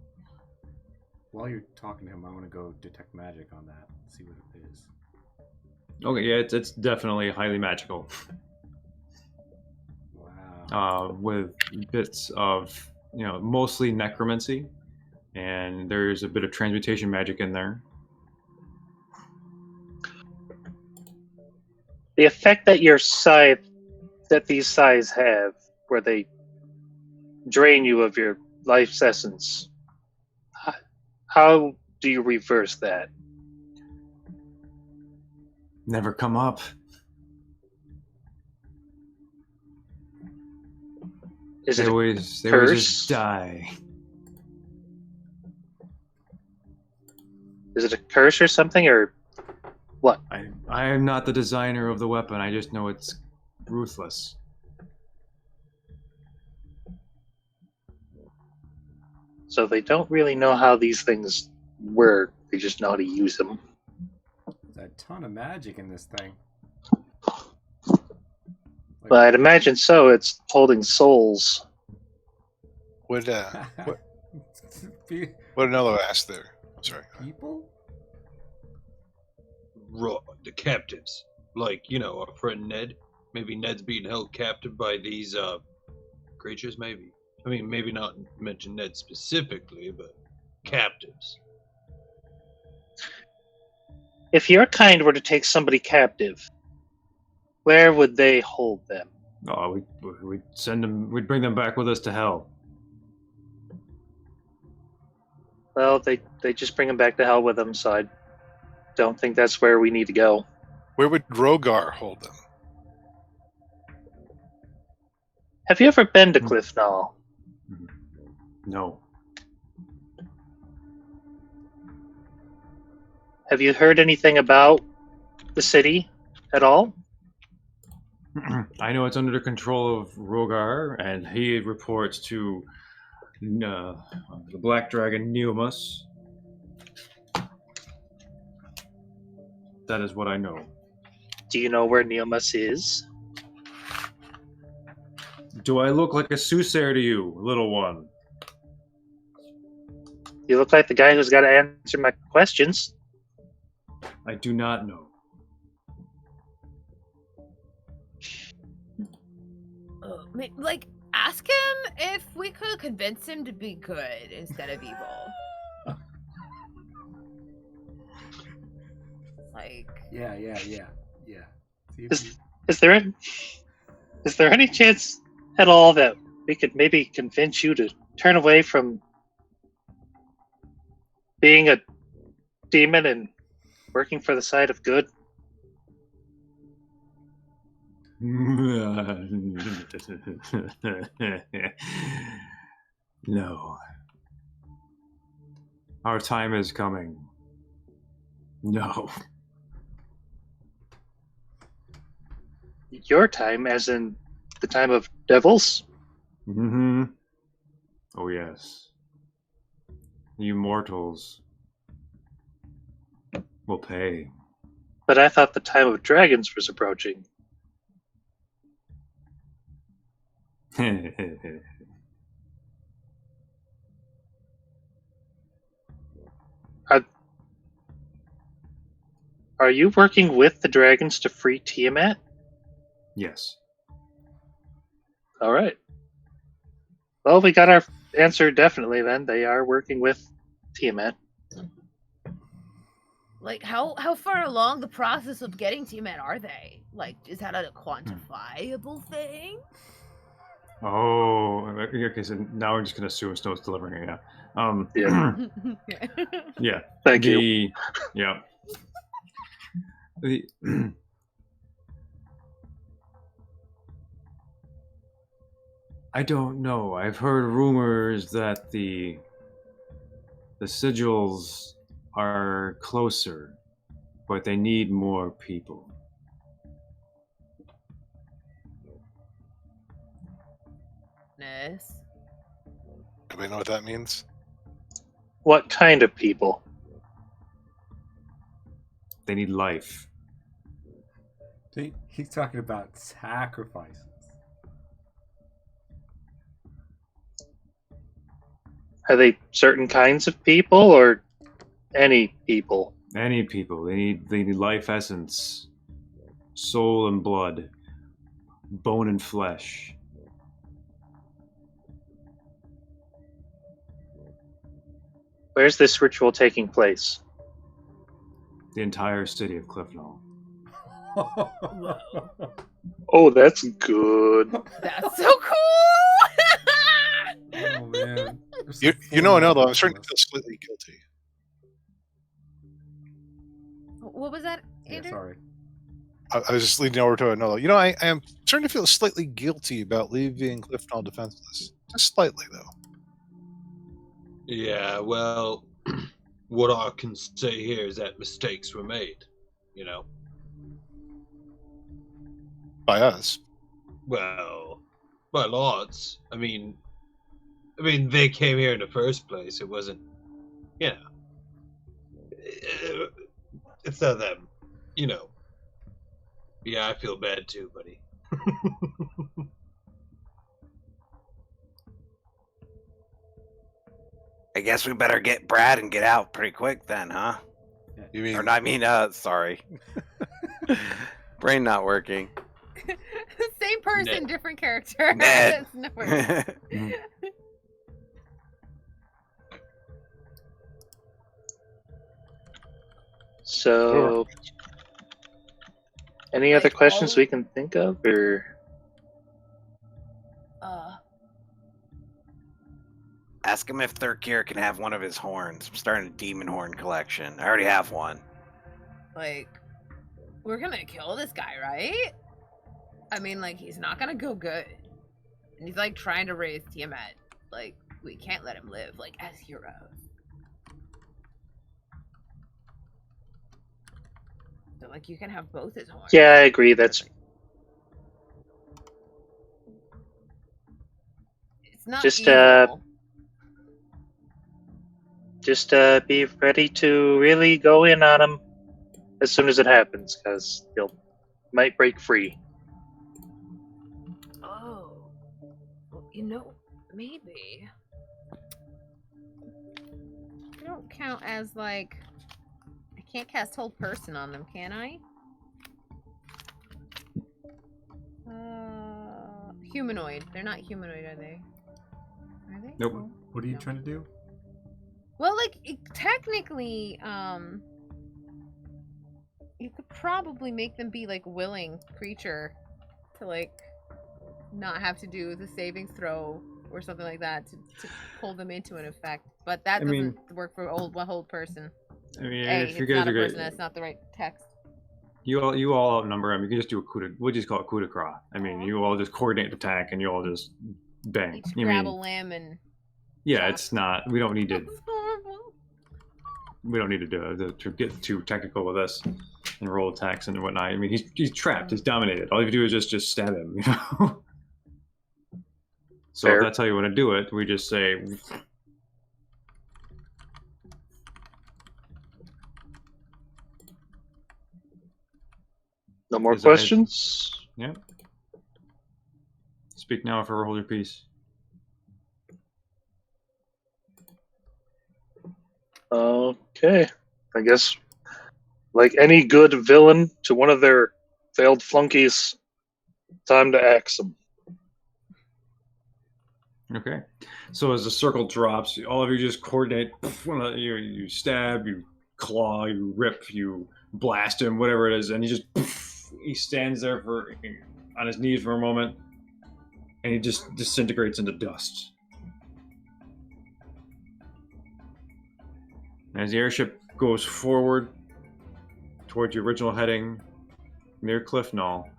While you're talking to him, I want to go detect magic on that. See what it is. Okay, yeah, it's definitely highly magical. Wow. With bits of, mostly necromancy, and there's a bit of transmutation magic in there. The effect that these scythes have, where they drain you of your life's essence, how do you reverse that? Never come up. Is They it a always curse? just die. Is it a curse or something, or what? I am not the designer of the weapon. I just know it's ruthless. So they don't really know how these things work. They just know how to use them. There's a ton of magic in this thing. But I'd imagine so. It's holding souls. What Pe- another ask there? Sorry. People? The captives. Like, our friend Ned. Maybe Ned's being held captive by these creatures, maybe. I mean, maybe not mention Ned specifically, but captives. If your kind were to take somebody captive, where would they hold them? Oh, we'd send them. We'd bring them back with us to hell. Well, they just bring them back to hell with them, so I don't think that's where we need to go. Where would Rogar hold them? Have you ever been to Cliffnall? No. Have you heard anything about the city at all? I know it's under the control of Rogar, and he reports to the Black Dragon Neomus. That is what I know. Do you know where Neomus is? Do I look like a soothsayer to you, little one? You look like the guy who's got to answer my questions. I do not know. Like, ask him if we could convince him to be good instead of evil. Like, Yeah. See if Is there any chance at all that we could maybe convince you to turn away from being a demon and working for the side of good? No. Our time is coming. No. Your time, as in the time of devils? Mm-hmm. Oh, yes. You mortals will pay. But I thought the time of dragons was approaching. Are you working with the dragons to free Tiamat? Yes. All right. Well, we got our answer definitely then. They are working with Tiamat. like how far along the process of getting Tiamat are they? Like, is that a quantifiable thing? Oh, okay. So now we're just gonna assume Snow's delivering it. Yeah. Yeah. Thank you. Yeah. The I don't know. I've heard rumors that the sigils are closer, but they need more people. Goodness. Do we know what that means? What kind of people? They need life. See, he's talking about sacrifices. Are they certain kinds of people or any people? Any people. They need life essence, soul and blood, bone and flesh. Where's this ritual taking place? The entire city of Cliffnall. Oh, that's good. That's so cool. Oh man. You know, I know though. I'm starting to feel slightly guilty. What was that, Yeah, Andrew? sorry. I was just leading over to another. You know, I am starting to feel slightly guilty about leaving Cliftonal defenseless. Just slightly, though. Yeah, well, what I can say here is that mistakes were made, you know? By us. Well, by lots. I mean, they came here in the first place. It wasn't, you know. It's not them, you know. Yeah, I feel bad too, buddy. I guess we better get Brad and get out pretty quick then, huh? You mean? Or I mean, sorry. Brain not working. Same person, Ned. different character. Ned. That's no worries. So, any other Like, questions all- we can think of, or Ask him if Thurkir can have one of his horns. I'm starting a demon horn collection. I already have one. Like, we're gonna kill this guy, right? I mean, like, he's not gonna go good. And he's, like, trying to raise Tiamat. Like, we can't let him live, like, as heroes. So, like, you can have both his horns. Yeah, I agree. That's It's not just, evil. just be ready to really go in on him as soon as it happens, because he'll might break free. Oh. Well, maybe. I don't count as, like... I can't cast Hold Person on them, can I? Humanoid. They're not humanoid, are they? Are they? Nope. No. What are you No. trying to do? Well, like, technically, you could probably make them be, like, willing creature to, like, not have to do the savings throw or something like that to pull them into an effect. But that doesn't work for Hold Person. I mean, A, if you it's guys not are a person, good, that's not the right text. you all outnumber him. You can just do a coup de, we'll just call it coup de grace. I mean, you all just coordinate the attack and you all just bang. Each You grab mean, a limb and... yeah, chop. it's not. We don't need to. That's horrible. We don't need to do to get too technical with this and roll attacks and whatnot. I mean, he's trapped. He's dominated. All you do is just stab him. You know. So Fair. if that's how you want to do it, we just say. No more Is that- questions? Yeah. Speak now or forever hold your peace. Okay. I guess, like any good villain to one of their failed flunkies, time to axe them. Okay. So as the circle drops, all of you just coordinate. You stab, you claw, you rip, you blast him, whatever it is, and he stands there on his knees for a moment, and he just disintegrates into dust. As the airship goes forward towards your original heading near Cliff Knoll,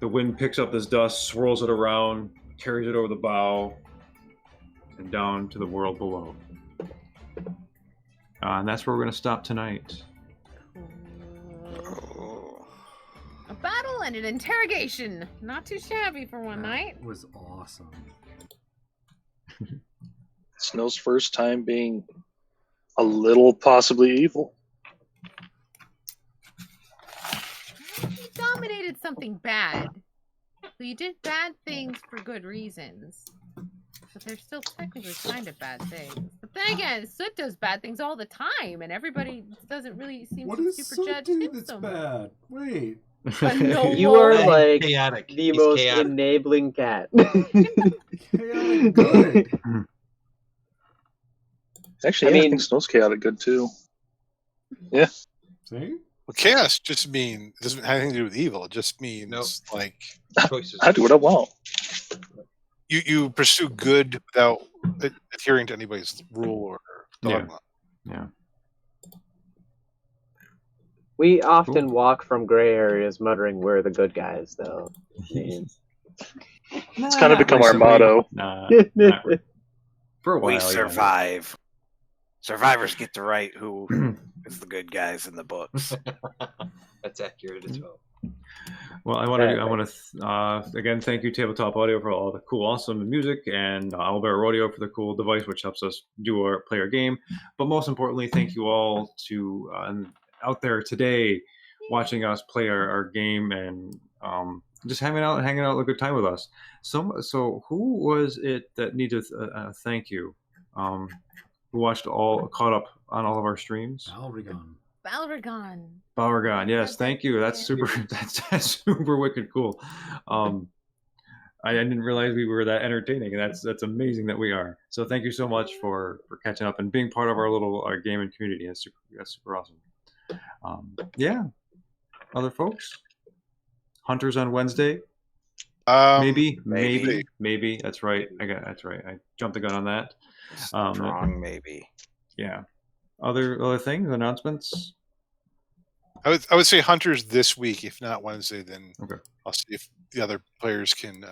the wind picks up this dust, swirls it around, carries it over the bow, and down to the world below. And that's where we're going to stop tonight. A battle and an interrogation. Not too shabby for one night. That was awesome. Snow's first time being a little possibly evil. You dominated something bad. So you did bad things for good reasons. But they're still technically kind of bad things. But then again, Soot does bad things all the time, and everybody doesn't really seem What to does super Soot judge do him that's so much. bad? Wait. No. You are He's like chaotic. the He's most chaotic. enabling cat. Chaotic good. Actually, I yeah, I mean- think Snow's chaotic good too. See? Well, chaos just doesn't have anything to do with evil. It just means Nope. like Choices. I do what I want. you pursue good without adhering to anybody's rule or dogma. Yeah. We often walk from gray areas muttering we're the good guys, though. I mean, It's kind of become our motto. Nah, not really. For a while, We yeah. survive. Survivors get to write who is the good guys in the books. That's accurate as well. Well, I want to again thank you Tabletop Audio for all the cool, awesome music, and Owlbear Rodeo for the cool device which helps us play our game. But most importantly, thank you all to out there today watching us play our game and just hanging out a good time with us. So who was it that needed a thank you? Who caught up on all of our streams? Balragon. Balragon, yes, thank you. That's super. That's super wicked cool. I didn't realize we were that entertaining, and that's amazing that we are. So thank you so much for catching up and being part of our little gaming community. That's super awesome. Yeah, other folks. Hunters on Wednesday. Maybe. That's right. That's right. I jumped the gun on that. Strong, maybe. Yeah. Other things, announcements. I would say Hunters this week, if not Wednesday. Then Okay. I'll see if the other players can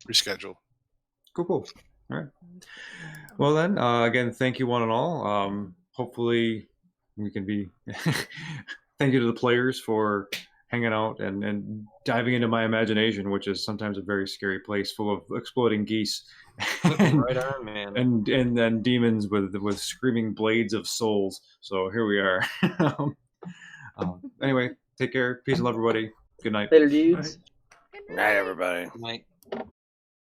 reschedule. Cool. All right. Well then, again, thank you one and all. Hopefully, we can be thank you to the players for hanging out and diving into my imagination, which is sometimes a very scary place full of exploding geese Right on, man. and then demons with screaming blades of souls. So here we are. Anyway, take care. Peace and love, everybody. Good night. Later, dudes. Night, everybody. Night.